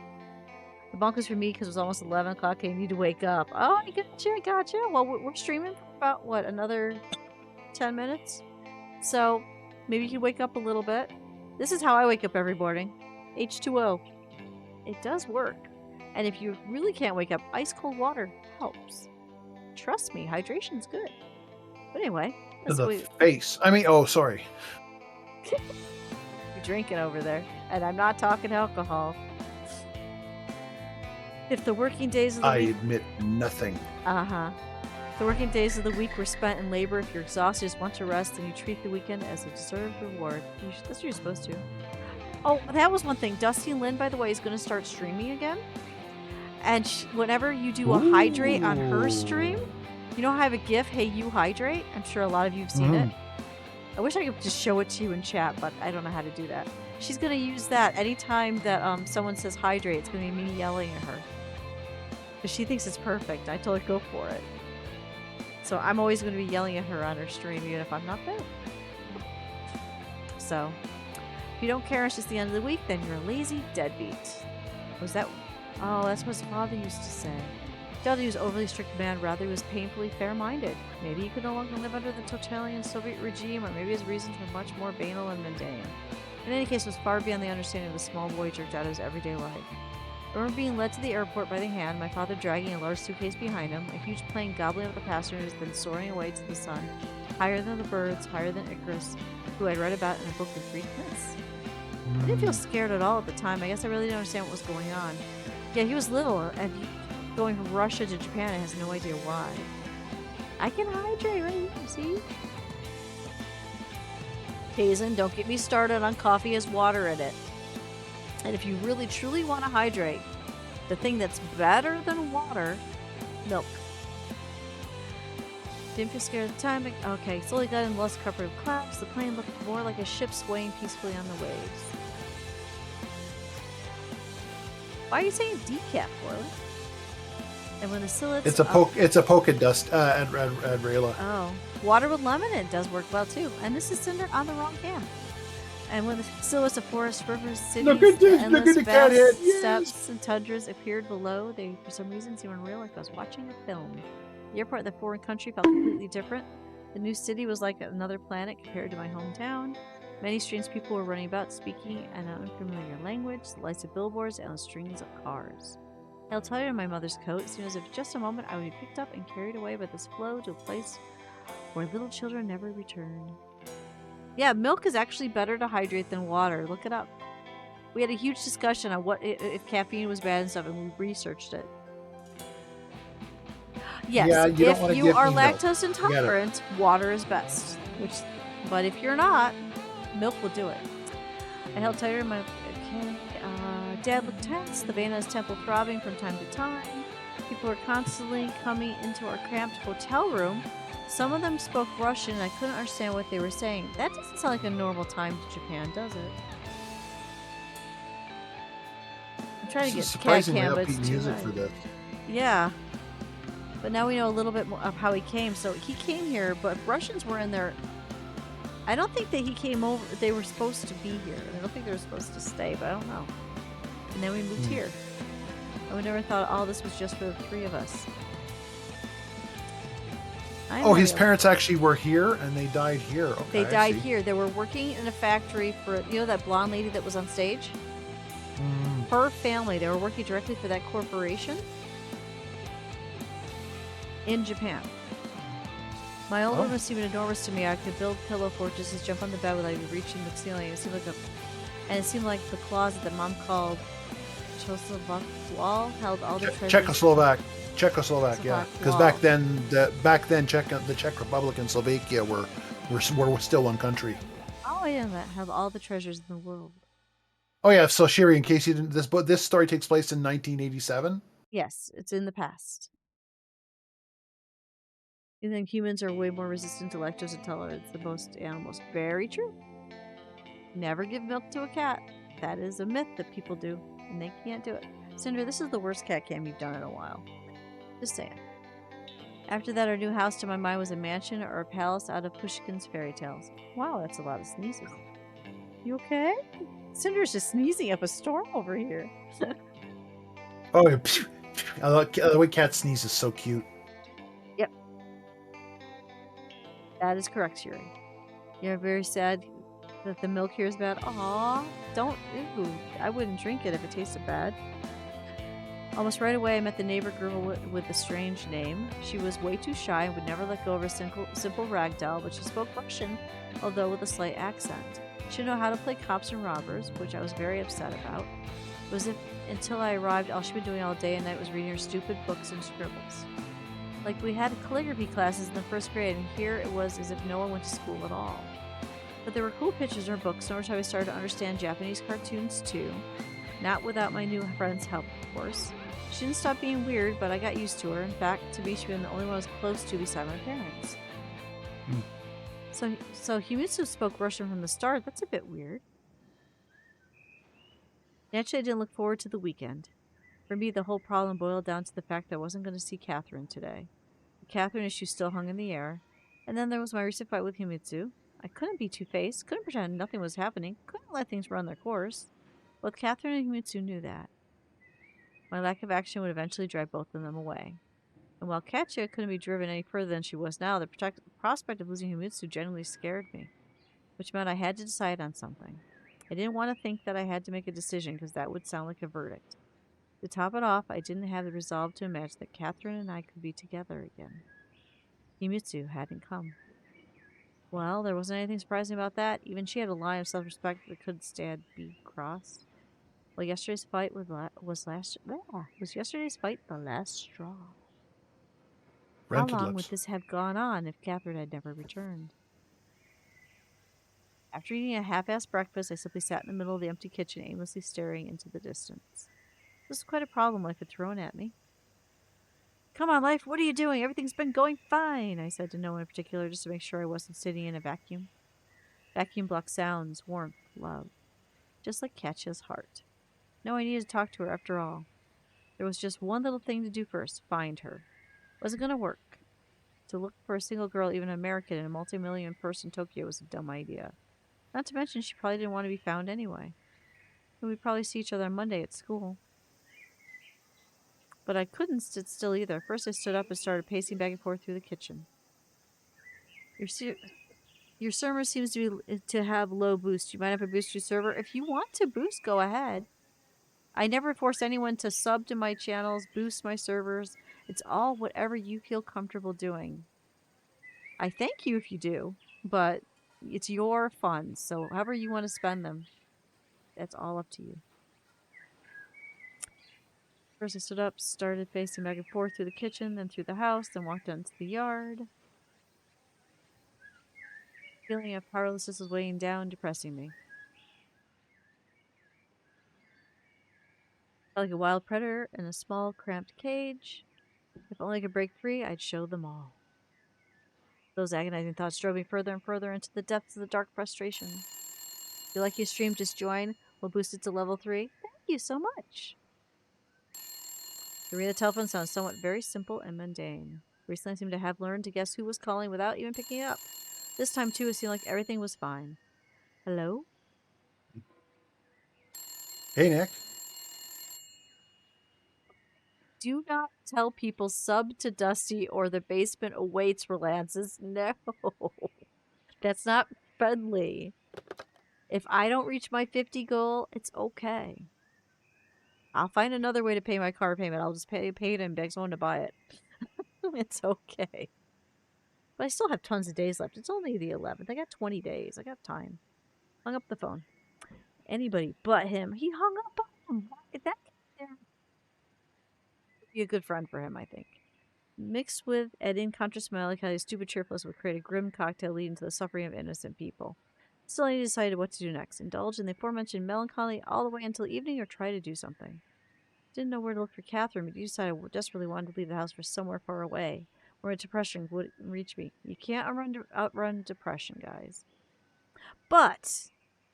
The bonk was for me because it was almost 11 o'clock and I need to wake up. Oh, I gotcha. Well, we're streaming for about, what, another 10 minutes? So, maybe you can wake up a little bit. This is how I wake up every morning. H2O. It does work. And if you really can't wake up, ice cold water helps. Trust me, hydration's good. But anyway, To the face. I mean, oh, sorry. You're drinking over there. And I'm not talking alcohol. If the working days of the week... I admit nothing. Uh-huh. The working days of the week were spent in labor. If you're exhausted, just want to rest, and you treat the weekend as a deserved reward. That's what you're supposed to. Oh, that was one thing. Dusty and Lynn, by the way, is going to start streaming again. And whenever you do a hydrate on her stream, you know how I have a GIF, hey, you hydrate? I'm sure a lot of you have seen it. I wish I could just show it to you in chat, but I don't know how to do that. She's going to use that anytime that someone says hydrate. It's going to be me yelling at her. Because she thinks it's perfect. I told her go for it. So I'm always going to be yelling at her on her stream, even if I'm not there. So, if you don't care, it's just the end of the week, then you're a lazy deadbeat. Was that... Oh, that's what his father used to say. Father was overly strict man, rather he was painfully fair-minded. Maybe he could no longer live under the totalitarian Soviet regime, or maybe his reasons were much more banal and mundane. In any case, it was far beyond the understanding of the small boy jerked out of his everyday life. I remember being led to the airport by the hand, my father dragging a large suitcase behind him, a huge plane gobbling up the passengers, then soaring away to the sun, higher than the birds, higher than Icarus, who I'd read about in a book with Greek myths. I didn't feel scared at all at the time. I guess I really didn't understand what was going on. Yeah, he was little, and going from Russia to Japan, I has no idea why. I can hydrate right here, see? Hazen, don't get me started on coffee as water in it. And if you really truly want to hydrate, the thing that's better than water, milk. Didn't feel scared at the time. Okay, slowly got in less covered with clouds. The plane looked more like a ship swaying peacefully on the waves. Why are you saying decaf, Corley? And when the silhouettes... It's a polka dust at Rayla. Oh. Water with lemon, it does work well too. And this is Cinder on the wrong can. And when the silhouettes of forests, rivers, cities, look at this, endless look at the cat head. Yes. steppes and tundras appeared below, they for some reason seemed unreal, like I was watching a film. The airport in the foreign country felt completely different. The new city was like another planet compared to my hometown. Many strange people were running about, speaking an unfamiliar language, the lights of billboards, and the strings of cars. I held tighter in my mother's coat. It seemed as if just a moment I would be picked up and carried away by this flow to a place where little children never return. Yeah, milk is actually better to hydrate than water. Look it up. We had a huge discussion on what if caffeine was bad and stuff, and we researched it. Yes, yeah, if you are lactose intolerant, water is best. But if you're not, milk will do it. I held tighter in my... Okay. Dad looked tense, the vein on his temple throbbing from time to time. People were constantly coming into our cramped hotel room. Some of them spoke Russian, and I couldn't understand what they were saying. That doesn't sound like a normal time to Japan, does it? I'm trying to This is get cat surprisingly cam, but upbeat it's too music high. for this. Yeah. But now we know a little bit more of how he came. So he came here, but Russians were in there. I don't think that he came over. They were supposed to be here. I don't think they were supposed to stay, but I don't know. And then we moved here. And we never thought all this was just for the three of us. Oh, his parents actually were here and they died here. Okay, They I died see. here. They were working in a factory for, you know, that blonde lady that was on stage? Mm. Her family, they were working directly for that corporation in Japan. My old room was seeming enormous to me. I could build pillow fortresses, jump on the bed without even reaching the ceiling. It seemed like the closet that Mom called Czechoslovak wall held all the treasures. Czechoslovak, yeah. Because Wall. back then, the Czech Republic and Slovakia were still one country. Oh yeah, that held all the treasures in the world. Oh yeah. So Sherry, in case you didn't, this story takes place in 1987. Yes, it's in the past. You think humans are way more resistant to lactose intolerance than most animals. Very true. Never give milk to a cat. That is a myth that people do, and they can't do it. Cinder, this is the worst cat cam you've done in a while. Just saying. After that, our new house to my mind was a mansion or a palace out of Pushkin's fairy tales. Wow, that's a lot of sneezes. You okay? Cinder's just sneezing up a storm over here. Oh, yeah. The way cat sneezes is so cute. Yep. That is correct, Shuri. You're very sad that the milk here is bad. Aw, don't. Ew. I wouldn't drink it if it tasted bad. Almost right away, I met the neighbor girl with the strange name. She was way too shy and would never let go of her simple rag doll, but she spoke Russian, although with a slight accent. She didn't know how to play cops and robbers, which I was very upset about. It was as if, until I arrived, all she'd been doing all day and night was reading her stupid books and scribbles. Like, we had calligraphy classes in the first grade, and here it was as if no one went to school at all. But there were cool pictures in her books, and over time I started to understand Japanese cartoons too. Not without my new friend's help, of course. She didn't stop being weird, but I got used to her. In fact, to me, she'd been the only one I was close to beside my parents. So Himitsu spoke Russian from the start. That's a bit weird. Naturally, I didn't look forward to the weekend. For me, the whole problem boiled down to the fact that I wasn't going to see Catherine today. The Catherine issue still hung in the air. And then there was my recent fight with Himitsu. I couldn't be two-faced, couldn't pretend nothing was happening, couldn't let things run their course. Both Catherine and Himitsu knew that. My lack of action would eventually drive both of them away. And while Katya couldn't be driven any further than she was now, the prospect of losing Himitsu genuinely scared me, which meant I had to decide on something. I didn't want to think that I had to make a decision because that would sound like a verdict. To top it off, I didn't have the resolve to imagine that Catherine and I could be together again. Himitsu hadn't come. Well, there wasn't anything surprising about that. Even she had a line of self-respect that couldn't stand being crossed. Well, yesterday's fight was yesterday's fight the last straw? How Rented long would lips. this have gone on if Catherine had never returned? After eating a half-assed breakfast, I simply sat in the middle of the empty kitchen, aimlessly staring into the distance. This is quite a problem life had thrown at me. Come on, life, what are you doing? Everything's been going fine, I said to no one in particular, just to make sure I wasn't sitting in a vacuum. Vacuum blocked sounds, warmth, love. Just like Katya's heart. No, I needed to talk to her after all. There was just one little thing to do first, find her. Wasn't going to work. To look for a single girl, even an American, in a multi-million person Tokyo was a dumb idea. Not to mention she probably didn't want to be found anyway. And we'd probably see each other on Monday at school. But I couldn't sit still either. First I stood up and started pacing back and forth through the kitchen. Your server seems to have low boost. You might have a boost your server. If you want to boost, go ahead. I never force anyone to sub to my channels, boost my servers. It's all whatever you feel comfortable doing. I thank you if you do, but it's your funds, so however you want to spend them, that's all up to you. First I stood up, started pacing back and forth through the kitchen, then through the house, then walked out into the yard. Feeling of powerlessness was weighing down, depressing me. Like a wild predator in a small, cramped cage. If only I could break free, I'd show them all. Those agonizing thoughts drove me further and further into the depths of the dark frustration. If you like your stream, just join. We'll boost it to level 3. Thank you so much. The ring of the telephone sounds somewhat very simple and mundane. Recently, I seem to have learned to guess who was calling without even picking it up. This time, too, it seemed like everything was fine. Hello? Hey, Nick. Do not tell people sub to Dusty or the basement awaits relances. No. That's not friendly. If I don't reach my 50 goal, it's okay. I'll find another way to pay my car payment. I'll just pay it and beg someone to buy it. It's okay. But I still have tons of days left. It's only the 11th. I got 20 days. I got time. Hung up the phone. Anybody but him. He hung up on him. That would be a good friend for him, I think. Mixed with Edin Contra Smilicali's stupid cheerfulness would create a grim cocktail leading to the suffering of innocent people. Still, I decided what to do next. Indulge in the aforementioned melancholy all the way until evening or try to do something. Didn't know where to look for Catherine, but decided I desperately wanted to leave the house for somewhere far away, where a depression wouldn't reach me. You can't outrun depression, guys. But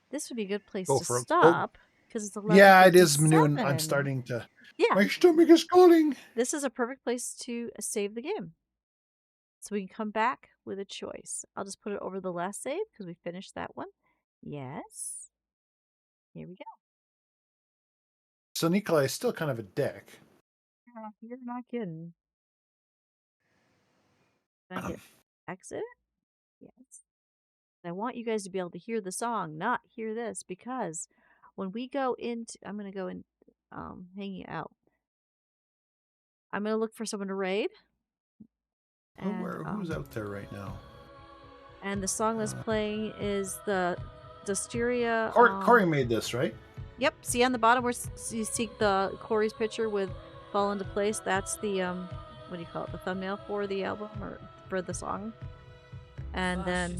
this would be a good place Go to for it. stop, because it's 11:57. Yeah, it is noon. I'm starting to... Yeah. My stomach is calling. This is a perfect place to save the game. So we can come back with a choice. I'll just put it over the last save, because we finished that one. Yes. Here we go. So Nikolai is still kind of a dick. Yeah, you're not kidding. Can I hit exit? Yes. I want you guys to be able to hear the song, not hear this, because when we go into, I'm going to go in, hanging out. I'm going to look for someone to raid. And, Who's out there right now? And the song that's playing is the Dustiria. Corey made this, right? Yep. See on the bottom where you see the Corey's picture with Fall Into Place. That's the, what do you call it? The thumbnail for the album or for the song. And then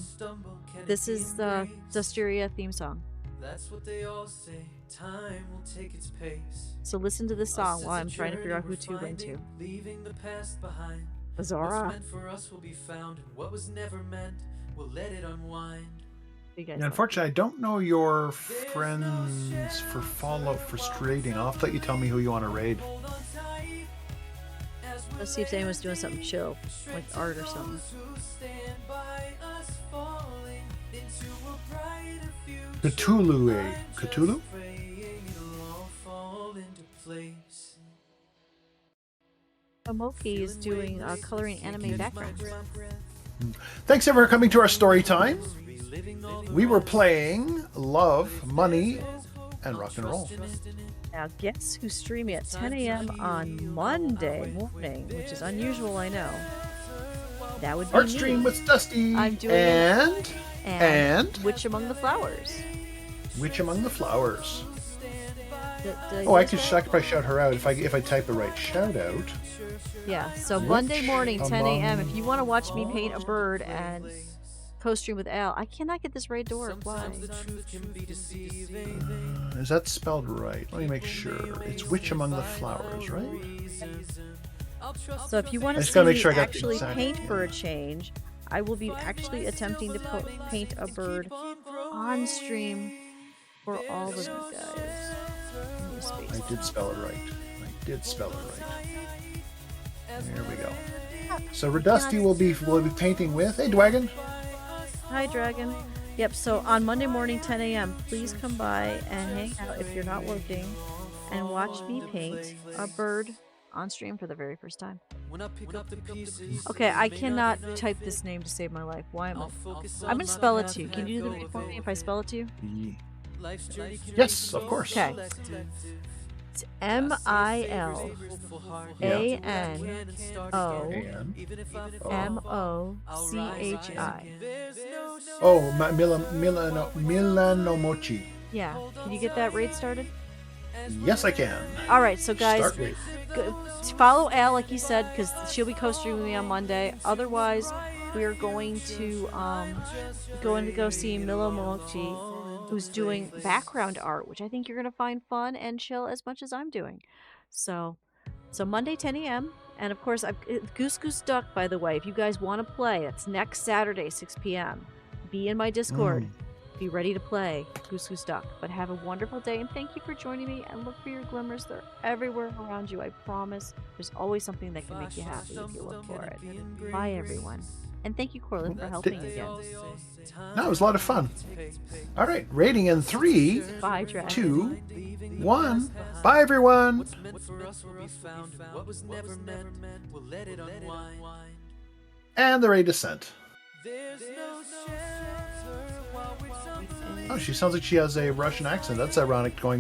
this is the Dustiria theme song. That's what they all say. Time will take its pace. So listen to this song while I'm trying to figure out who to win to. Leaving the past behind. Azora. What's meant for us will be found, and what was never meant, we'll let it unwind. Unfortunately, I don't know your friends for follow frustrating. I'll have to let you tell me who you want to raid. Let's see if anyone's doing something chill, like art or something. Cthulhu, eh? Cthulhu? Moki is doing coloring anime backgrounds. Thanks everyone for coming to our story time. We were playing Love, Money, and Rock and Roll. Now guess who's streaming at 10 a.m. on Monday morning, which is unusual, I know. That would be Art me. stream with Dusty. I'm doing and Witch Among the Flowers. Witch Among the Flowers. I could probably shout her out if I type the right shout out. Yeah, so Monday morning, 10 a.m. If you want to watch me paint a bird and co-stream with Al, I cannot get this raid to work. Why? Is that spelled right? Let me make sure. It's Witch Among the Flowers, right? So if you want to see me actually paint for a change, I will be actually attempting to paint a bird on stream for all of you guys. I did spell it right. There we go. So Dusty will be painting with. Hey, Dwagon. Hi, Dragon. Yep. So on Monday morning, 10 a.m. Please come by and hang out if you're not working, and watch me paint a bird on stream for the very first time. Okay, I cannot type this name to save my life. Why am I? I'm gonna spell it to you. Can you do it for me if I spell it to you? Yes, of course. Okay. It's Milanomochi. Oh, Milanomochi. Yeah. Can you get that raid started? Yes, I can. All right, so guys, follow Al like you said, because she'll be co-streaming with me on Monday. Otherwise, we are going to go see Milanomochi who's doing background art, which I think you're going to find fun and chill as much as I'm doing. So, Monday 10 a.m. And of course, Goose Goose Duck, by the way, if you guys want to play, it's next Saturday, 6 p.m. Be in my Discord. Be ready to play Goose Goose Duck. But have a wonderful day, and thank you for joining me. And look for your glimmers. They're everywhere around you, I promise. There's always something that can make you happy if you look for it. Bye, everyone. And thank you, Corlin, for helping again. No, it was a lot of fun. All right, rating in 3, Bye, Dragon. 2, 1. Bye, everyone. And the raid is sent. Oh, she sounds like she has a Russian accent. That's ironic going